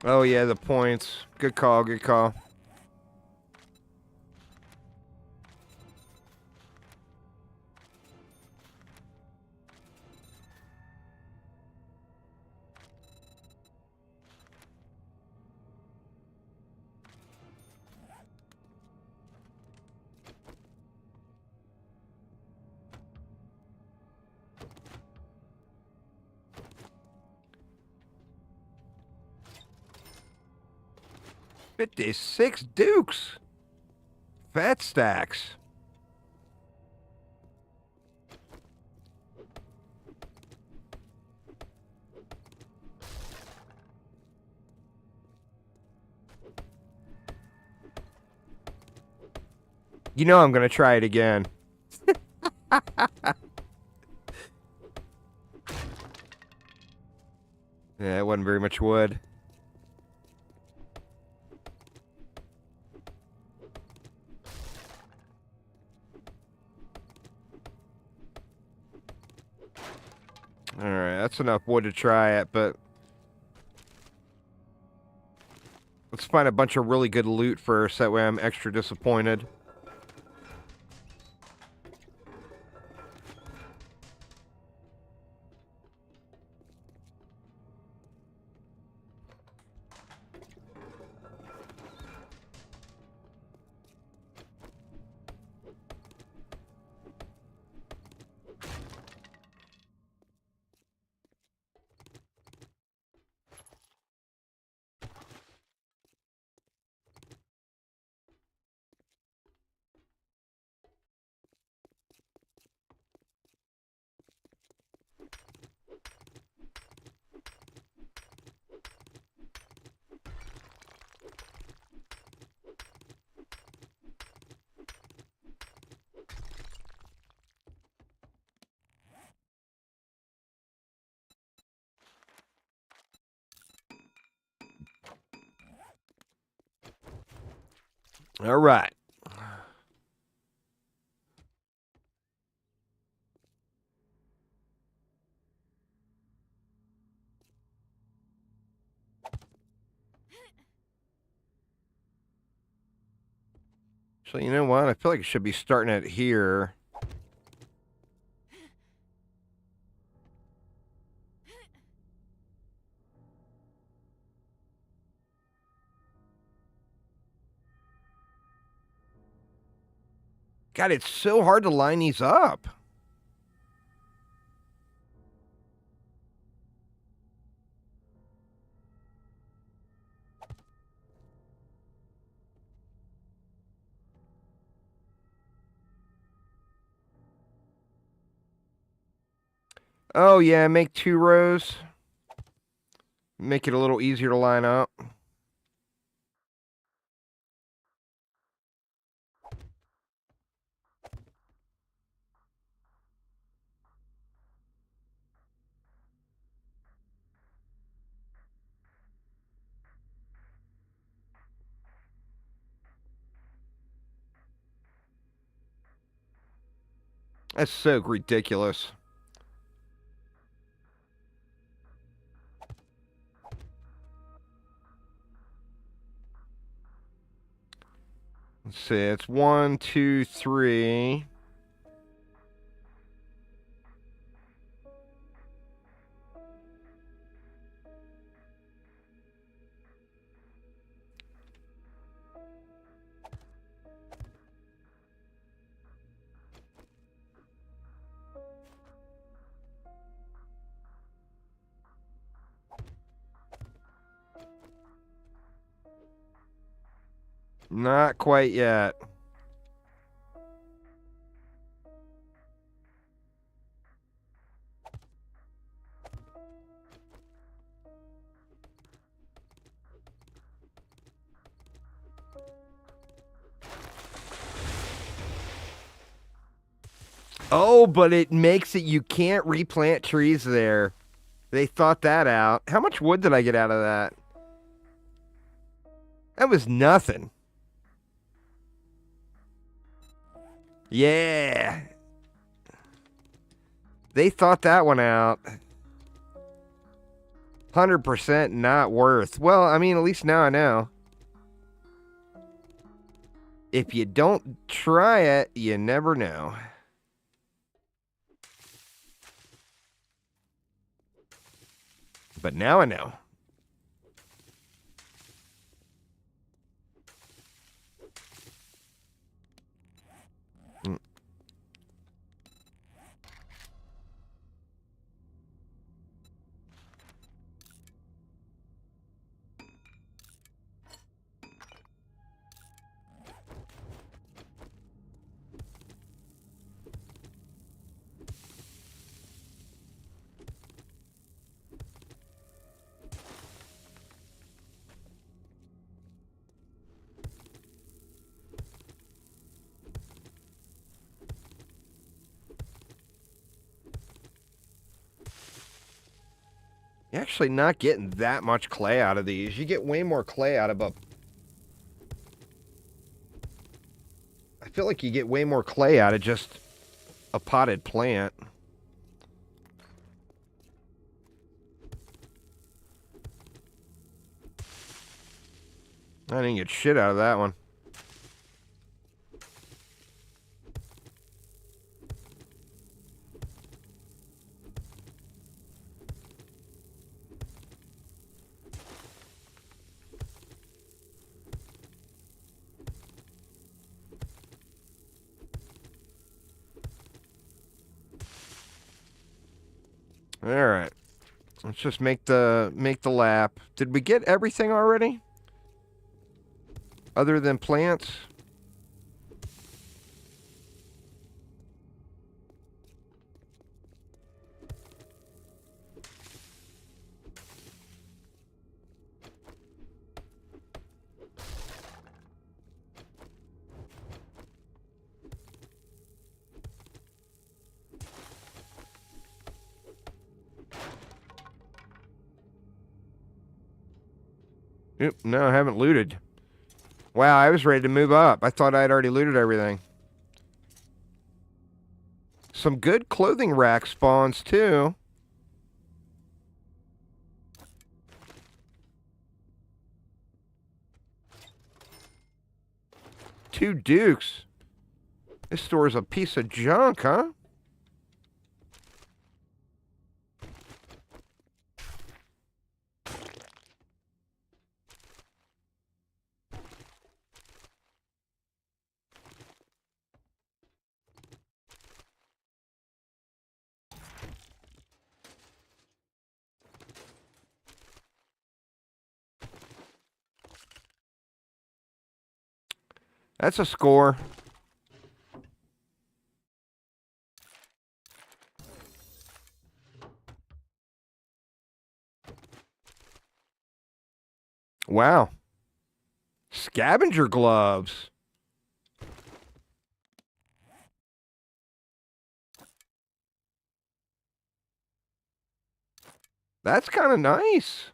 Oh, yeah, the points. Good call, good call. $56 dukes. Fat stacks. You know I'm going to try it again. Yeah, it wasn't very much wood. Alright, that's enough wood to try it, but... let's find a bunch of really good loot first, that way I'm extra disappointed. Alright. So you know what? I feel like it should be starting at here. God, it's so hard to line these up. Oh, yeah, make 2 rows. Make it a little easier to line up. That's so ridiculous. Let's see, it's 1, 2, 3. Not quite yet. Oh, but it makes it you can't replant trees there. They thought that out. How much wood did I get out of that? That was nothing. Yeah. They thought that one out. 100% not worth. Well, I mean, at least now I know. If you don't try it, you never know. But now I know. You're actually not getting that much clay out of these. You get way more clay out of a... I feel like you get way more clay out of just a potted plant. I didn't get shit out of that one. All right. Let's just make the lap. Did we get everything already? Other than plants? Yep, no, I haven't looted. Wow, I was ready to move up. I thought I'd already looted everything. Some good clothing rack spawns, too. Two dukes. This store's a piece of junk, huh? That's a score. Wow. Scavenger gloves. That's kind of nice.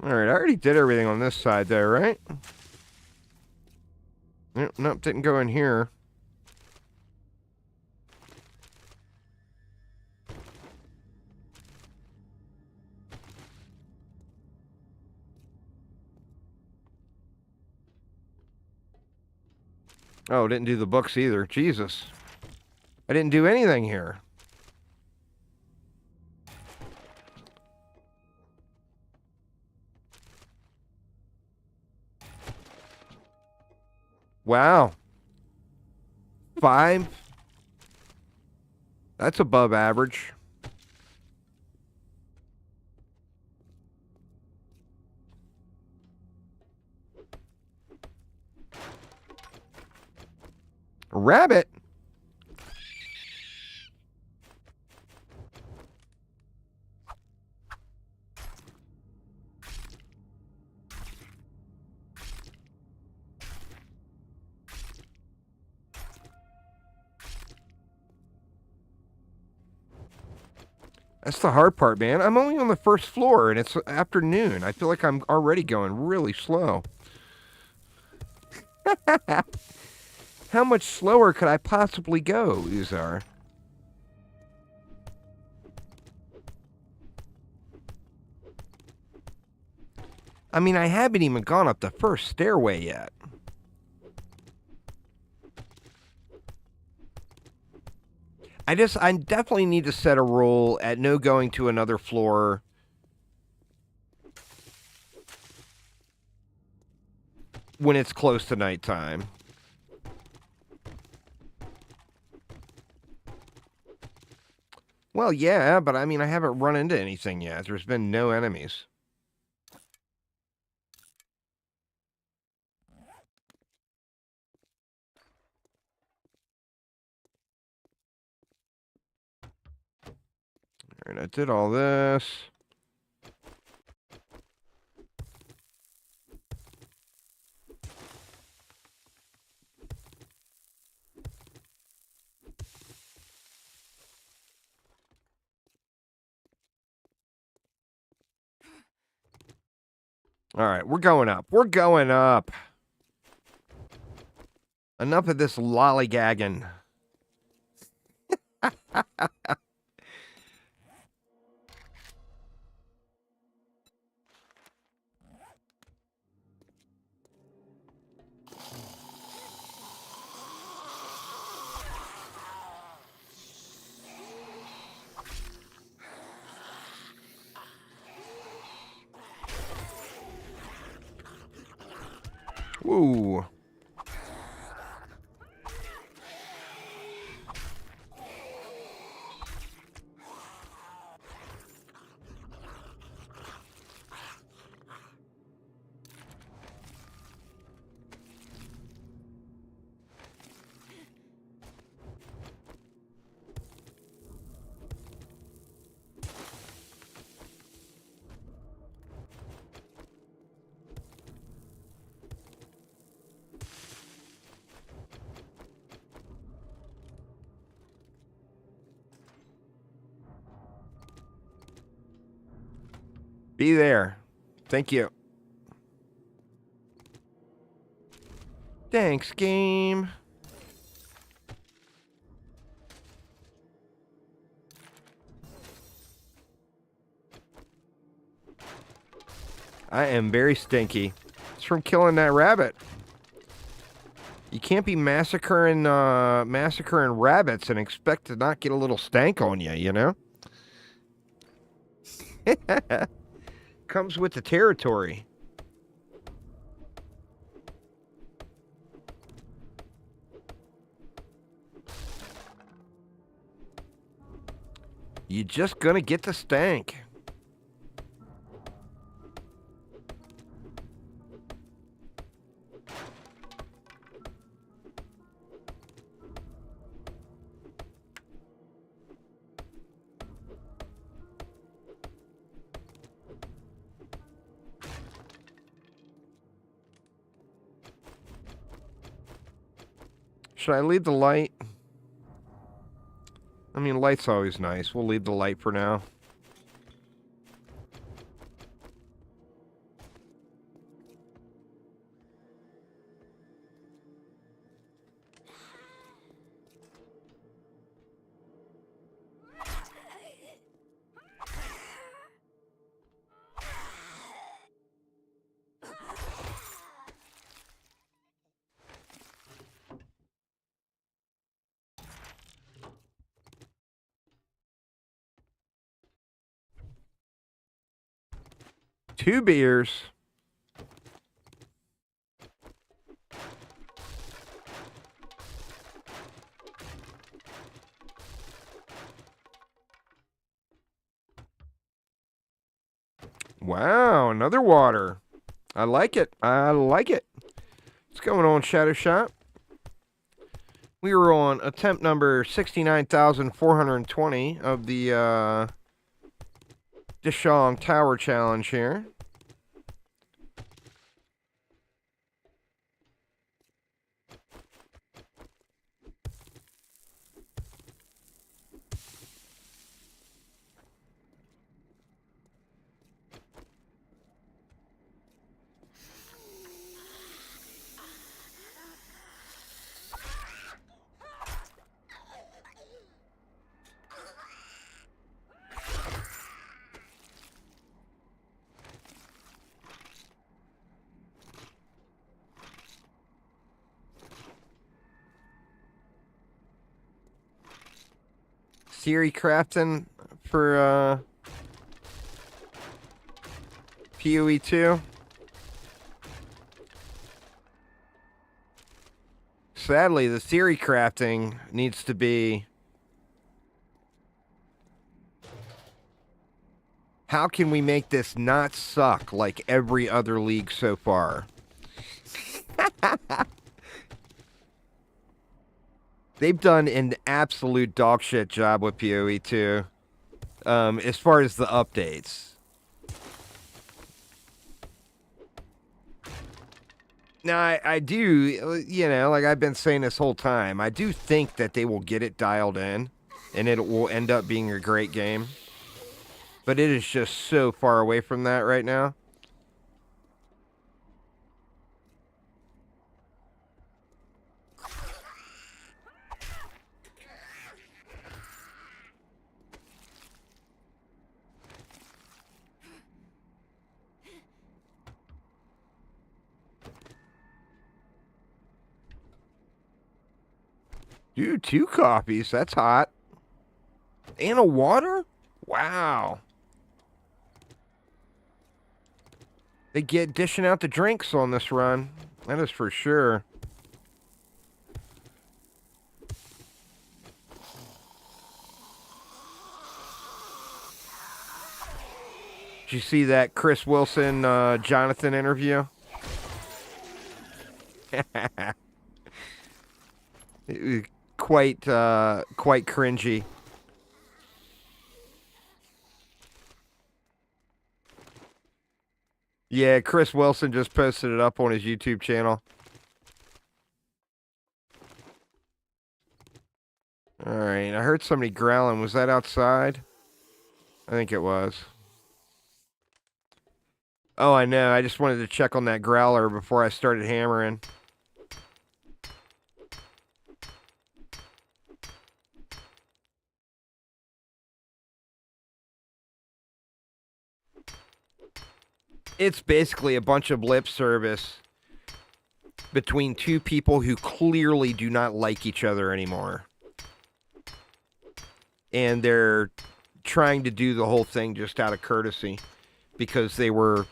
Alright, I already did everything on this side there, right? Nope, didn't go in here. Oh, didn't do the books either. Jesus. I didn't do anything here. Wow. 5. That's above average. A rabbit? That's the hard part, man. I'm only on the first floor, and it's afternoon. I feel like I'm already going really slow. How much slower could I possibly go, Uzar? I mean, I haven't even gone up the first stairway yet. I definitely need to set a rule at no going to another floor when it's close to nighttime. Well, yeah, but I mean, I haven't run into anything yet. There's been no enemies. All right, I did all this. All right, we're going up. We're going up. Enough of this lollygagging. Woo. Be there. Thank you. Thanks, game. I am very stinky. It's from killing that rabbit. You can't be massacring rabbits and expect to not get a little stank on you, you know? Comes with the territory. You just gonna get the stank. Should I leave the light? I mean, light's always nice. We'll leave the light for now. Two beers. Wow, another water. I like it. I like it. What's going on, Shadow Shot? We were on attempt number 69,420 of the Dishong Tower Challenge here. theory crafting for PoE 2. Sadly, the theory crafting needs to be, how can we make this not suck like every other league so far? They've done an absolute dog shit job with PoE 2, as far as the updates. Now, I do, you know, like I've been saying this whole time, I do think that they will get it dialed in, and it will end up being a great game. But it is just so far away from that right now. Dude, 2 coffees. That's hot. And a water? Wow. They get dishing out the drinks on this run. That is for sure. Did you see that Chris Wilson, Jonathan interview? It was quite cringy. Yeah, Chris Wilson just posted it up on his YouTube channel. Alright, I heard somebody growling. Was that outside? I think it was. Oh, I know. I just wanted to check on that growler before I started hammering. It's basically a bunch of lip service between two people who clearly do not like each other anymore. And they're trying to do the whole thing just out of courtesy because they were,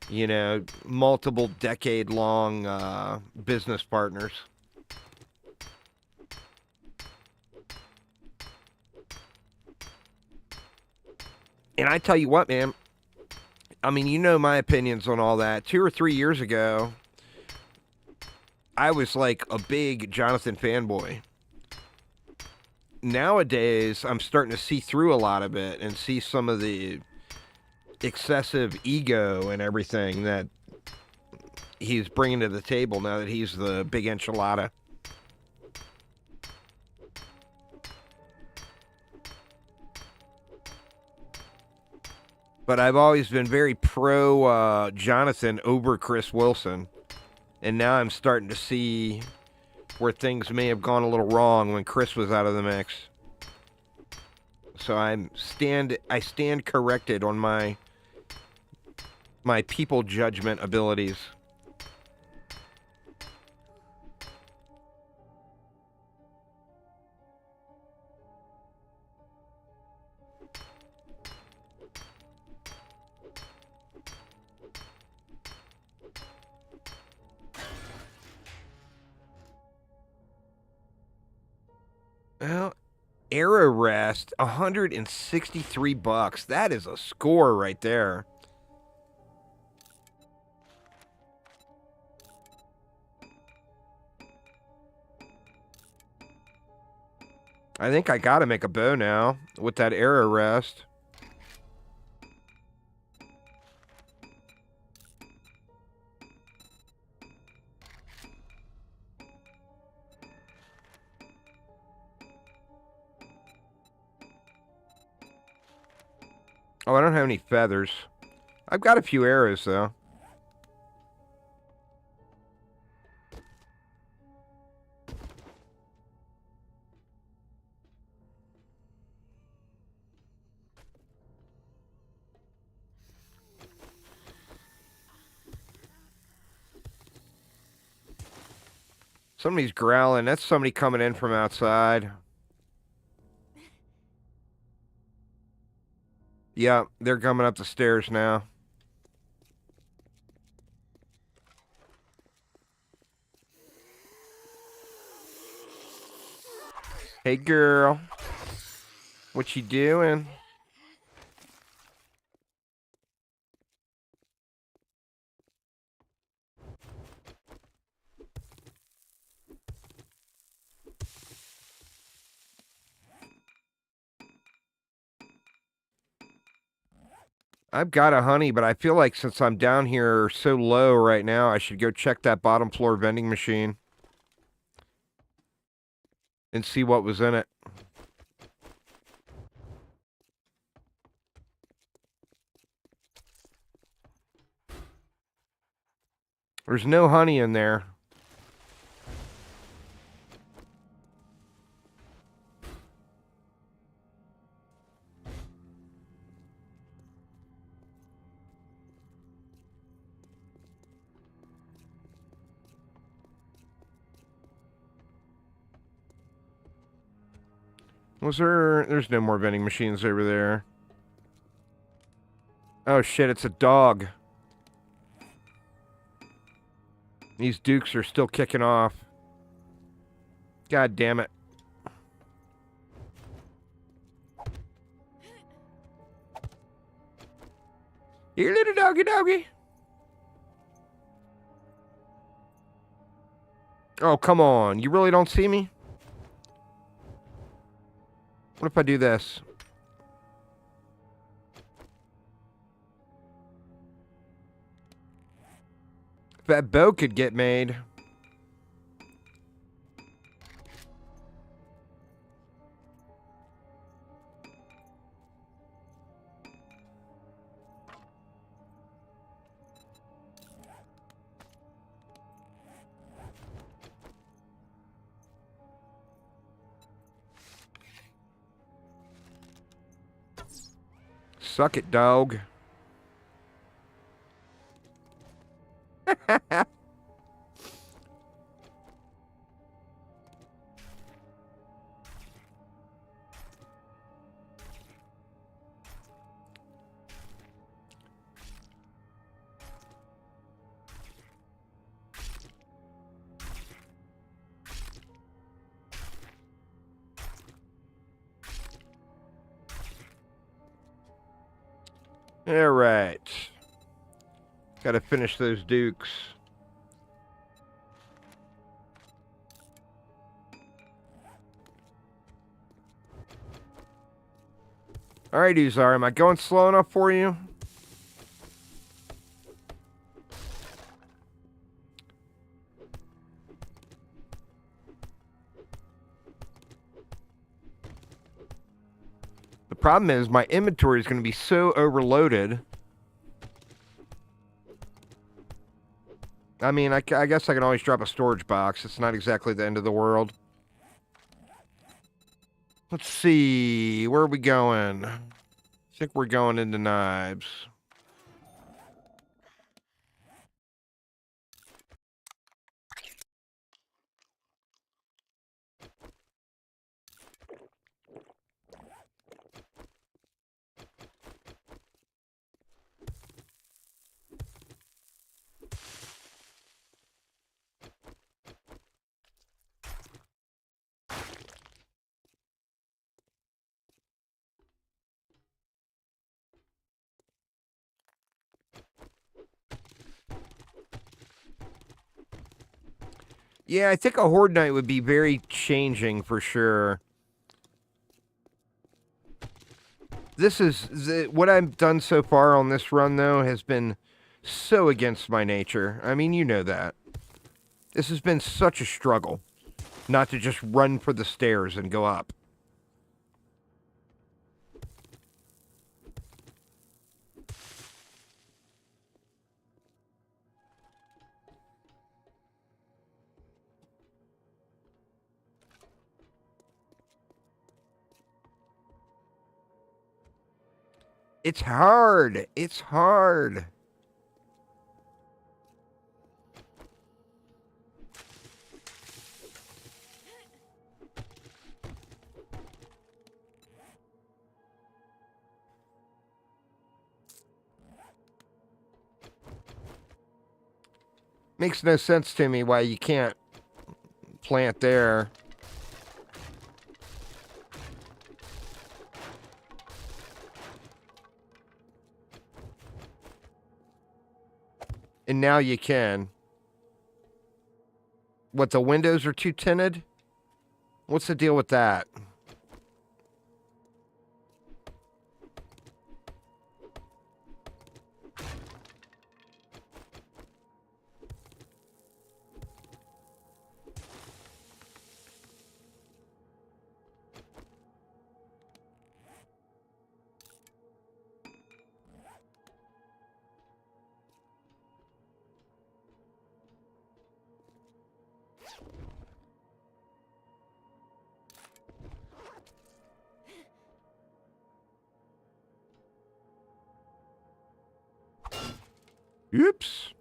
you know, multiple decade-long business partners. And I tell you what, man, I mean, you know my opinions on all that. 2 or 3 years ago, I was like a big Jonathan fanboy. Nowadays, I'm starting to see through a lot of it and see some of the excessive ego and everything that he's bringing to the table now that he's the big enchilada. But I've always been very pro Jonathan over Chris Wilson. And now I'm starting to see where things may have gone a little wrong when Chris was out of the mix. So I stand corrected on my people judgment abilities. Well, Era Rest, $163. That is a score right there. I think I gotta make a bow now with that Era Rest. Oh, I don't have any feathers. I've got a few arrows, though. Somebody's growling. That's somebody coming in from outside. Yeah, they're coming up the stairs now. Hey, girl. What you doing? I've got a honey, but I feel like since I'm down here so low right now, I should go check that bottom floor vending machine and see what was in it. There's no honey in there. Was there... There's no more vending machines over there. Oh shit, it's a dog. These dukes are still kicking off. God damn it. Here, little doggy. Oh, come on. You really don't see me? What if I do this? If that boat could get made. Suck it, dog. All right. Gotta finish those dukes. All right, Uzar, am I going slow enough for you? The problem is my inventory is going to be so overloaded. I mean, I guess I can always drop a storage box. It's not exactly the end of the world. Let's see. Where are we going? I think we're going into knives. Yeah, I think a Horde Night would be very changing for sure. This is... what I've done so far on this run, though, has been so against my nature. I mean, you know that. This has been such a struggle. Not to just run for the stairs and go up. It's hard. It's hard. Makes no sense to me why you can't plant there. And now you can. What, the windows are too tinted? What's the deal with that? Oops.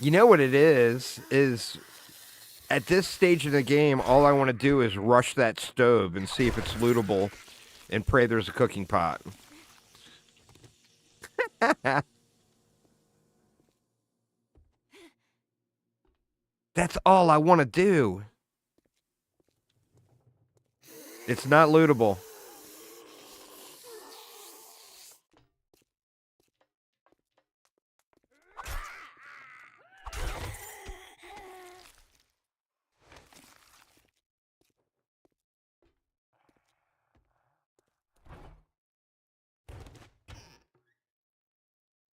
You know what it is at this stage of the game, all I want to do is rush that stove and see if it's lootable and pray there's a cooking pot. That's all I want to do. It's not lootable.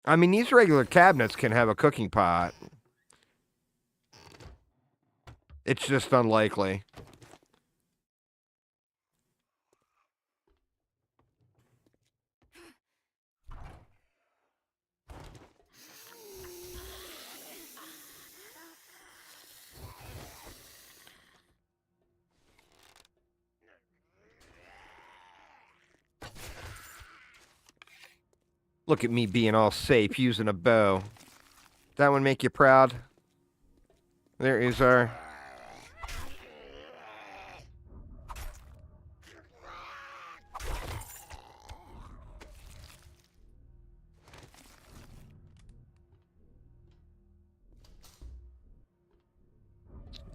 I mean, these regular cabinets can have a cooking pot. It's just unlikely. Look at me being all safe using a bow. That one make you proud? There is our...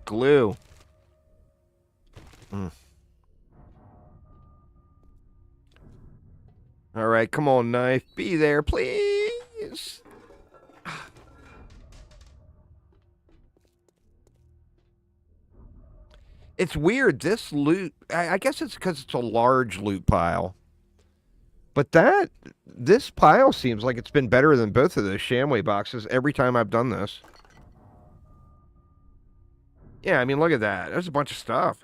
glue. All right, come on, knife. Be there, please. It's weird. This loot, I guess it's because it's a large loot pile. But this pile seems like it's been better than both of those Shamway boxes every time I've done this. Yeah, I mean, look at that. There's a bunch of stuff.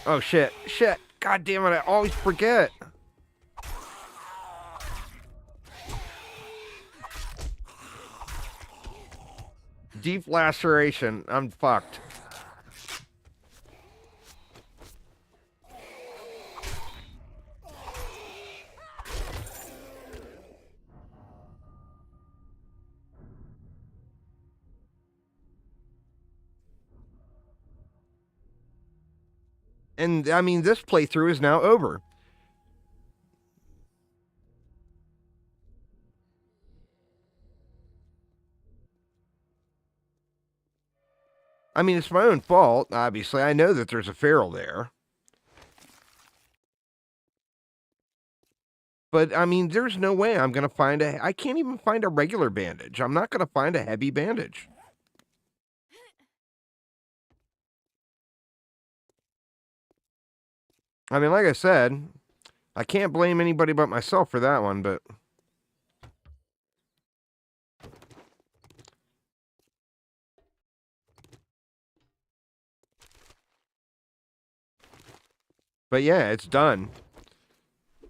Oh, shit. Shit. God damn it, I always forget. Deep laceration. I'm fucked. And, I mean, this playthrough is now over. I mean, it's my own fault, obviously. I know that there's a feral there. But, I mean, there's no way I'm going to find I can't even find a regular bandage. I'm not going to find a heavy bandage. I mean, like I said, I can't blame anybody but myself for that one, but... But yeah, it's done.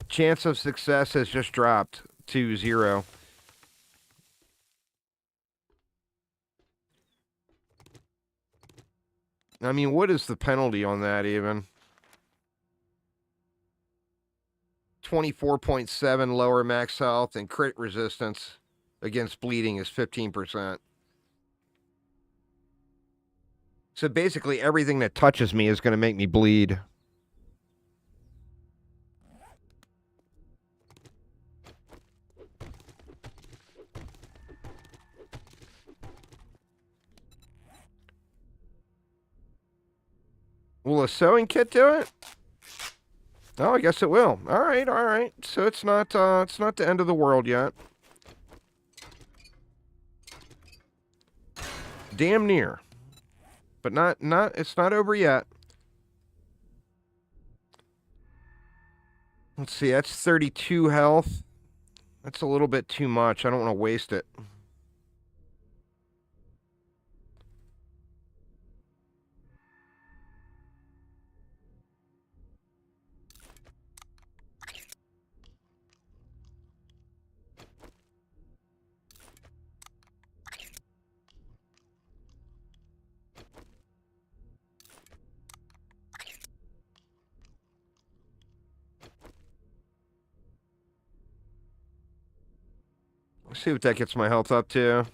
Chance of success has just dropped to 0. I mean, what is the penalty on that even? 24.7 lower max health and crit resistance against bleeding is 15%. So basically everything that touches me is going to make me bleed. Will a sewing kit do it? Oh, I guess it will. All right. So it's not the end of the world yet. Damn near. But it's not over yet. Let's see, that's 32 health. That's a little bit too much. I don't want to waste it. Let's see what that gets my health up to.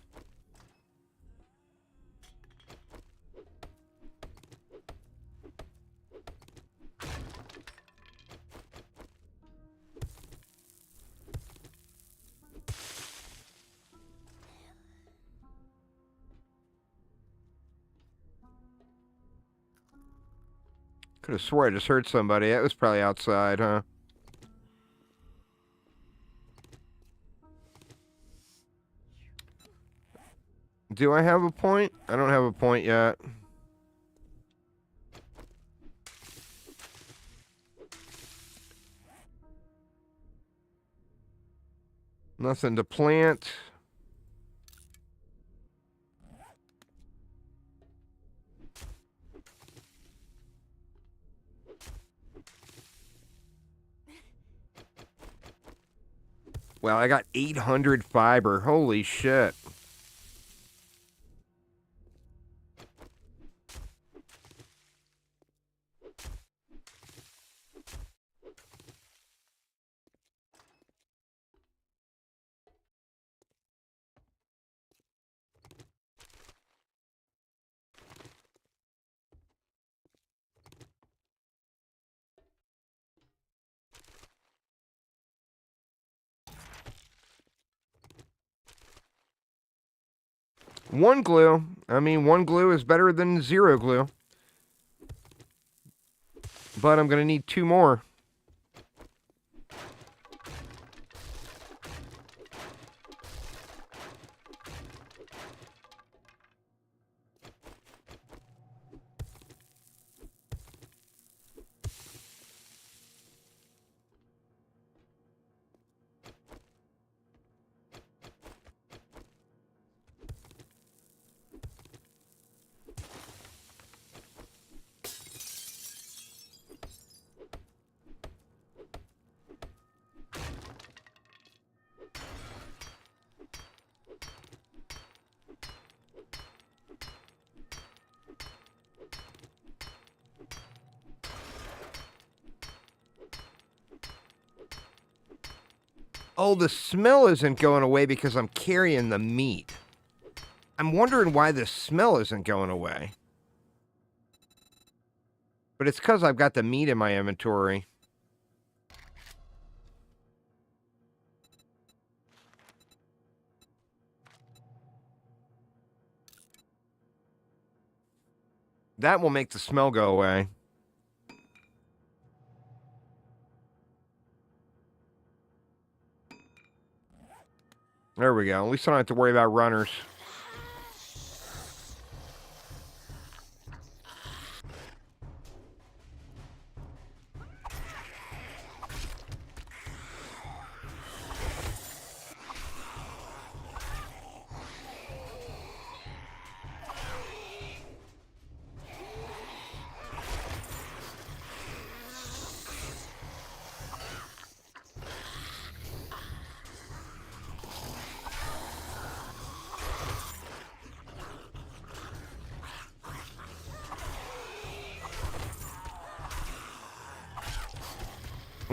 Could have swore I just heard somebody. That was probably outside, huh? Do I have a point? I don't have a point yet. Nothing to plant. Well, I got 800 fiber. Holy shit. One glue. I mean, one glue is better than 0 glue. But I'm going to need 2 more. Oh, the smell isn't going away because I'm carrying the meat. I'm wondering why the smell isn't going away. But it's because I've got the meat in my inventory. That will make the smell go away. There we go. At least I don't have to worry about runners.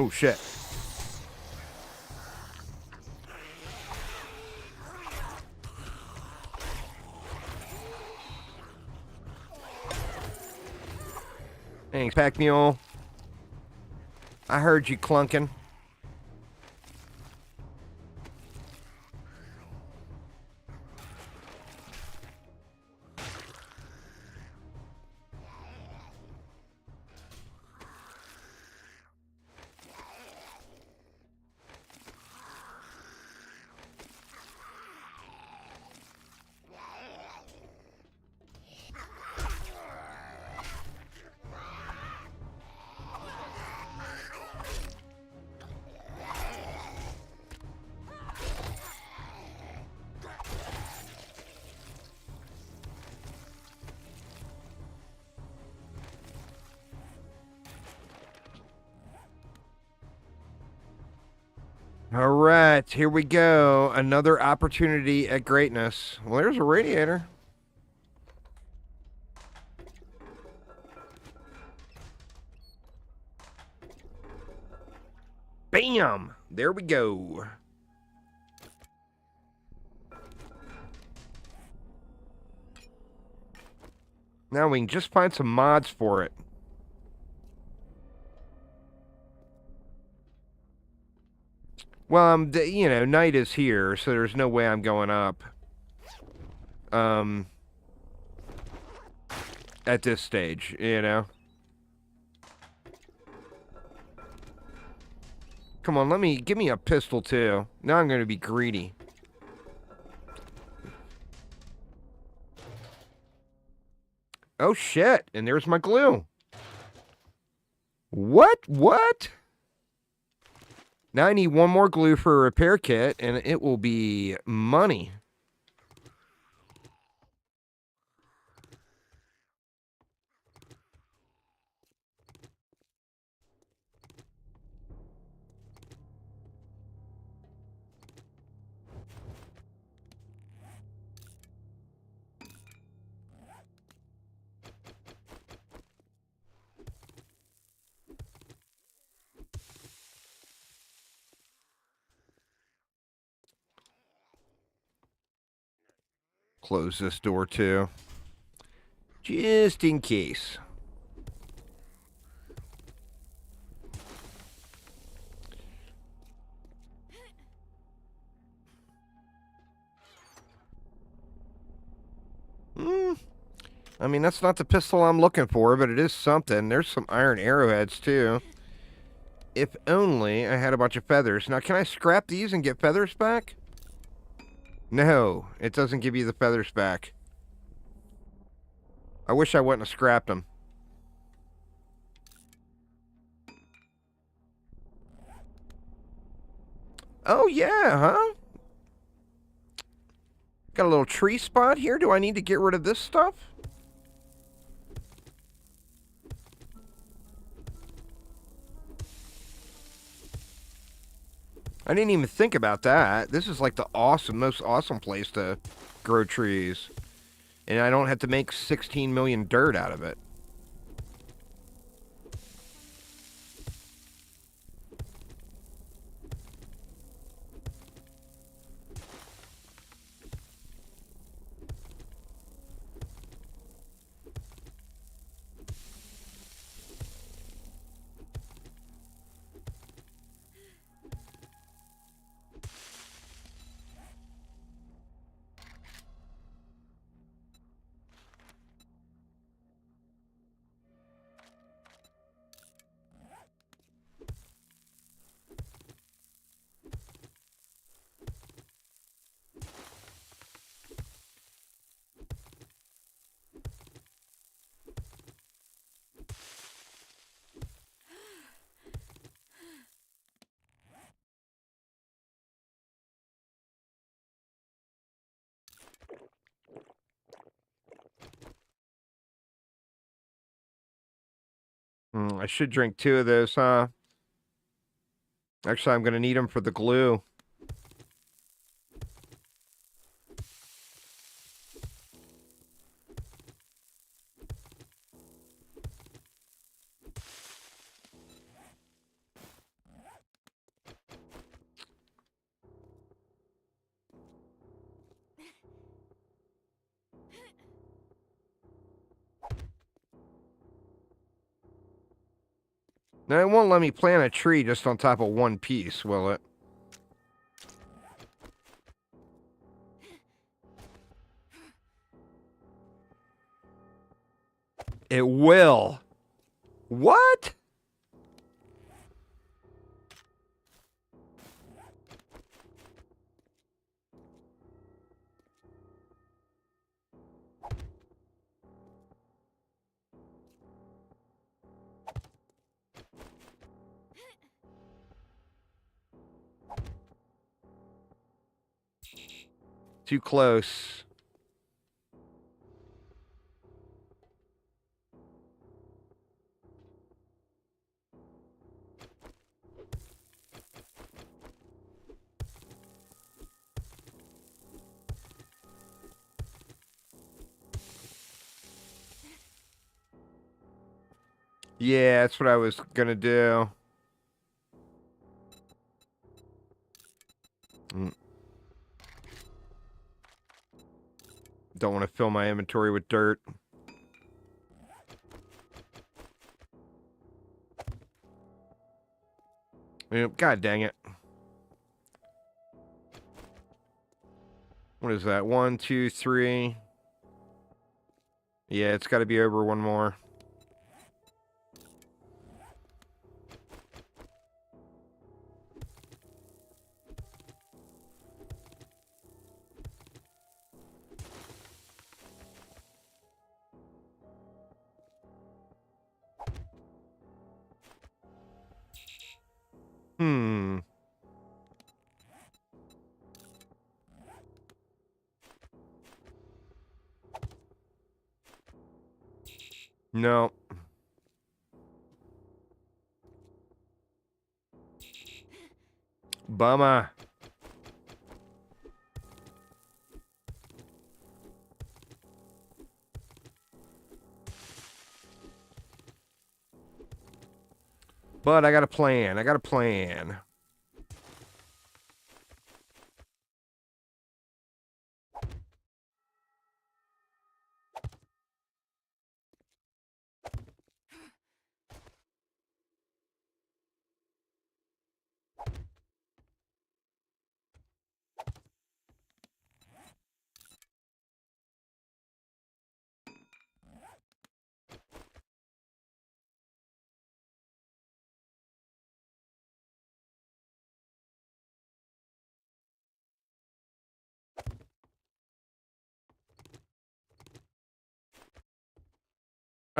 Oh, shit. Thanks, Pack Mule. I heard you clunking. All right, here we go. Another opportunity at greatness. Well, there's a radiator. Bam! There we go. Now we can just find some mods for it. Well, you know, night is here, so there's no way I'm going up. At this stage, you know. Come on, give me a pistol too. Now I'm going to be greedy. Oh shit, and there's my glue. What? Now I need one more glue for a repair kit, and it will be money. Close this door too. Just in case. I mean, that's not the pistol I'm looking for, but it is something. There's some iron arrowheads too. If only I had a bunch of feathers. Now, can I scrap these and get feathers back? No, it doesn't give you the feathers back. I wish I wouldn't have scrapped them. Oh, yeah, huh? Got a little tree spot here. Do I need to get rid of this stuff? I didn't even think about that. This is like the most awesome place to grow trees. And I don't have to make 16 million dirt out of it. I should drink 2 of those, huh? Actually, I'm going to need them for the glue. Now, it won't let me plant a tree just on top of one piece, will it? It will. What? Too close. Yeah, that's what I was gonna do. Don't want to fill my inventory with dirt. God dang it. What is that? 1, 2, 3. Yeah, it's got to be over one more. Hmm. No. Bummer. But I got a plan. I got a plan.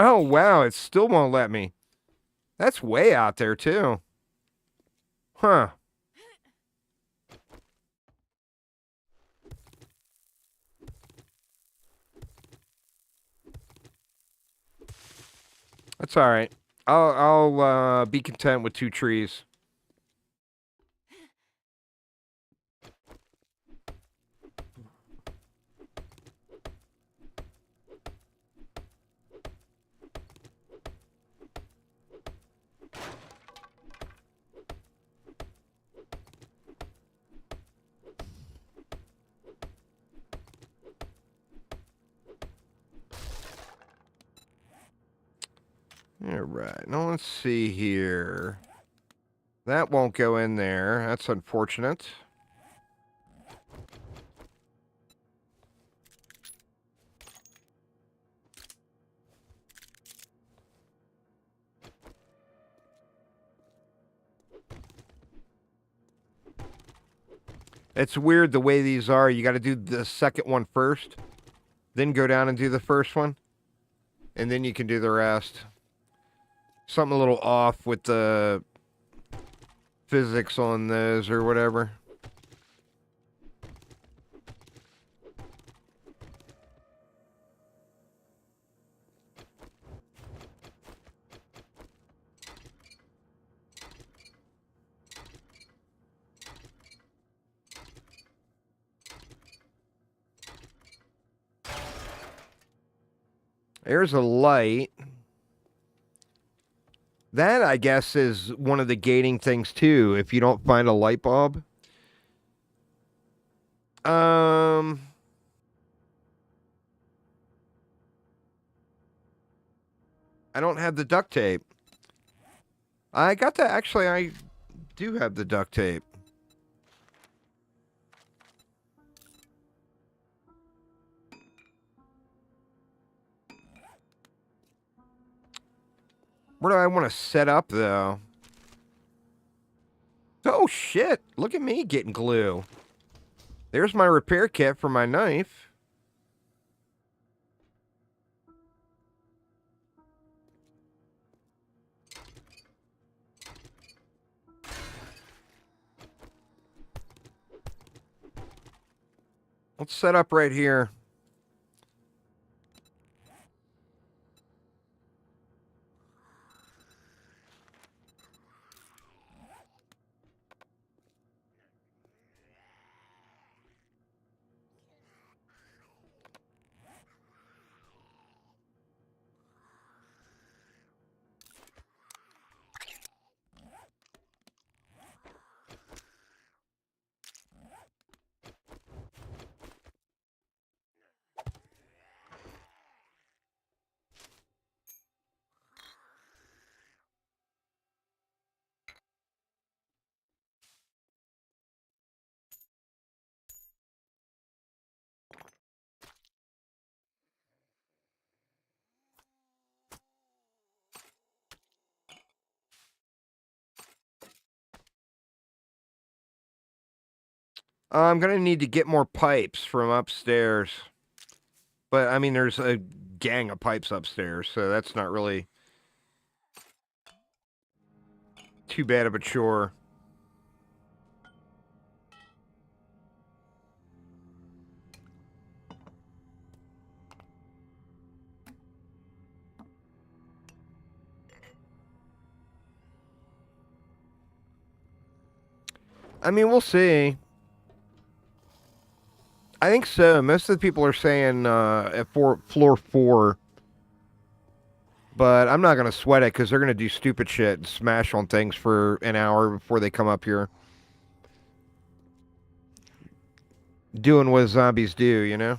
Oh, wow. It still won't let me. That's way out there, too. Huh. That's all right. I'll be content with 2 trees. All right. Now let's see here. That won't go in there. That's unfortunate. It's weird the way these are. You got to do the second one first, then go down and do the first one, and then you can do the rest. Something a little off with the physics on those or whatever. There's a light. That, I guess, is one of the gating things, too, if you don't find a light bulb. I don't have the duct tape. I got that. Actually, I do have the duct tape. Where do I want to set up, though? Oh, shit. Look at me getting glue. There's my repair kit for my knife. Let's set up right here. I'm going to need to get more pipes from upstairs. But, I mean, there's a gang of pipes upstairs, so that's not really too bad of a chore. I mean, we'll see. I think so. Most of the people are saying at floor 4. But I'm not going to sweat it because they're going to do stupid shit and smash on things for an hour before they come up here. Doing what zombies do, you know?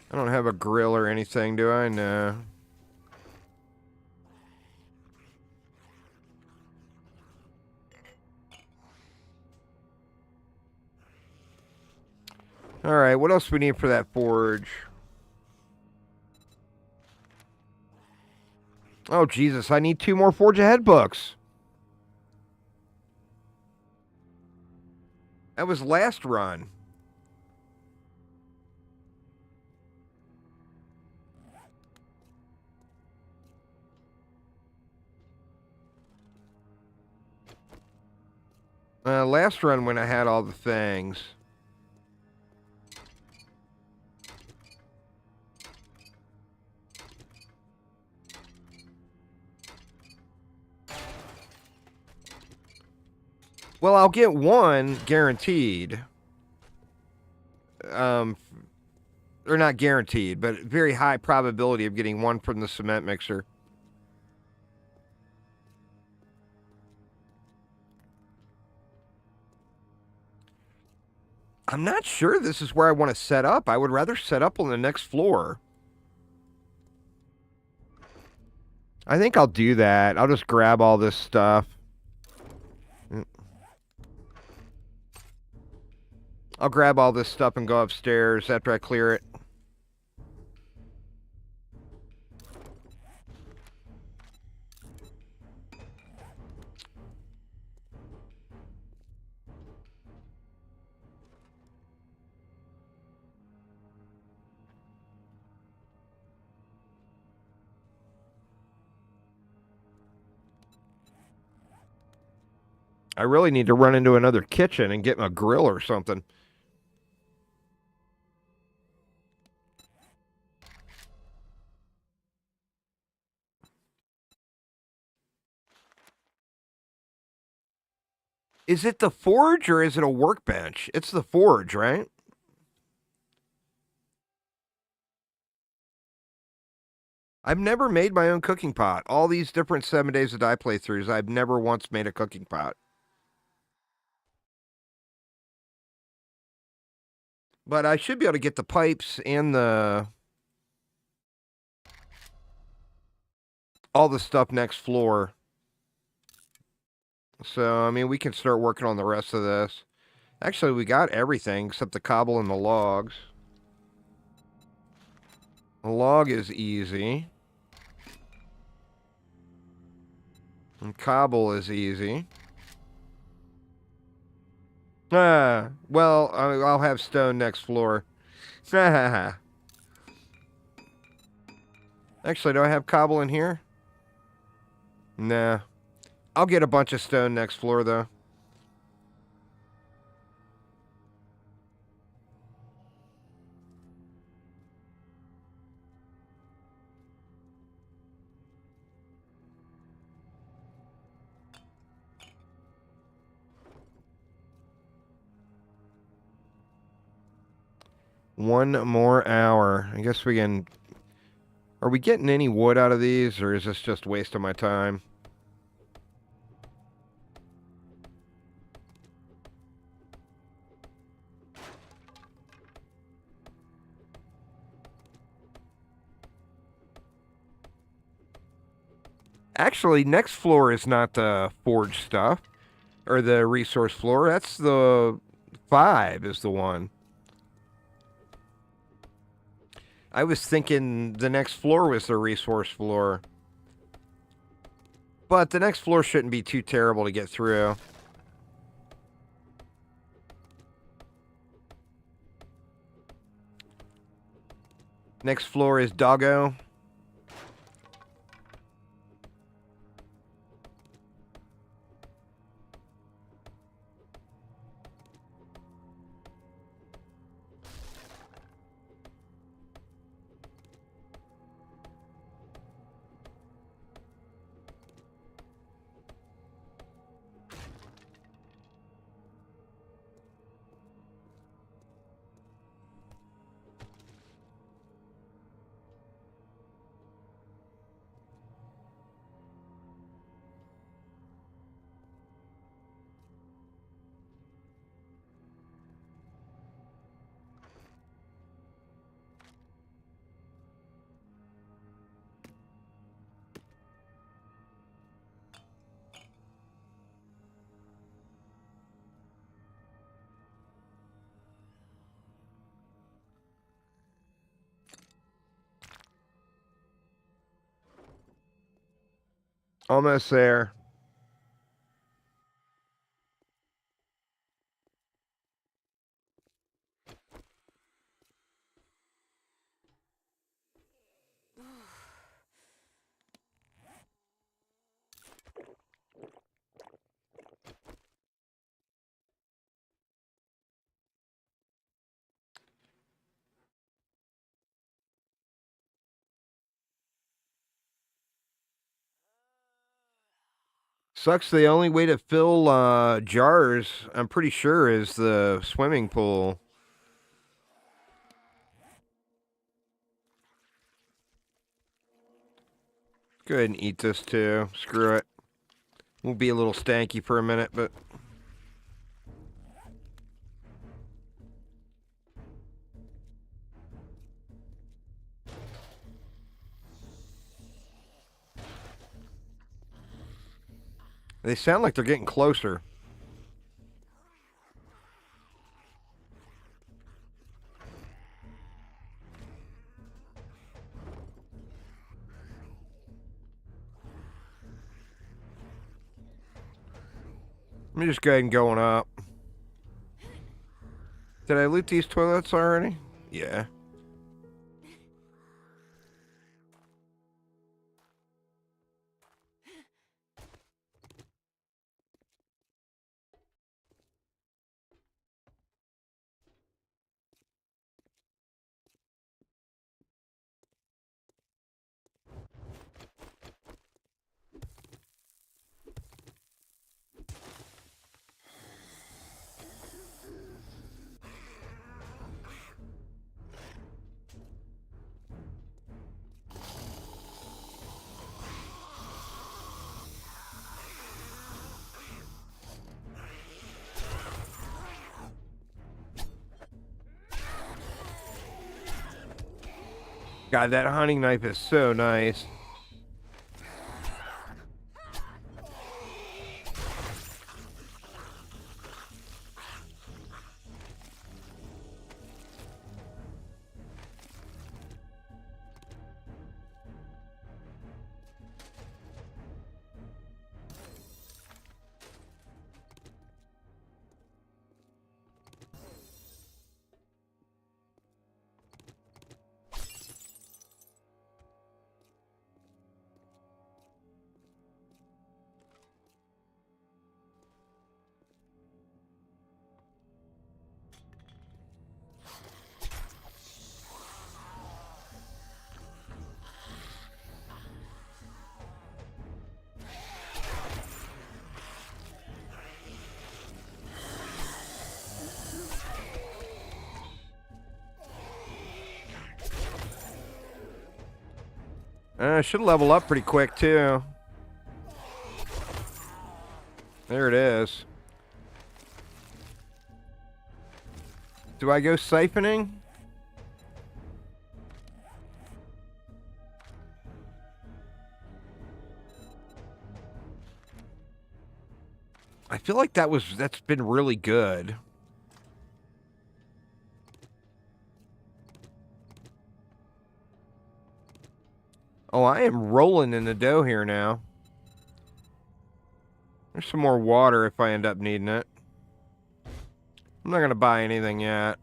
I don't have a grill or anything, do I? No. Alright, what else do we need for that forge? Oh, Jesus, I need 2 more Forge Ahead books. That was last run. Last run when I had all the things. Well, I'll get 1 guaranteed. Or not guaranteed, but very high probability of getting 1 from the cement mixer. I'm not sure this is where I want to set up. I would rather set up on the next floor. I think I'll do that. I'll just grab all this stuff. I'll grab all this stuff and go upstairs after I clear it. I really need to run into another kitchen and get my grill or something. Is it the forge or is it a workbench? It's the forge, right? I've never made my own cooking pot. All these different 7 Days to Die playthroughs, I've never once made a cooking pot. But I should be able to get the pipes and all the stuff next floor. So, I mean, we can start working on the rest of this. Actually, we got everything except the cobble and the logs. The log is easy. And cobble is easy. Well, I'll have stone next floor. Actually, do I have cobble in here? Nah. I'll get a bunch of stone next floor, though. One more hour. I guess we can... Are we getting any wood out of these, or is this just a waste of my time? Actually, next floor is not the forge stuff, or the resource floor. That's the 5 is the one. I was thinking the next floor was the resource floor. But the next floor shouldn't be too terrible to get through. Next floor is Doggo. Almost there. Sucks the only way to fill jars, I'm pretty sure, is the swimming pool. Go ahead and eat this too. Screw it. We'll be a little stanky for a minute, but... They sound like they're getting closer. Let me just go ahead and go on up. Did I loot these toilets already? Yeah. God, that hunting knife is so nice. Should level up pretty quick, too. There it is. Do I go siphoning? I feel like that's been really good. Oh, I am rolling in the dough here now. There's some more water if I end up needing it. I'm not going to buy anything yet.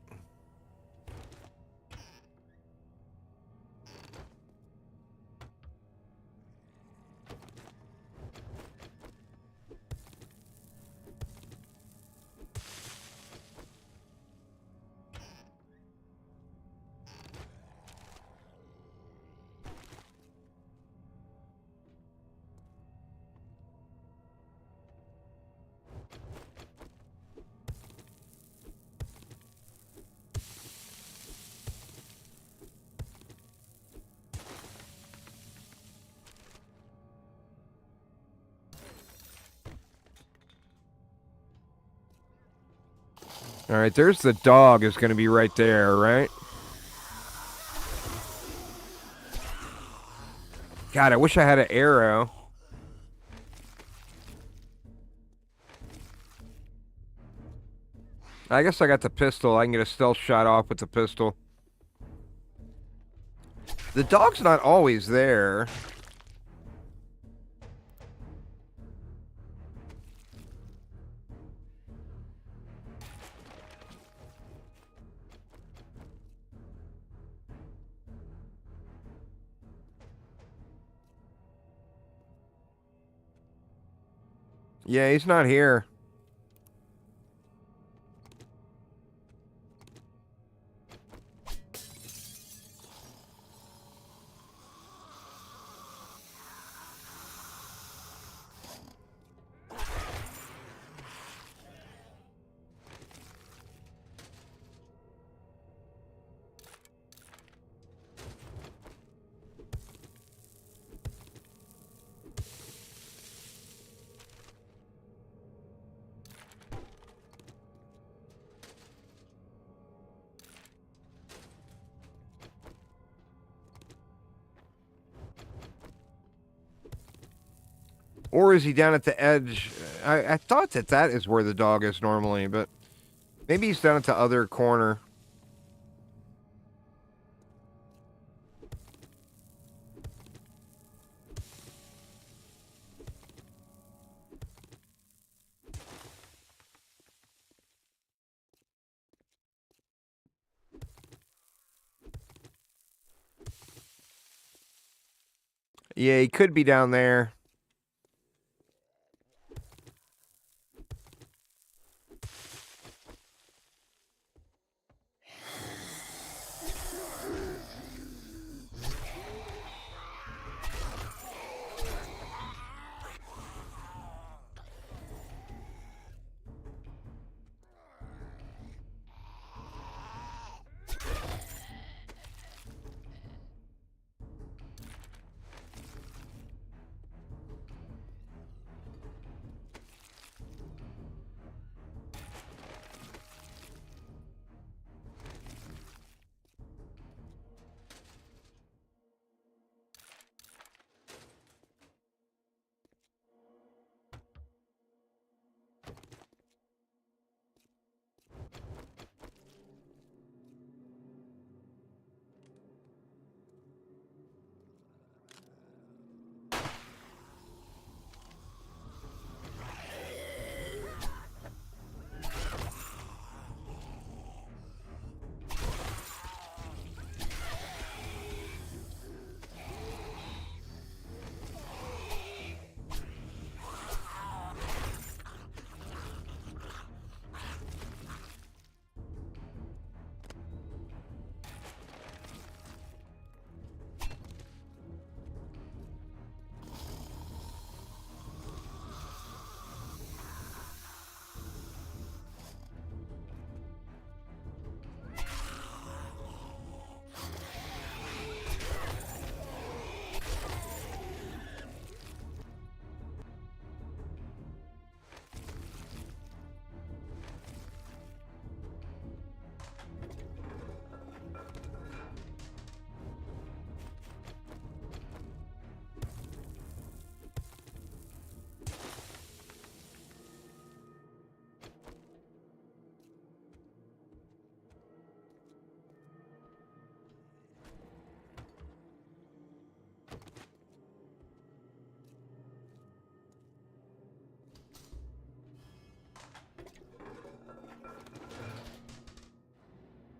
All right, there's the dog is going to be right there, right? God, I wish I had an arrow. I guess I got the pistol. I can get a stealth shot off with the pistol. The dog's not always there. Yeah, he's not here. Or is he down at the edge? I thought that is where the dog is normally, but maybe he's down at the other corner. Yeah, he could be down there.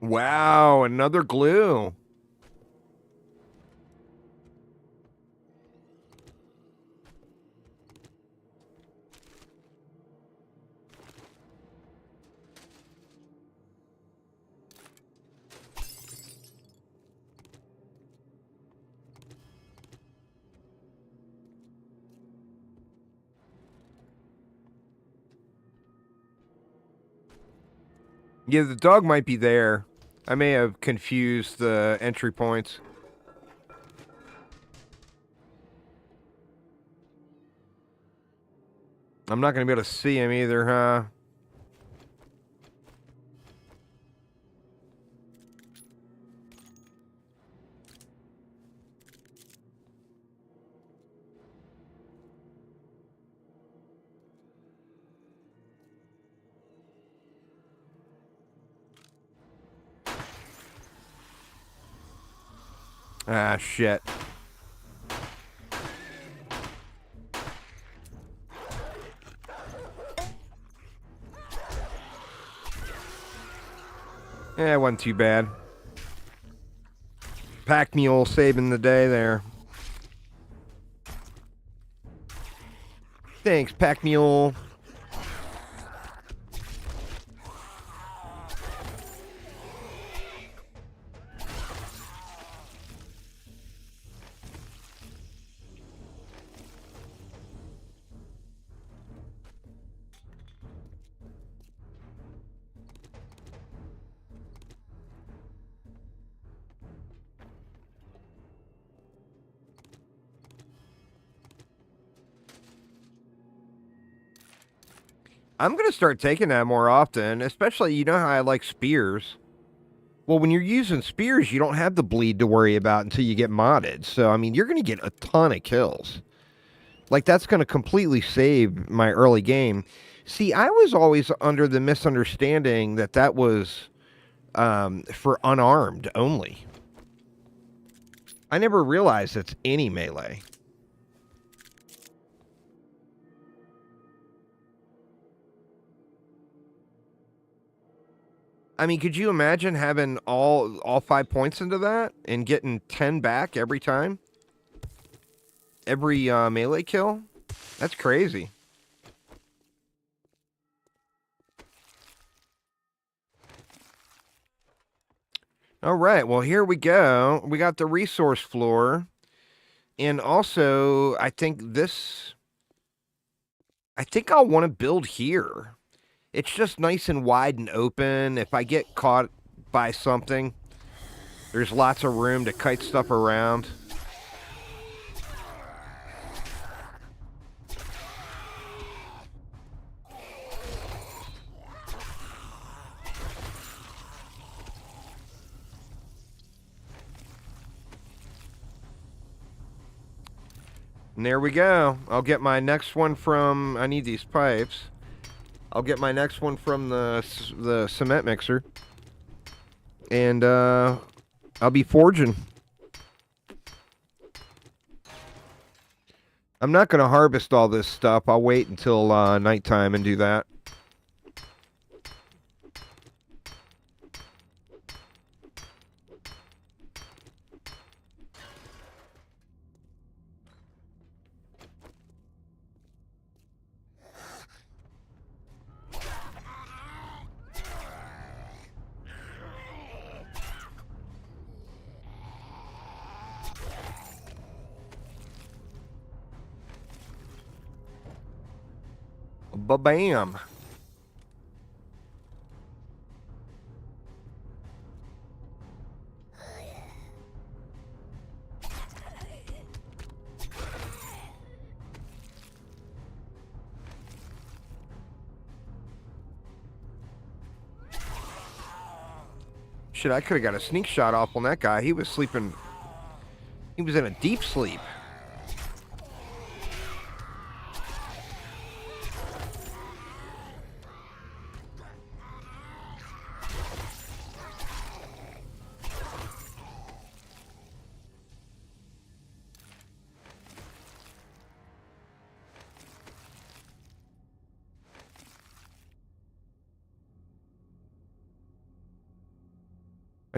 Wow, another glue. Yeah, the dog might be there. I may have confused the entry points. I'm not going to be able to see him either, huh? Ah, shit. Yeah, it wasn't too bad. Pack mule saving the day there. Thanks, pack mule. I'm going to start taking that more often, especially, you know how I like spears. Well, when you're using spears, you don't have the bleed to worry about until you get modded. So, I mean, you're going to get a ton of kills. Like, that's going to completely save my early game. See, I was always under the misunderstanding that that was for unarmed only. I never realized it's any melee. I mean, could you imagine having all 5 points into that and getting 10 back every time? Every melee kill? That's crazy. All right, well, here we go. We got the resource floor. And also, I think I'll want to build here. It's just nice and wide and open. If I get caught by something, there's lots of room to kite stuff around. And there we go. I'll get my next one from... I need these pipes. I'll get my next one from the cement mixer. And I'll be forging. I'm not going to harvest all this stuff. I'll wait until nighttime and do that. Ba-bam. Shit, I could have got a sneak shot off on that guy. He was sleeping. He was in a deep sleep.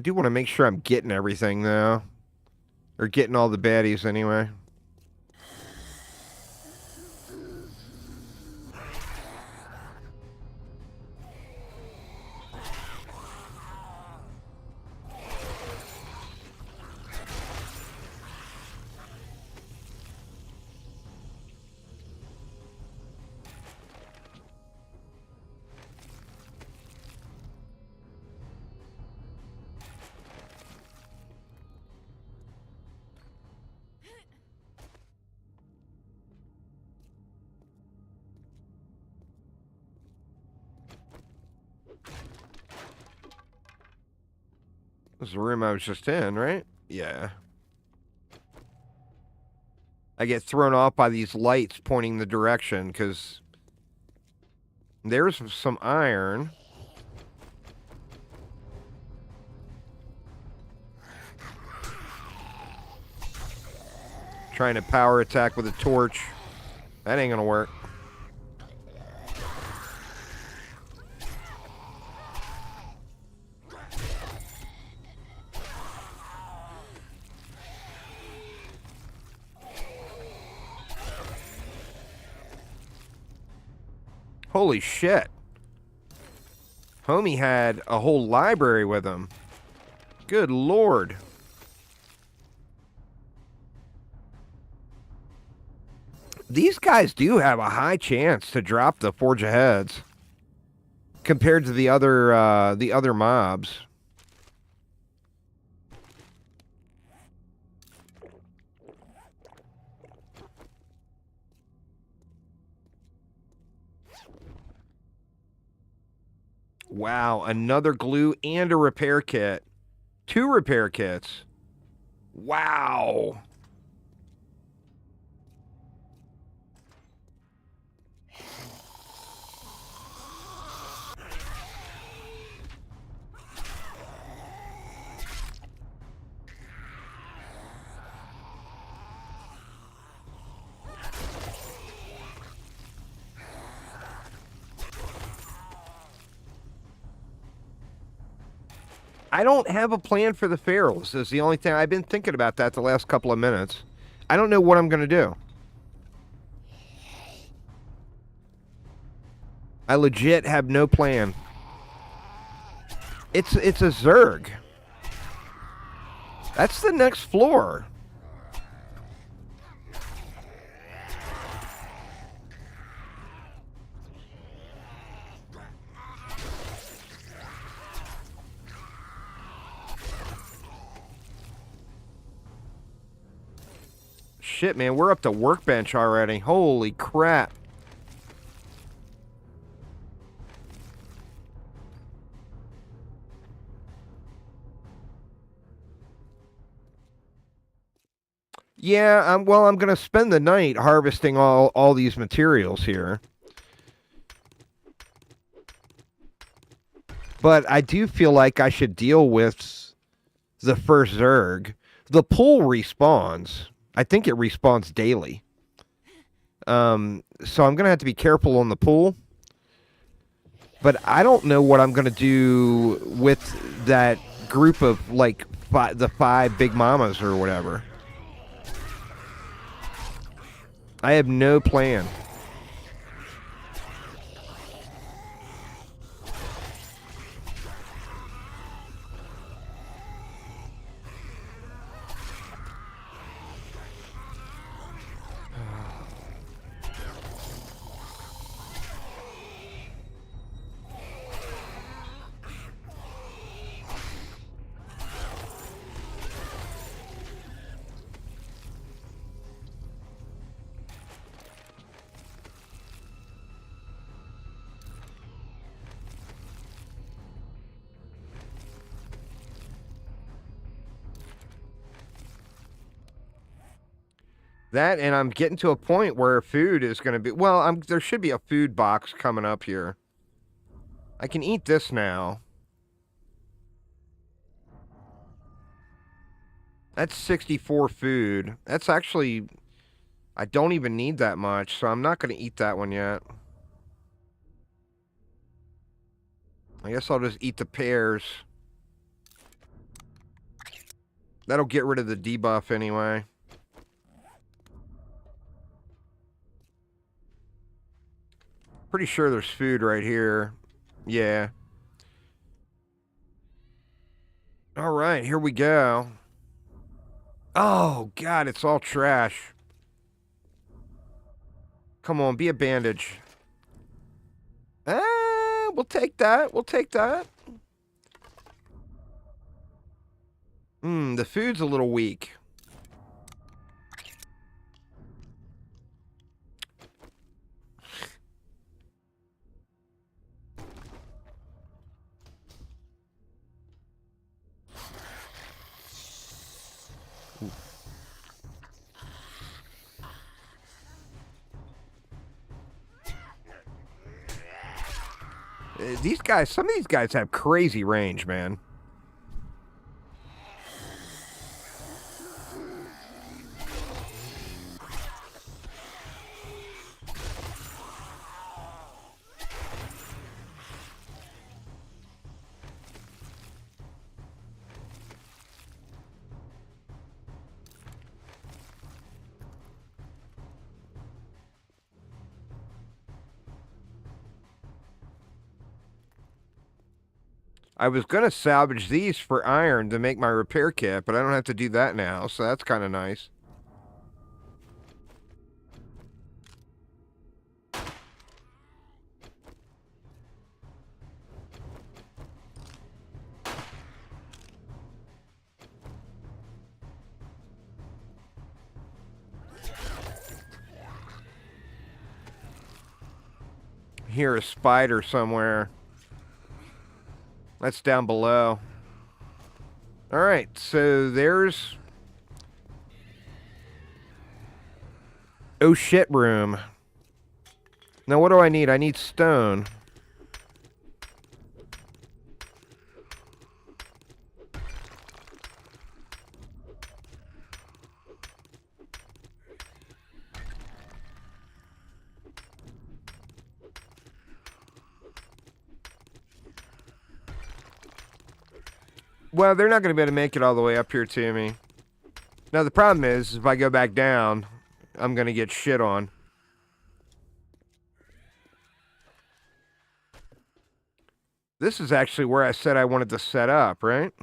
do want to make sure I'm getting everything, though. Or getting all the baddies, anyway. This is the room I was just in, right? Yeah. I get thrown off by these lights pointing the direction, because there's some iron. Trying to power attack with a torch. That ain't gonna work. Holy shit. Homie had a whole library with him. Good lord. These guys do have a high chance to drop the Forge of Heads compared to the other mobs. Wow, another glue and a repair kit. 2 repair kits. Wow. I don't have a plan for the ferals. Is the only thing. I've been thinking about that the last couple of minutes. I don't know what I'm going to do. I legit have no plan. It's a Zerg. That's the next floor. Shit, man, we're up to workbench already. Holy crap. Yeah, I'm going to spend the night harvesting all these materials here. But I do feel like I should deal with the first Zerg. The pool respawns. I think it respawns daily. So I'm going to have to be careful on the pool. But I don't know what I'm going to do with that group of, like, the 5 big mamas or whatever. I have no plan. That, and I'm getting to a point where food is going to be... Well, there should be a food box coming up here. I can eat this now. That's 64 food. That's actually... I don't even need that much, so I'm not going to eat that one yet. I guess I'll just eat the pears. That'll get rid of the debuff anyway. Pretty sure there's food right here. Yeah. All right, here we go. Oh, God, it's all trash. Come on, be a bandage. We'll take that. We'll take that. The food's a little weak. These guys, some of these guys have crazy range, man. I was going to salvage these for iron to make my repair kit, but I don't have to do that now, so that's kind of nice. Hear a spider somewhere. That's down below. Alright, so there's... Oh shit room. Now what do I need? I need stone. Well, they're not going to be able to make it all the way up here to me. Now, the problem is, if I go back down, I'm going to get shit on. This is actually where I said I wanted to set up, right?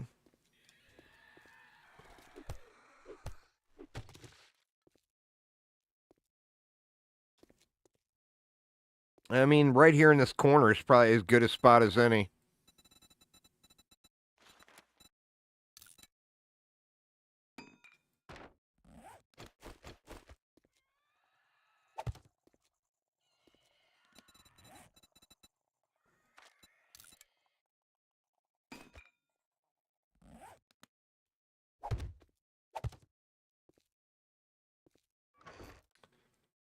I mean, right here in this corner is probably as good a spot as any.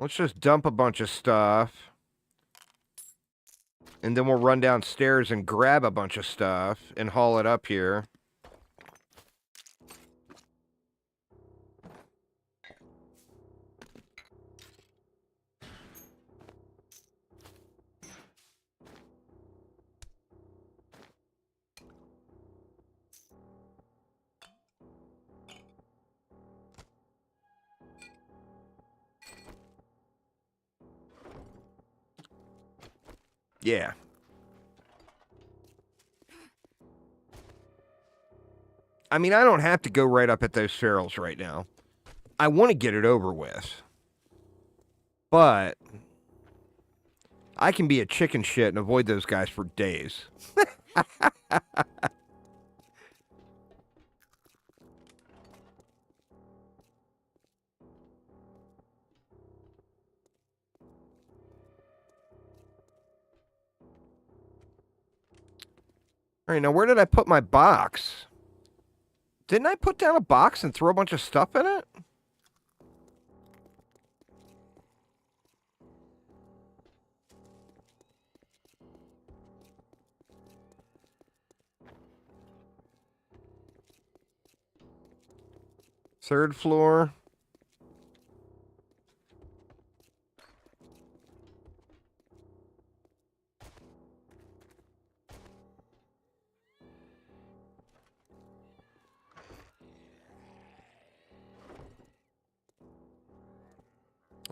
Let's just dump a bunch of stuff. And then we'll run downstairs and grab a bunch of stuff and haul it up here. Yeah. I mean, I don't have to go right up at those ferals right now. I want to get it over with. But I can be a chicken shit and avoid those guys for days. All right, now where did I put my box? Didn't I put down a box and throw a bunch of stuff in it? Third floor.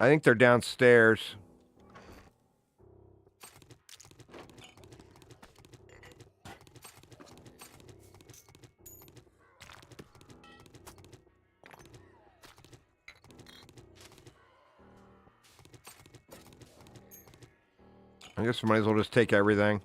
I think they're downstairs. I guess we might as well just take everything.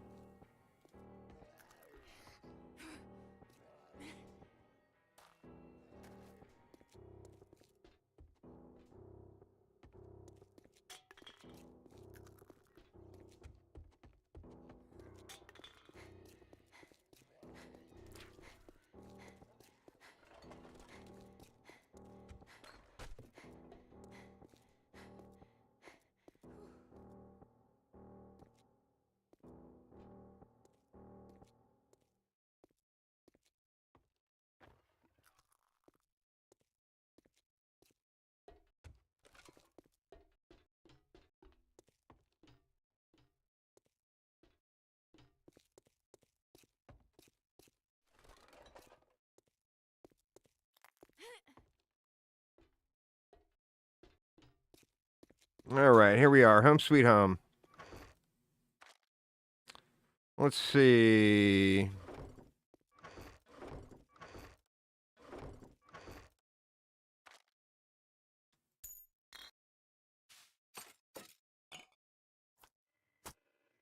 All right, here we are. Home sweet home. Let's see.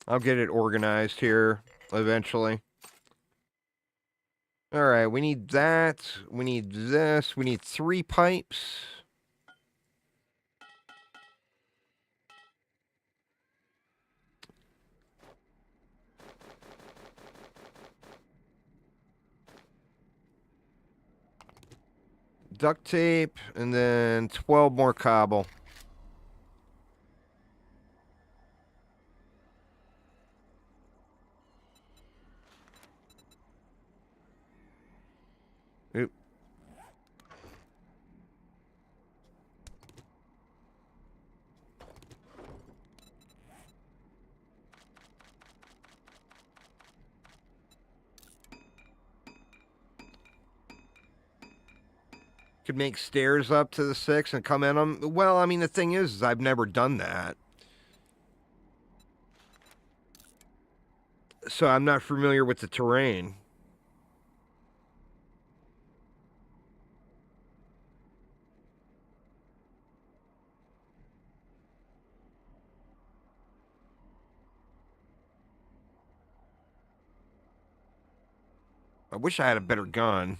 I'll get it organized here eventually. All right, we need that. We need this. We need 3 pipes. Duct tape, and then 12 more cobble. Oop. Could make stairs up to the 6 and come in them. Well, I mean, the thing is I've never done that. So I'm not familiar with the terrain. I wish I had a better gun.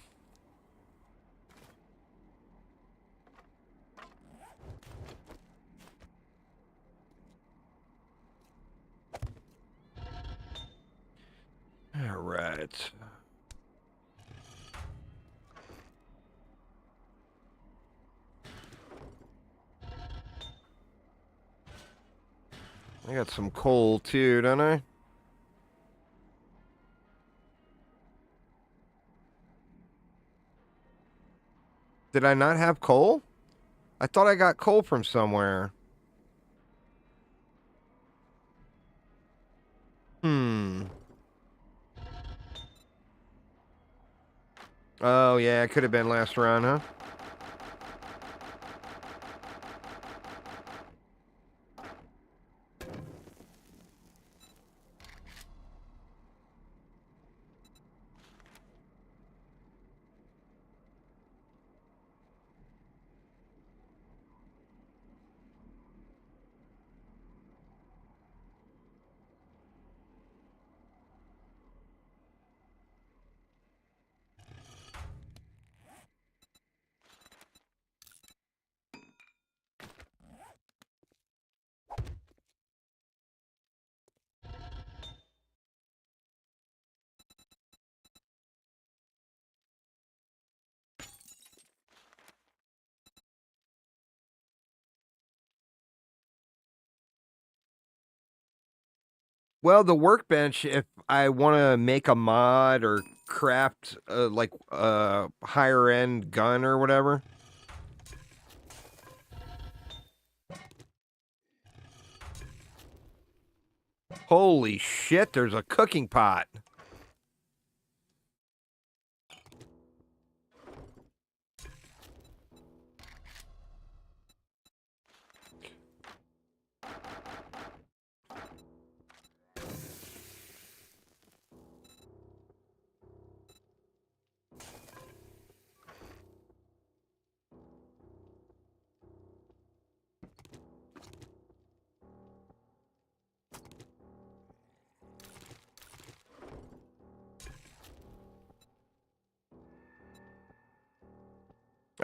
All right. I got some coal too, don't I? Did I not have coal? I thought I got coal from somewhere. Hmm. Oh, yeah, it could have been last round, huh? Well, the workbench, if I want to make a mod or craft like a higher end gun or whatever. Holy shit, there's a cooking pot.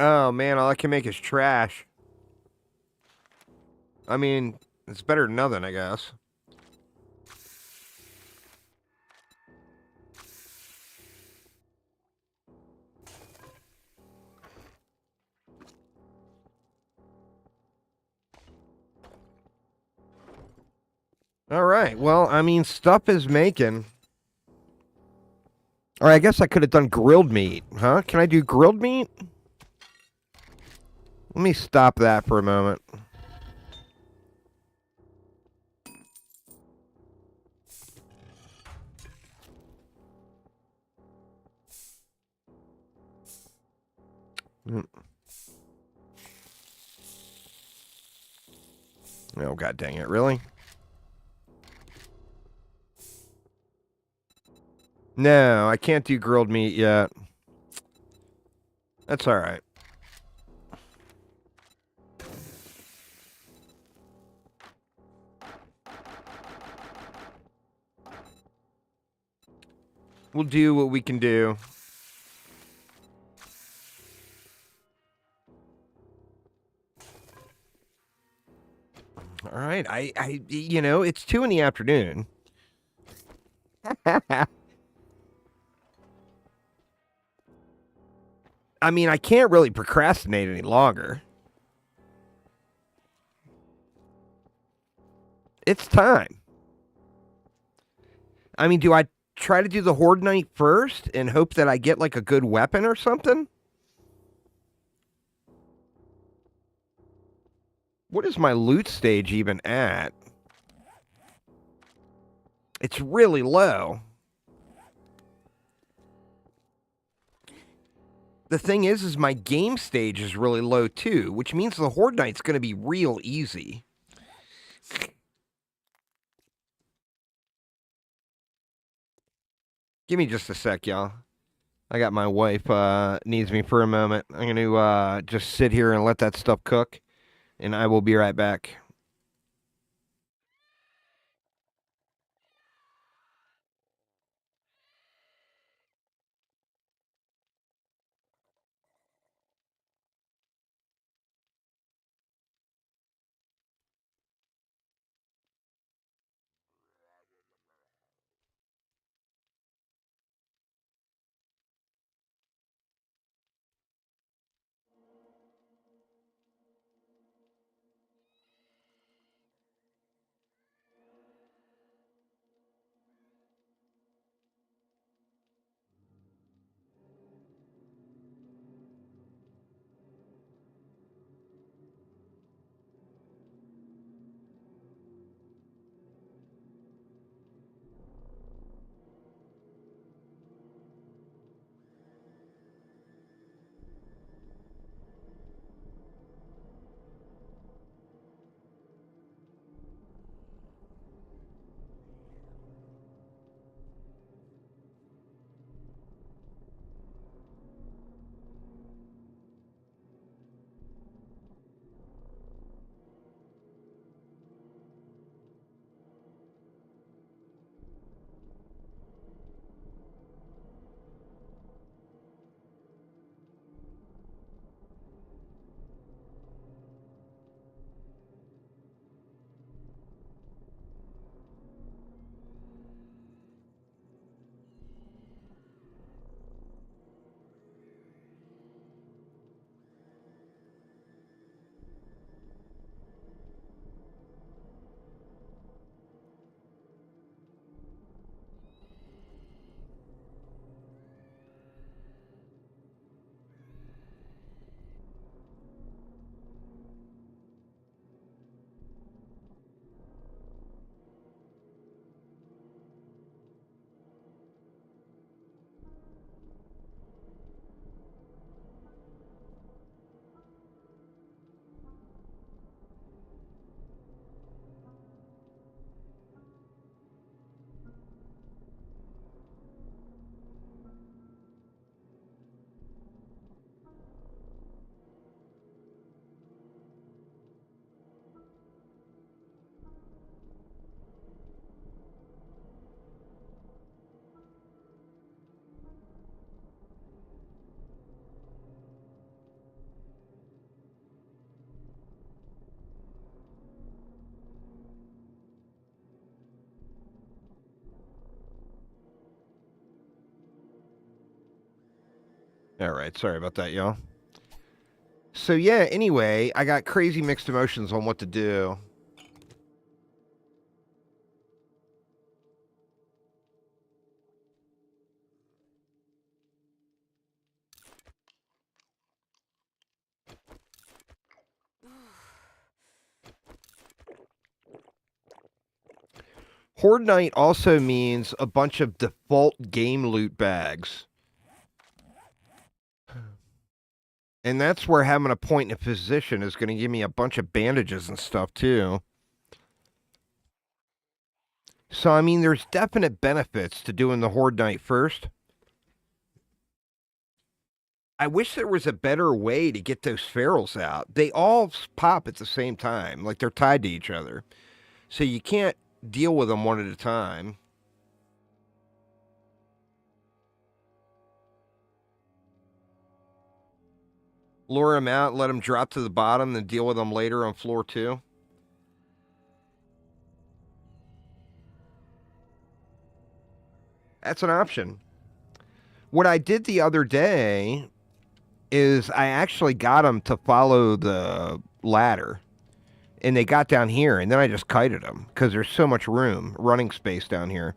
Oh, man, all I can make is trash. I mean, it's better than nothing, I guess. All right. Well, I mean, stuff is making. Or I guess I could have done grilled meat, huh? Can I do grilled meat? Let me stop that for a moment. Mm. Oh, god dang it, really? No, I can't do grilled meat yet. That's all right. We'll do what we can do. All right. It's 2 in the afternoon. I mean, I can't really procrastinate any longer. It's time. I mean, do I try to do the Horde Knight first and hope that I get like a good weapon or something? What is my loot stage even at? It's really low. The thing is my game stage is really low too, which means the Horde Knight's going to be real easy. Give me just a sec, y'all. I got my wife needs me for a moment. I'm going to just sit here and let that stuff cook, and I will be right back. All right, sorry about that, y'all. So yeah, anyway, I got crazy mixed emotions on what to do. Horde Night also means a bunch of default game loot bags. And that's where having a point in a position is going to give me a bunch of bandages and stuff, too. So, I mean, there's definite benefits to doing the Horde Night first. I wish there was a better way to get those ferals out. They all pop at the same time, like they're tied to each other. So you can't deal with them one at a time. Lure them out, let them drop to the bottom, then deal with them later on floor 2. That's an option. What I did the other day is I actually got them to follow the ladder. And they got down here, and then I just kited them because there's so much room, running space down here.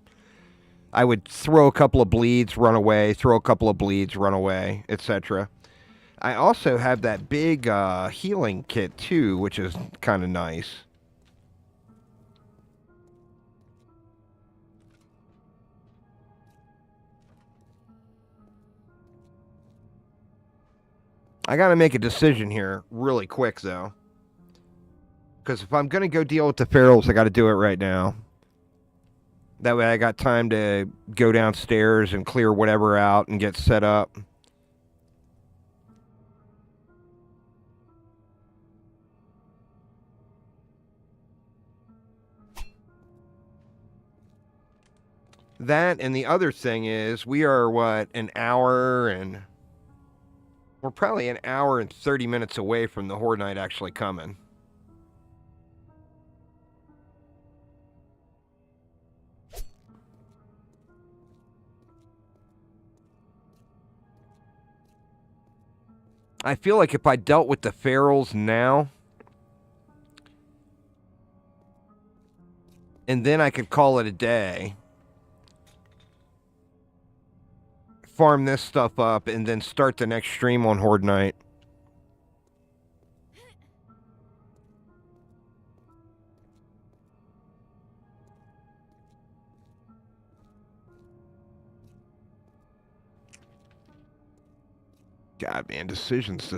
I would throw a couple of bleeds, run away, throw a couple of bleeds, run away, etc. I also have that big healing kit, too, which is kind of nice. I got to make a decision here really quick, though. Because if I'm going to go deal with the ferals, I got to do it right now. That way I got time to go downstairs and clear whatever out and get set up. That and the other thing is we are, what, an hour and... We're probably an hour and 30 minutes away from the Horde Night actually coming. I feel like if I dealt with the ferals now, and then I could call it a day, farm this stuff up, and then start the next stream on Horde Night. God, man, decisions.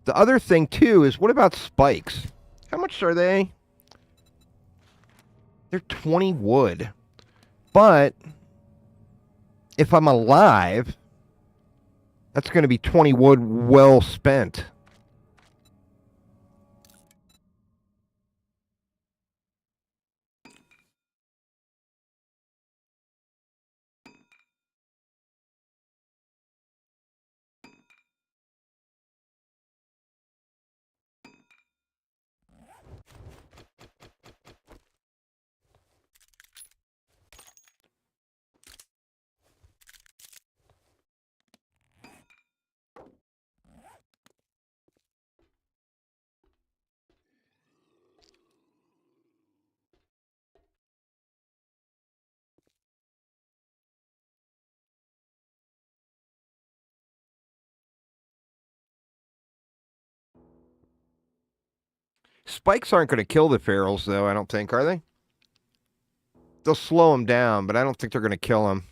The other thing, too, is what about spikes? How much are they? They're 20 wood. But if I'm alive, that's going to be 20 wood well spent. Spikes aren't going to kill the ferals, though, I don't think, are they? They'll slow them down, but I don't think they're going to kill them.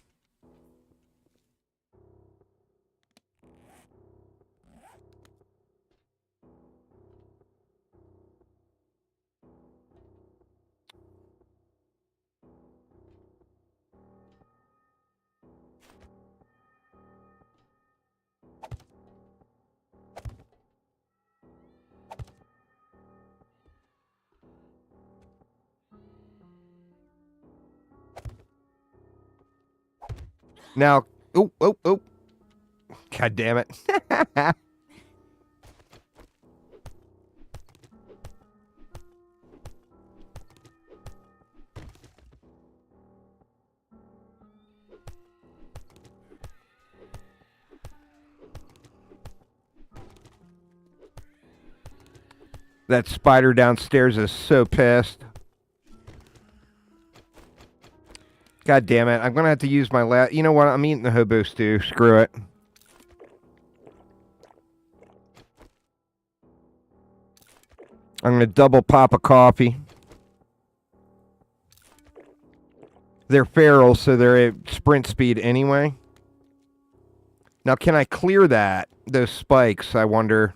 Now, oh. God damn it. That spider downstairs is so pissed. God damn it. I'm going to have to use my last... You know what? I'm eating the hobo stew. Screw it. I'm going to double pop a coffee. They're feral, so they're at sprint speed anyway. Now, can I clear that? Those spikes, I wonder...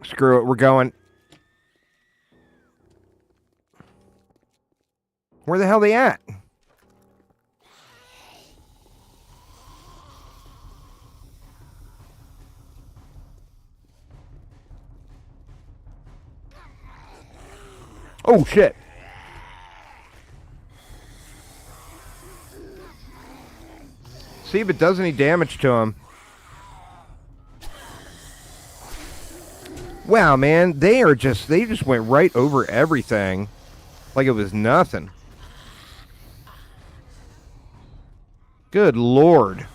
Screw it, we're going. Where the hell are they at? Oh, shit. See if it does any damage to him. Wow, man, they just went right over everything like it was nothing. Good Lord.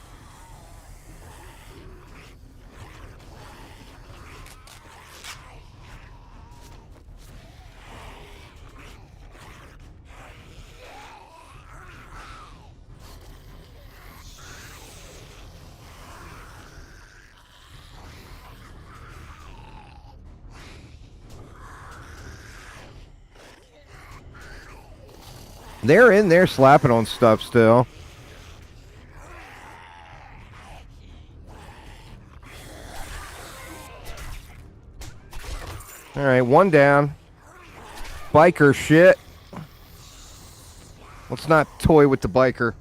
They're in there slapping on stuff still. All right, one down. Biker shit. Let's not toy with the biker.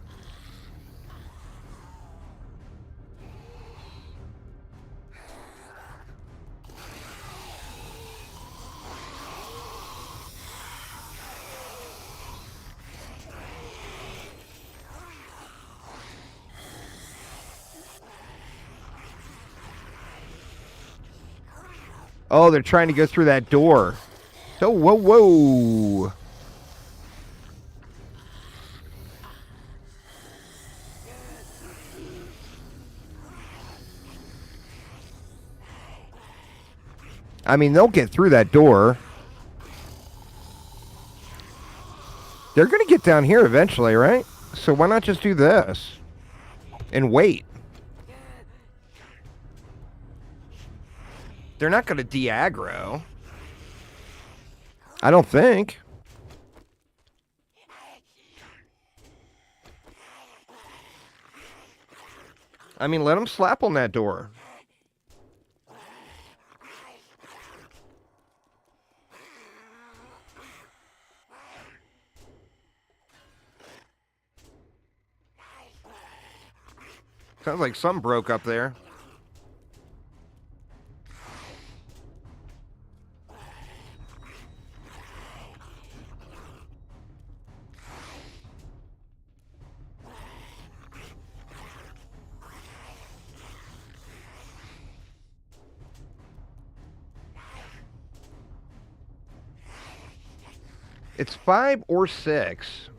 Oh, they're trying to go through that door. Oh, whoa, whoa. I mean, they'll get through that door. They're going to get down here eventually, right? So why not just do this? And wait. They're not going to de-aggro. I don't think. I mean, let them slap on that door. Sounds like something broke up there. It's 5 or 6.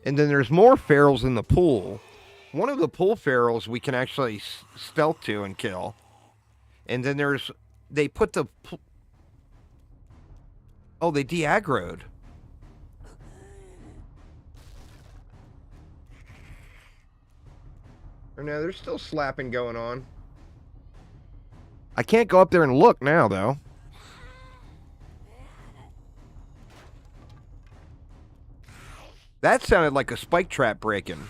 And then there's more ferals in the pool. One of the pool ferals we can actually stealth to and kill. And then there's... They put the... Oh, they de-aggroed. Or no, there's still slapping going on. I can't go up there and look now, though. That sounded like a spike trap breaking.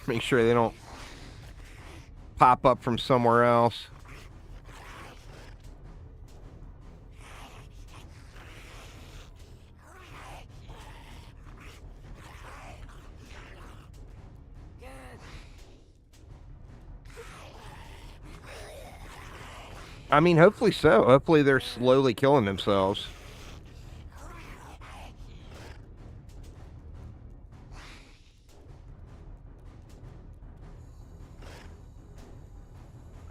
Make sure they don't pop up from somewhere else. I mean, hopefully so. Hopefully they're slowly killing themselves.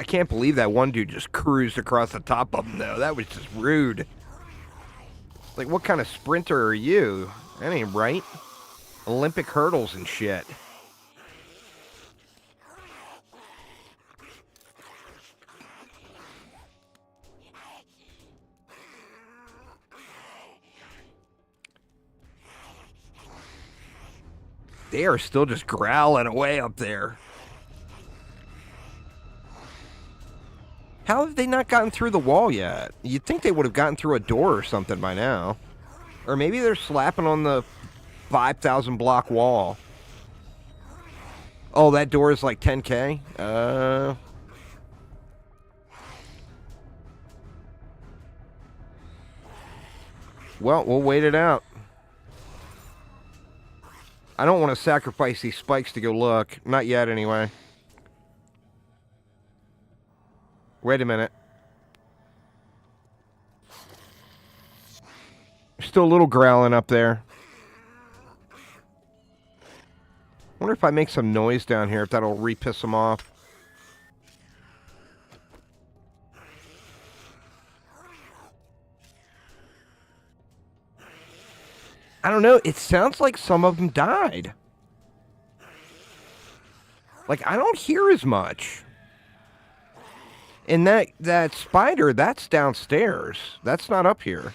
I can't believe that one dude just cruised across the top of them, though. That was just rude. Like, what kind of sprinter are you? That ain't right. Olympic hurdles and shit. They are still just growling away up there. How have they not gotten through the wall yet? You'd think they would have gotten through a door or something by now. Or maybe they're slapping on the 5,000 block wall. Oh, that door is like 10K? Well, we'll wait it out. I don't want to sacrifice these spikes to go look. Not yet, anyway. Wait a minute. Still a little growling up there. Wonder if I make some noise down here, if that'll re-piss them off. I don't know. It sounds like some of them died. Like, I don't hear as much. And that spider, that's downstairs. That's not up here.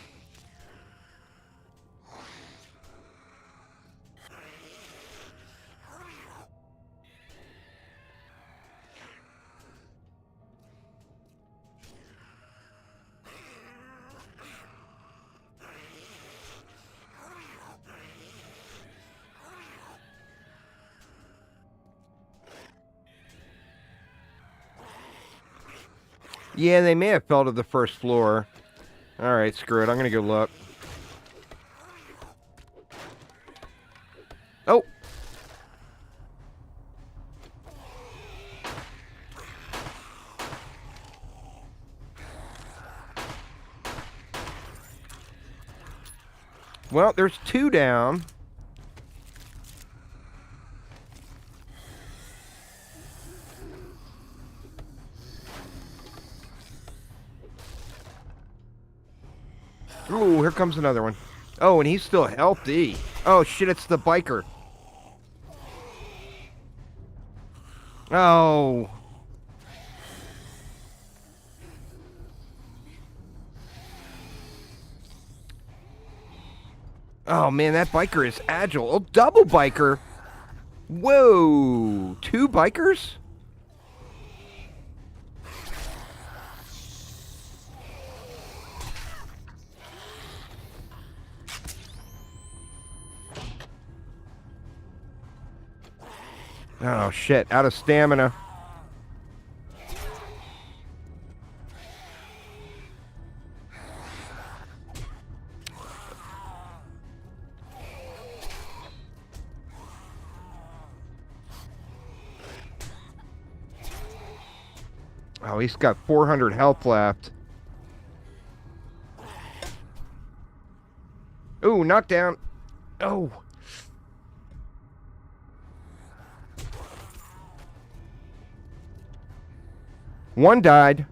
Yeah, they may have fell to the first floor. Alright, screw it. I'm gonna go look. Oh! Well, there's two down. Ooh, here comes another one. Oh, and he's still healthy. Oh, shit, it's the biker. Oh. Oh, man, that biker is agile. Oh, double biker. Whoa. Two bikers? Oh, shit. Out of stamina. Oh, he's got 400 health left. Ooh, knockdown. Oh. One died.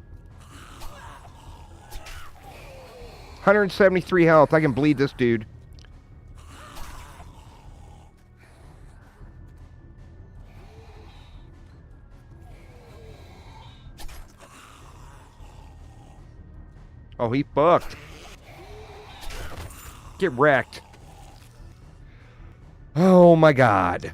173 health. I can bleed this dude. Oh, he fucked. Get wrecked. Oh my god.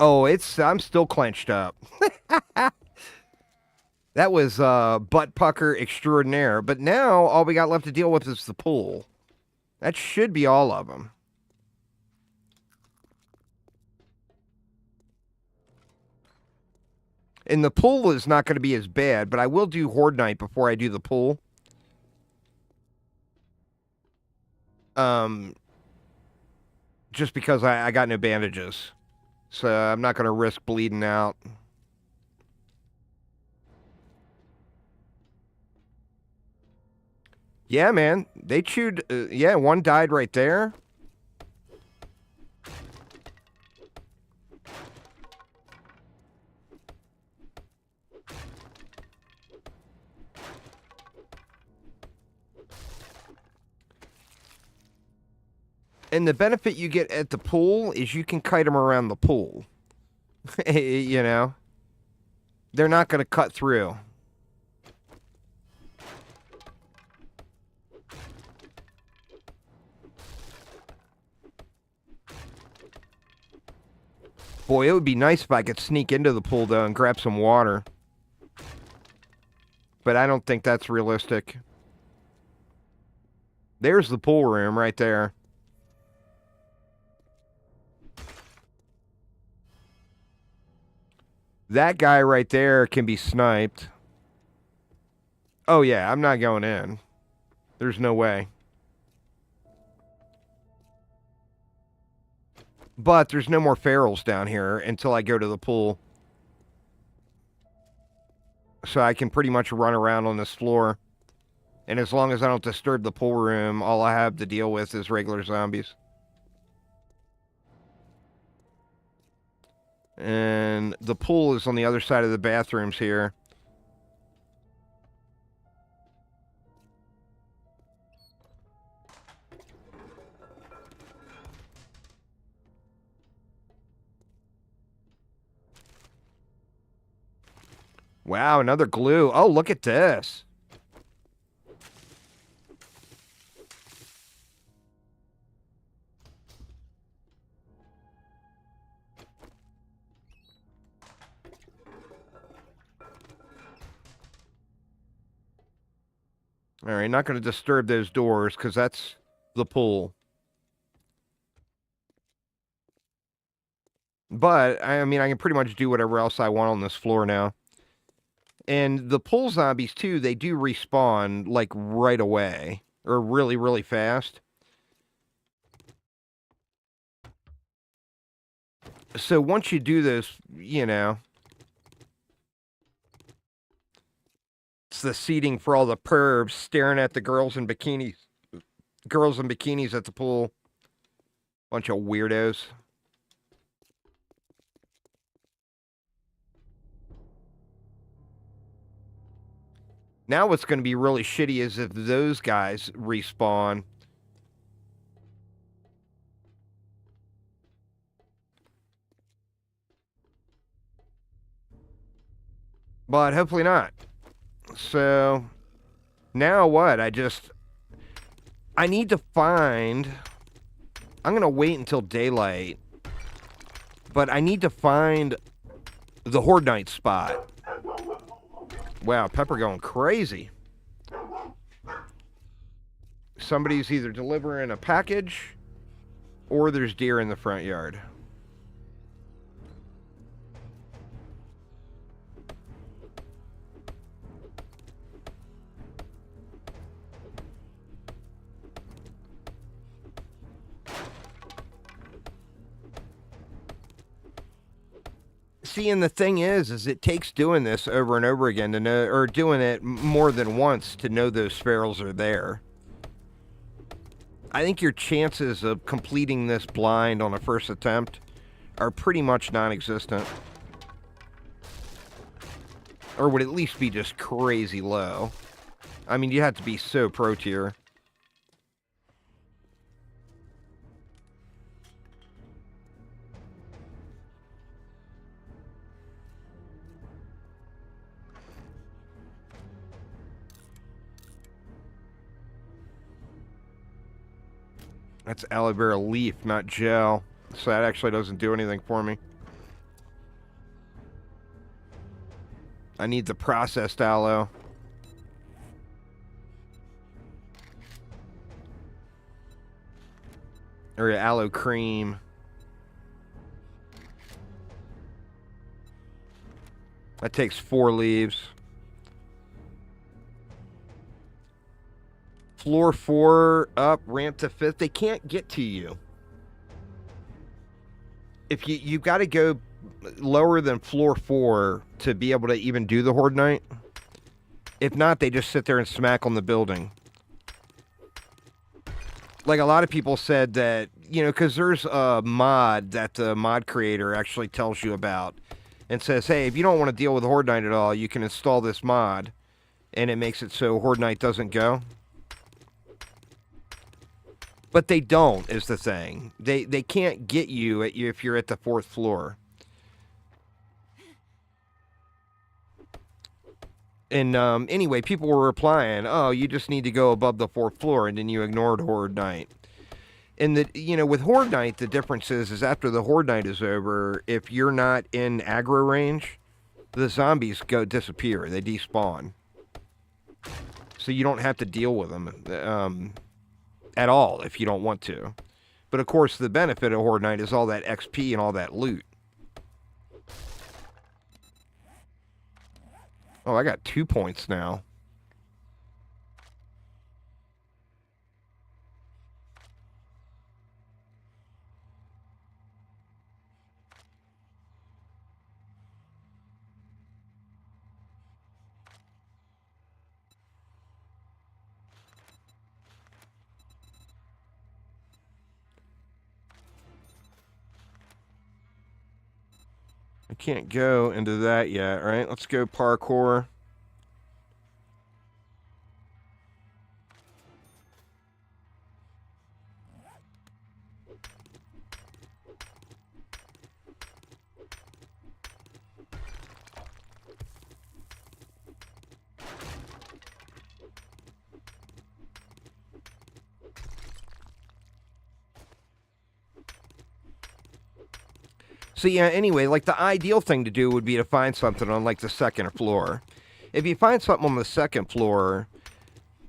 Oh, I'm still clenched up. That was butt pucker extraordinaire. But now all we got left to deal with is the pool. That should be all of them. And the pool is not going to be as bad, but I will do Horde Night before I do the pool. Just because I got no bandages. So I'm not going to risk bleeding out. Yeah, man. They chewed... yeah, one died right there. And the benefit you get at the pool is you can kite them around the pool. You know? They're not going to cut through. Boy, it would be nice if I could sneak into the pool, though, and grab some water. But I don't think that's realistic. There's the pool room right there. That guy right there can be sniped. Oh, yeah, I'm not going in. There's no way. But there's no more ferals down here until I go to the pool. So I can pretty much run around on this floor. And as long as I don't disturb the pool room, all I have to deal with is regular zombies. And the pool is on the other side of the bathrooms here. Wow, another glue. Oh, look at this. All right, not going to disturb those doors because that's the pool. But, I mean, I can pretty much do whatever else I want on this floor now. And the pool zombies, too, they do respawn, like, right away. Or really, really fast. So once you do this, you know... It's the seating for all the pervs staring at the girls in bikinis. Girls in bikinis at the pool. Bunch of weirdos. Now what's going to be really shitty is if those guys respawn. But hopefully not. So, now what? I need to find... I'm going to wait until daylight. But I need to find the Horde Night spot. Wow, Pepper going crazy. Somebody's either delivering a package or there's deer in the front yard. See, and the thing is it takes doing this over and over again to know, or doing it more than once to know those ferals are there. I think your chances of completing this blind on a first attempt are pretty much non-existent. Or would at least be just crazy low. I mean, you have to be so pro tier. That's aloe vera leaf, not gel. So that actually doesn't do anything for me. I need the processed aloe. Or aloe cream. That takes 4 leaves. Floor 4 up, ramp to 5th. They can't get to you. If you've got to go lower than floor 4 to be able to even do the Horde Night. If not, they just sit there and smack on the building. Like a lot of people said that, you know, because there's a mod that the mod creator actually tells you about and says, hey, if you don't want to deal with Horde Night at all, you can install this mod, and it makes it so Horde Night doesn't go. But they don't, is the thing. They can't get you if you're at the 4th floor. And anyway, people were replying, oh, you just need to go above the 4th floor, and then you ignored Horde Night. And, with Horde Night, the difference is after the Horde Night is over, if you're not in aggro range, the zombies disappear. They despawn. So you don't have to deal with them at all if you don't want to. But, of course, the benefit of Horde Night is all that XP and all that loot. Oh, I got 2 points now. I can't go into that yet, right? Let's go parkour. So yeah, anyway, like the ideal thing to do would be to find something on like the 2nd floor. If you find something on the 2nd floor,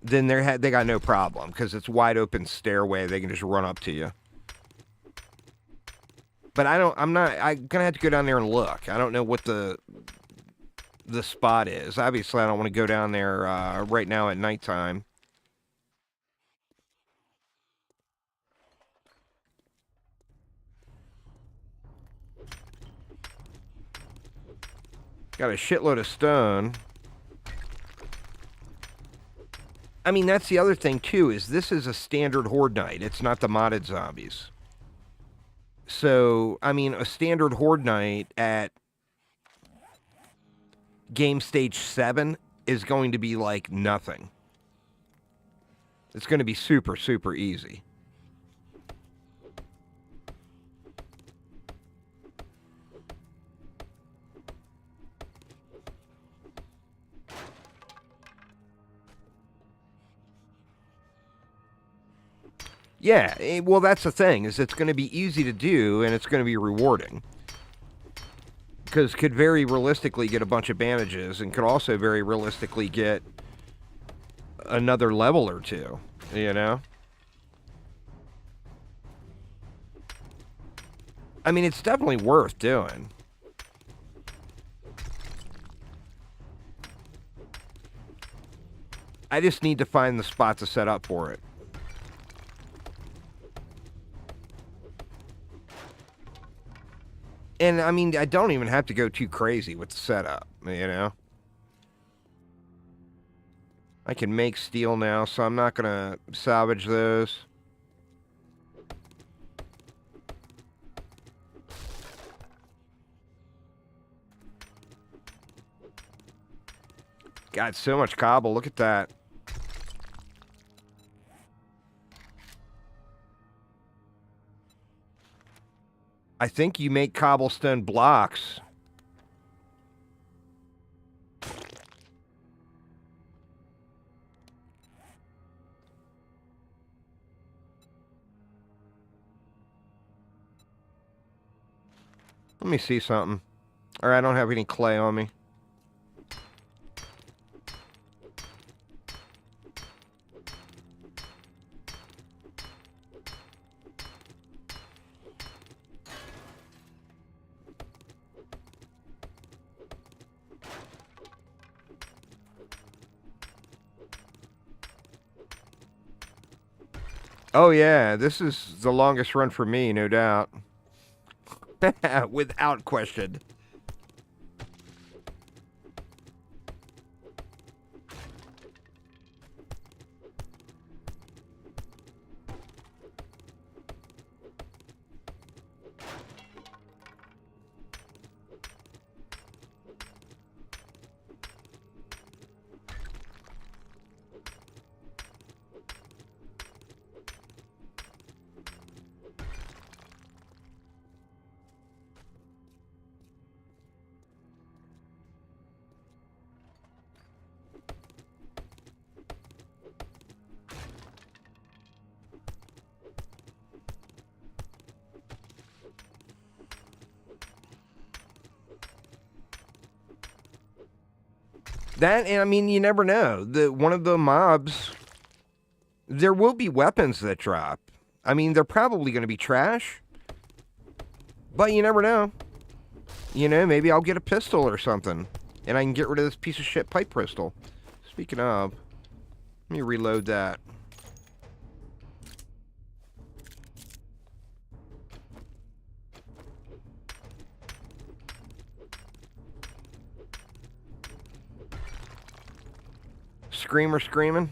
then they got no problem because it's wide open stairway. They can just run up to you. But I'm gonna have to go down there and look. I don't know what the spot is. Obviously, I don't want to go down there right now at nighttime. Got a shitload of stone. I mean, that's the other thing, too, is this is a standard Horde Night. It's not the modded zombies. So, I mean, a standard Horde Night at game stage 7 is going to be like nothing. It's going to be super, super easy. Yeah, well, that's the thing, is it's going to be easy to do, and it's going to be rewarding. Because could very realistically get a bunch of bandages, and could also very realistically get another level or 2, you know? I mean, it's definitely worth doing. I just need to find the spot to set up for it. And, I mean, I don't even have to go too crazy with the setup, you know? I can make steel now, so I'm not going to salvage those. Got so much cobble, look at that. I think you make cobblestone blocks. Let me see something. Alright, I don't have any clay on me. Oh, yeah, this is the longest run for me, no doubt. Without question. That, and I mean, you never know. One of the mobs, there will be weapons that drop. I mean, they're probably going to be trash, but you never know. You know, maybe I'll get a pistol or something, and I can get rid of this piece of shit pipe pistol. Speaking of, let me reload that. Screamer screaming.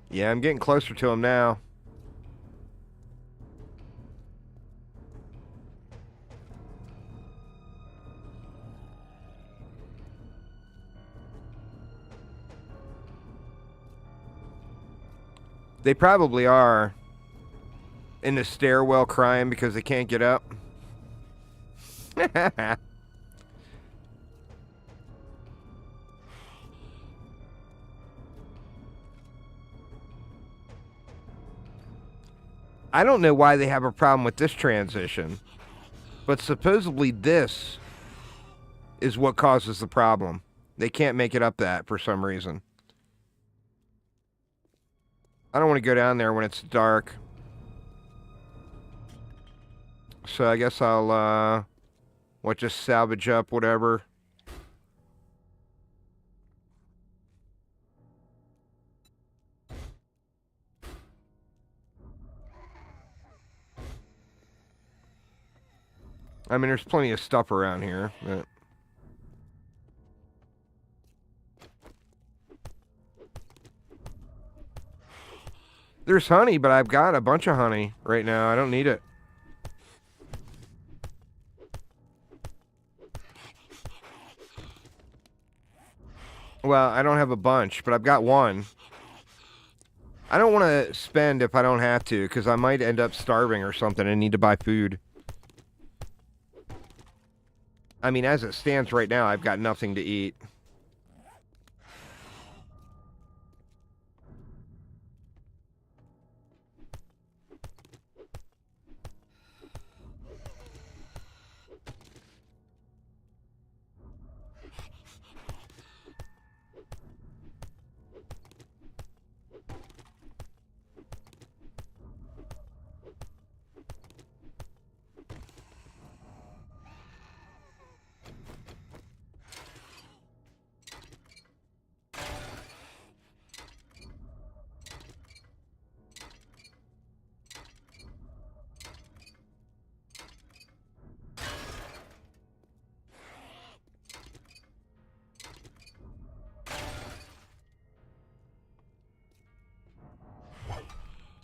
Yeah, I'm getting closer to him now. They probably are in the stairwell crying because they can't get up. I don't know why they have a problem with this transition, but supposedly this is what causes the problem. They can't make it up that for some reason. I don't want to go down there when it's dark. So I guess I'll, just salvage up whatever. I mean, there's plenty of stuff around here. But... There's honey, but I've got a bunch of honey right now. I don't need it. Well, I don't have a bunch, but I've got one. I don't want to spend if I don't have to, because I might end up starving or something and need to buy food. I mean, as it stands right now, I've got nothing to eat.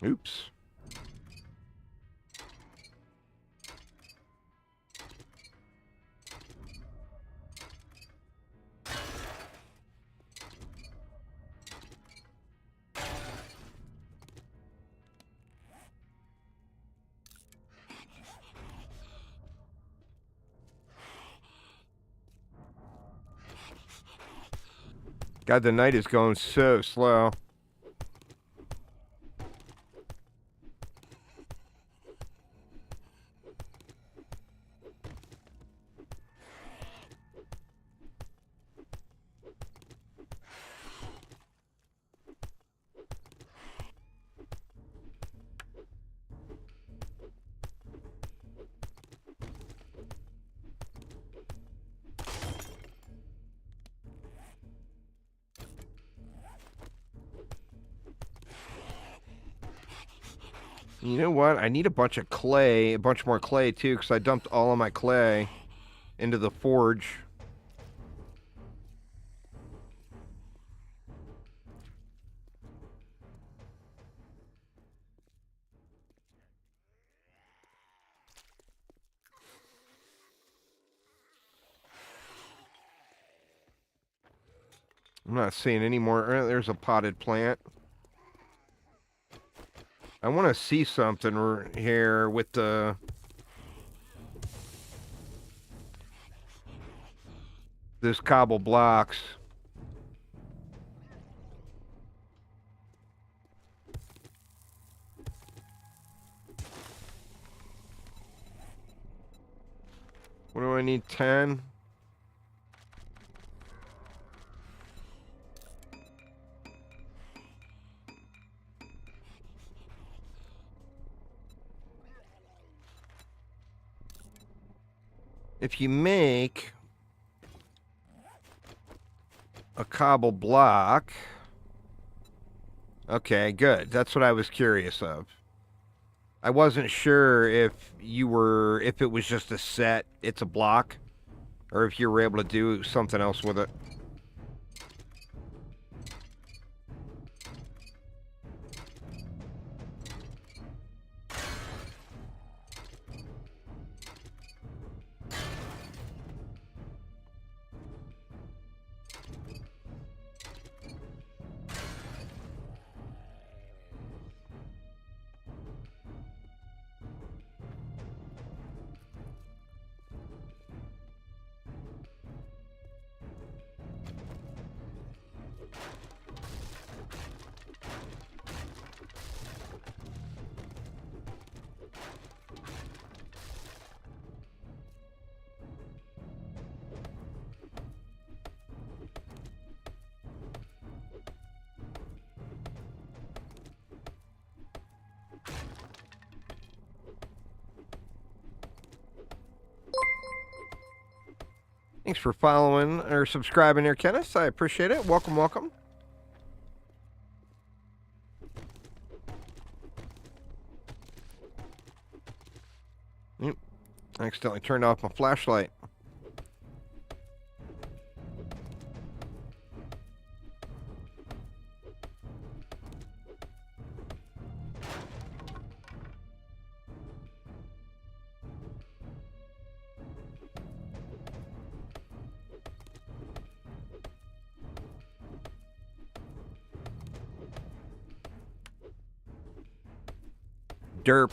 Oops. God, the night is going so slow. You know what? I need a bunch of clay, a bunch more clay too, because I dumped all of my clay into the forge. I'm not seeing any more. There's a potted plant. I want to see something here with the... Those cobble blocks. What do I need? 10? If you make a cobble block... Okay, good. That's what I was curious of. I wasn't sure if it was just a set, it's a block, or if you were able to do something else with it. Thanks for following or subscribing here, Kenneth. I appreciate it. Welcome, welcome. Yep. I accidentally turned off my flashlight. Derp.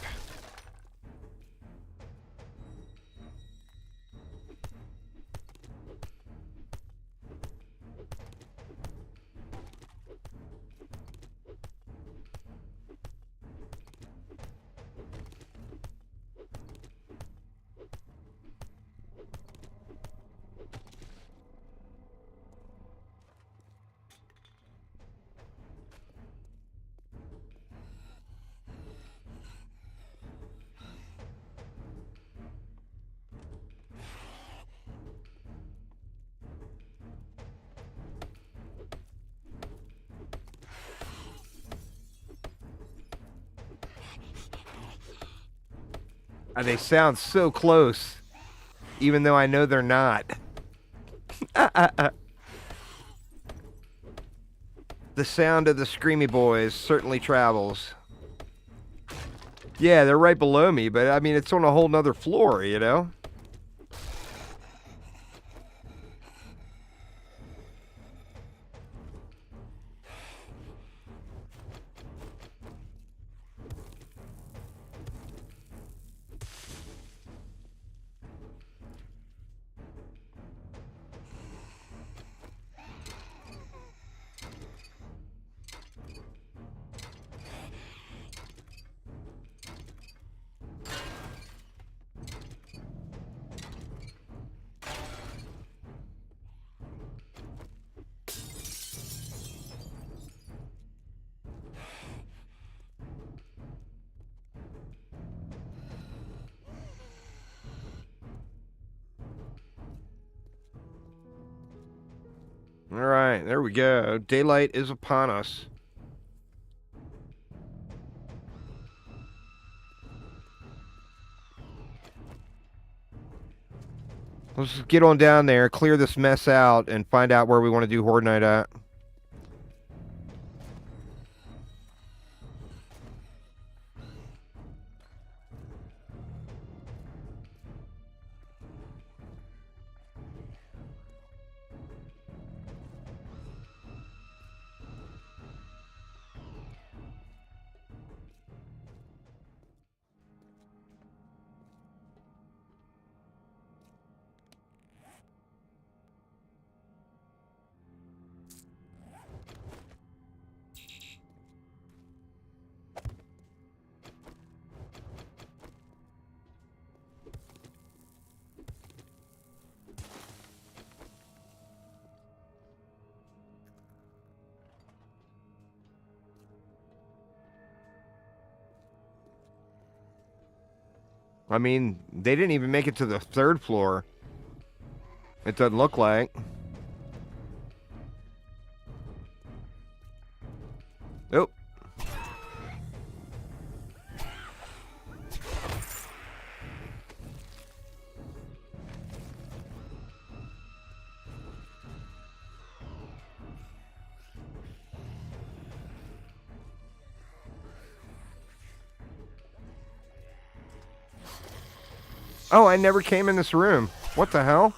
They sound so close, even though I know they're not. The sound of the Screamy Boys certainly travels. Yeah, they're right below me, but I mean, it's on a whole nother floor, you know? All right, there we go. Daylight is upon us. Let's just get on down there, clear this mess out, and find out where we want to do Horde Night at. I mean, they didn't even make it to the 3rd floor. It doesn't look like. Nope. Oh, I never came in this room. What the hell?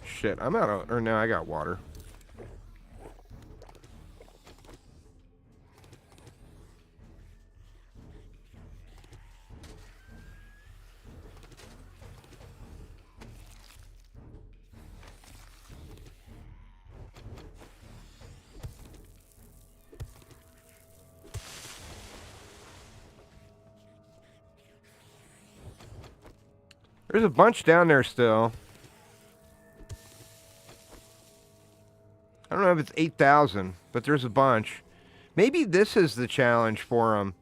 Shit, I'm out of... Or no, I got water. There's a bunch down there still. I don't know if it's 8,000, but there's a bunch. Maybe this is the challenge for them.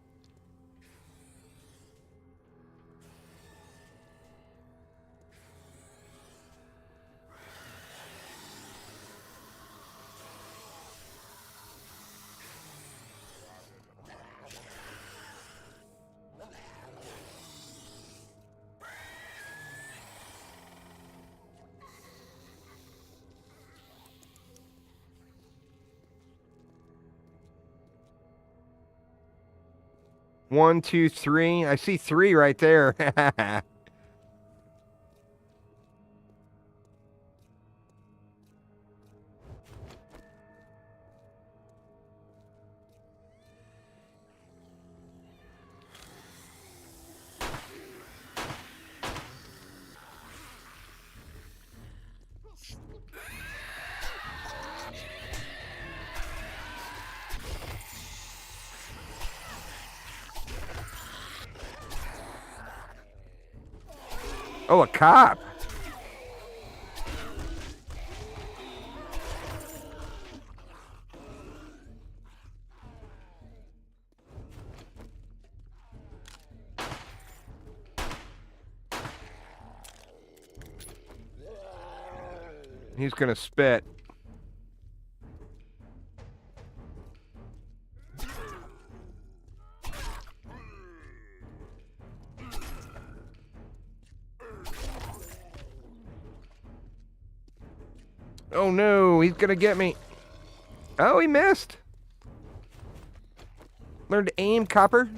One, two, three. I see 3 right there. Oh, a cop. He's gonna spit. Oh no, he's gonna get me. Oh, he missed. Learn to aim, copper.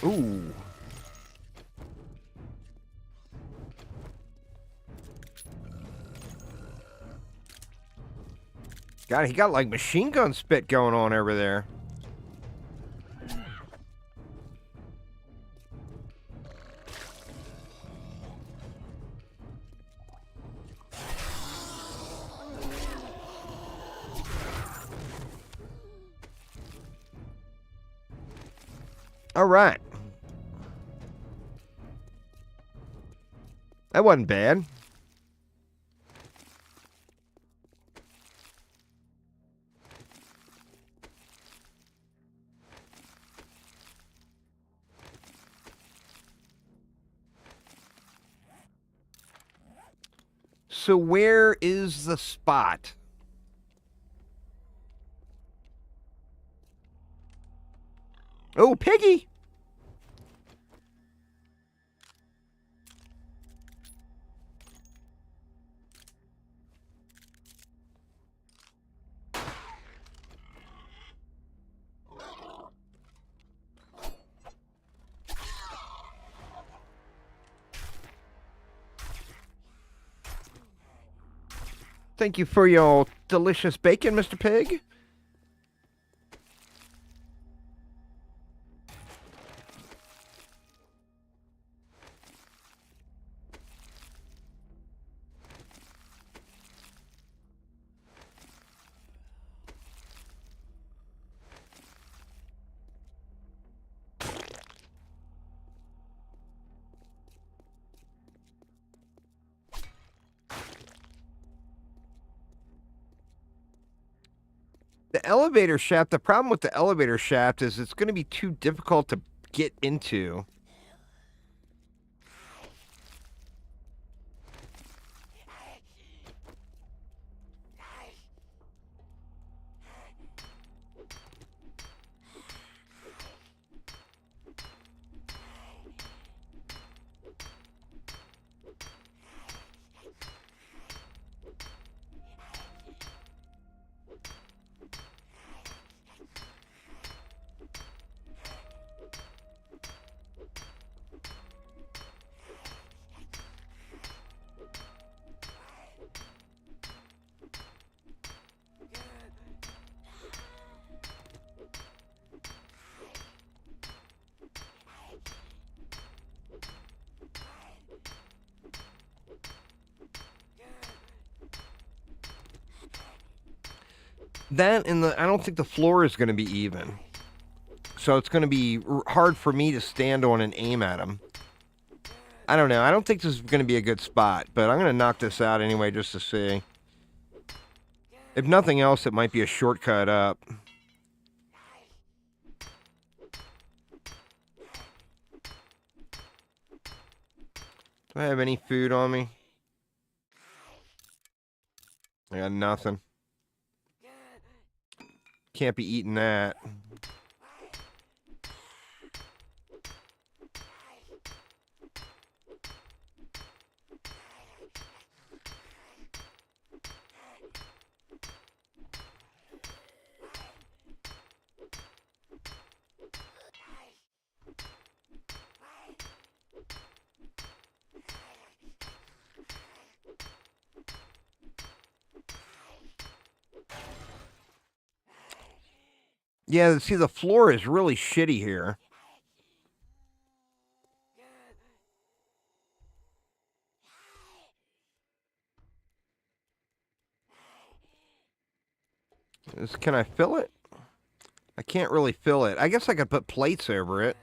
Ooh. God, he got like machine gun spit going on over there. All right. That wasn't bad. So where is the spot? Oh, Piggy! Thank you for your delicious bacon, Mr. Pig. The elevator shaft, the problem with the elevator shaft is it's going to be too difficult to get into. That and I don't think the floor is going to be even. So it's going to be hard for me to stand on and aim at him. I don't know. I don't think this is going to be a good spot, but I'm going to knock this out anyway just to see. If nothing else, it might be a shortcut up. Do I have any food on me? I got nothing. Can't be eating that. Yeah, see, the floor is really shitty here. Can I fill it? I can't really fill it. I guess I could put plates over it.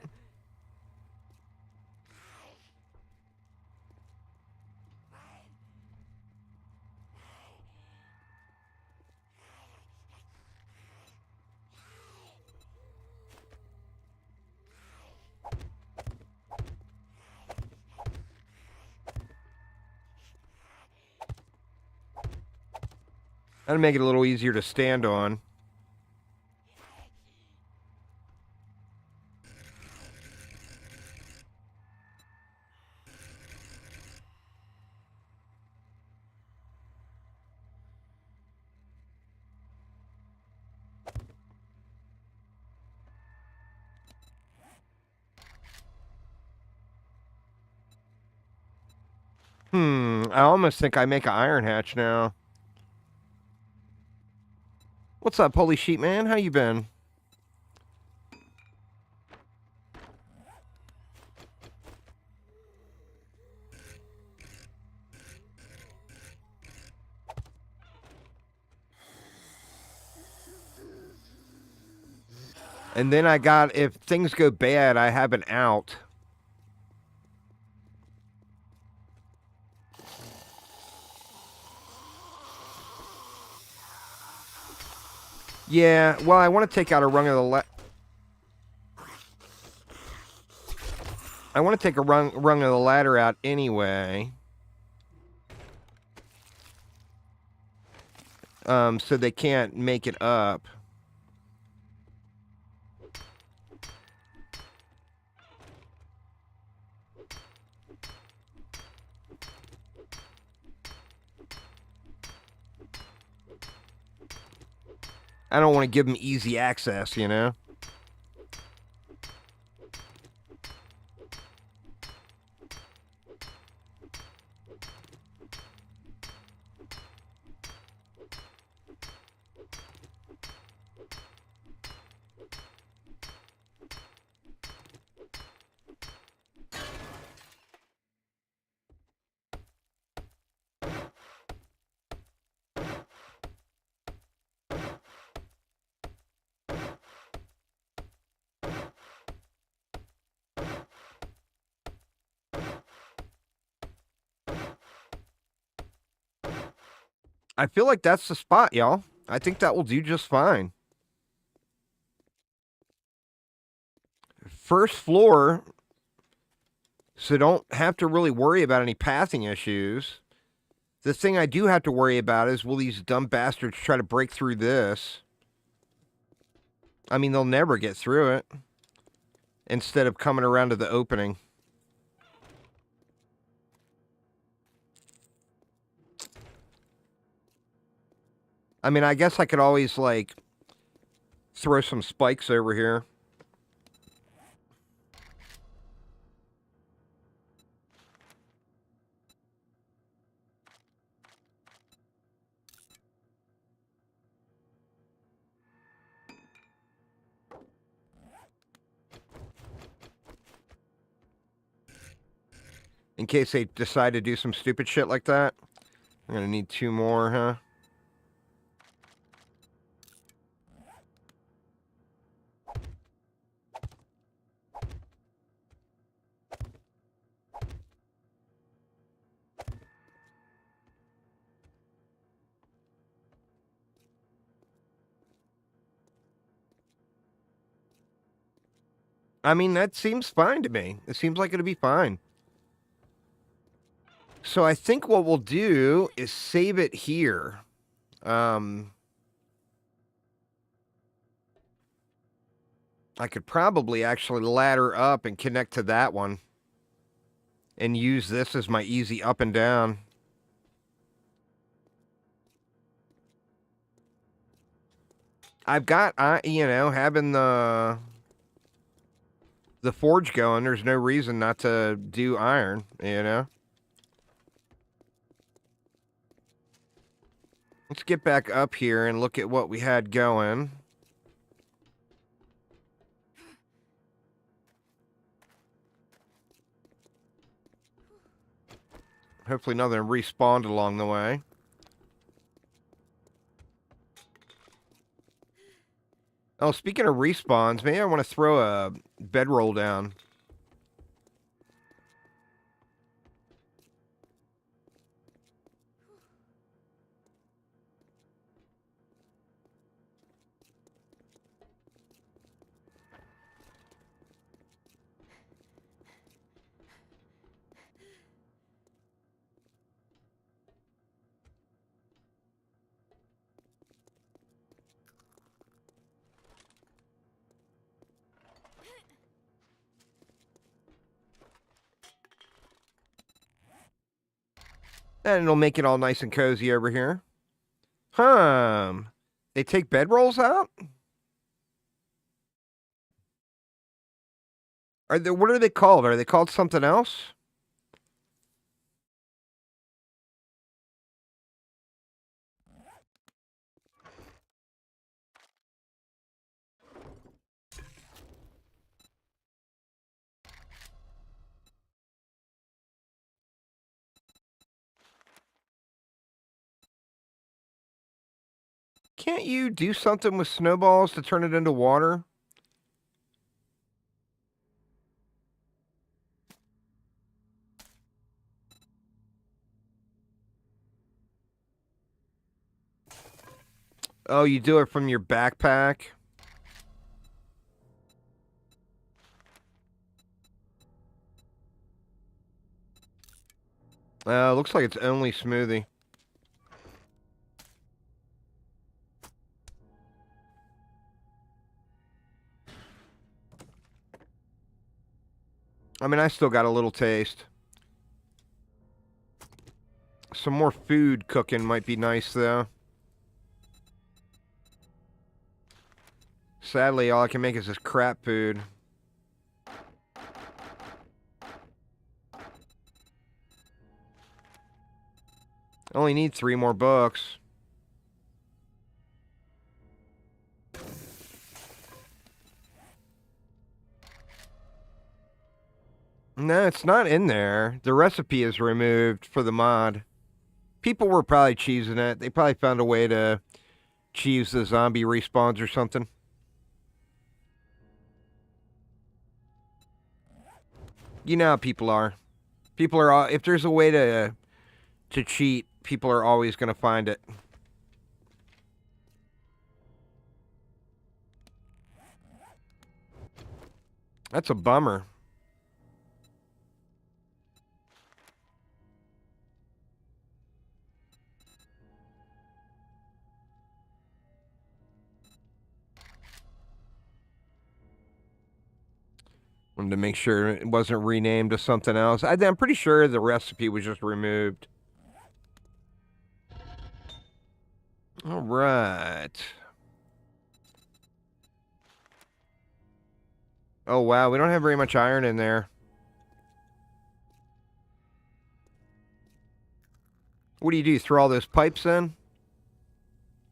That'd make it a little easier to stand on. I almost think I make an iron hatch now. What's up, Holy Sheep Man? How you been? And then I got, if things go bad, I have an out. Yeah, well, I want to take out a rung of the I want to take a rung of the ladder out anyway. So they can't make it up. I don't want to give them easy access, you know? I feel like that's the spot, y'all. I think that will do just fine. First floor, so don't have to really worry about any pathing issues. The thing I do have to worry about is, will these dumb bastards try to break through this? I mean, they'll never get through it. Instead of coming around to the opening. I mean, I guess I could always, like, throw some spikes over here. In case they decide to do some stupid shit like that. I'm gonna need 2 more, huh? I mean, that seems fine to me. It seems like it'll be fine. So I think what we'll do is save it here. I could probably actually ladder up and connect to that one. And use this as my easy up and down. I've got, you know, having the forge going, there's no reason not to do iron, you know? Let's get back up here and look at what we had going. Hopefully nothing respawned along the way. Oh, speaking of respawns, maybe I want to throw a bedroll down. And it'll make it all nice and cozy over here. They take bedrolls out? What are they called? Are they called something else? Can't you do something with snowballs to turn it into water? Oh, you do it from your backpack? Looks like it's only smoothie. I mean, I still got a little taste. Some more food cooking might be nice, though. Sadly, all I can make is this crap food. I only need 3 more books. No, it's not in there. The recipe is removed for the mod. People were probably cheesing it. They probably found a way to cheese the zombie respawns or something. You know how people are. People are, if there's a way to cheat, people are always going to find it. That's a bummer. Wanted to make sure it wasn't renamed to something else. I'm pretty sure the recipe was just removed. All right. Oh, wow. We don't have very much iron in there. What do? Throw all those pipes in?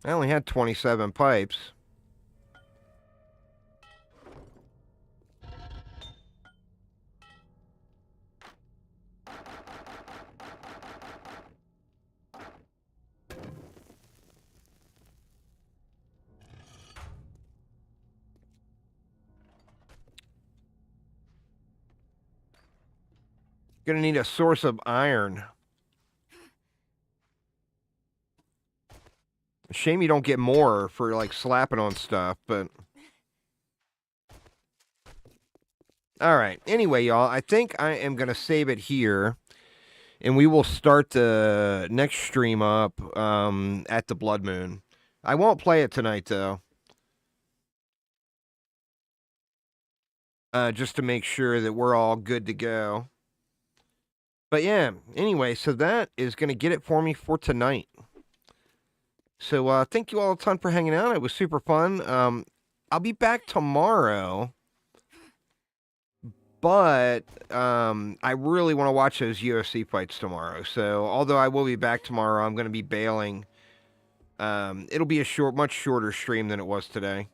I only had 27 pipes. Gonna need a source of iron. Shame you don't get more for, like, slapping on stuff, but... Alright, anyway, y'all, I think I am gonna save it here. And we will start the next stream up at the Blood Moon. I won't play it tonight, though. Just to make sure that we're all good to go. But yeah, anyway, so that is going to get it for me for tonight. So thank you all a ton for hanging out. It was super fun. I'll be back tomorrow. But I really want to watch those UFC fights tomorrow. So although I will be back tomorrow, I'm going to be bailing. It'll be a much shorter stream than it was today.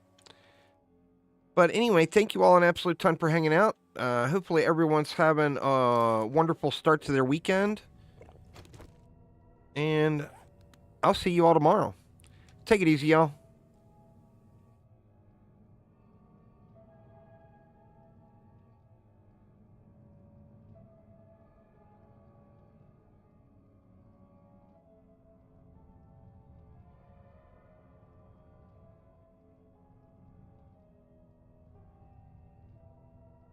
But anyway, thank you all an absolute ton for hanging out. Hopefully everyone's having a wonderful start to their weekend. And I'll see you all tomorrow. Take it easy, y'all.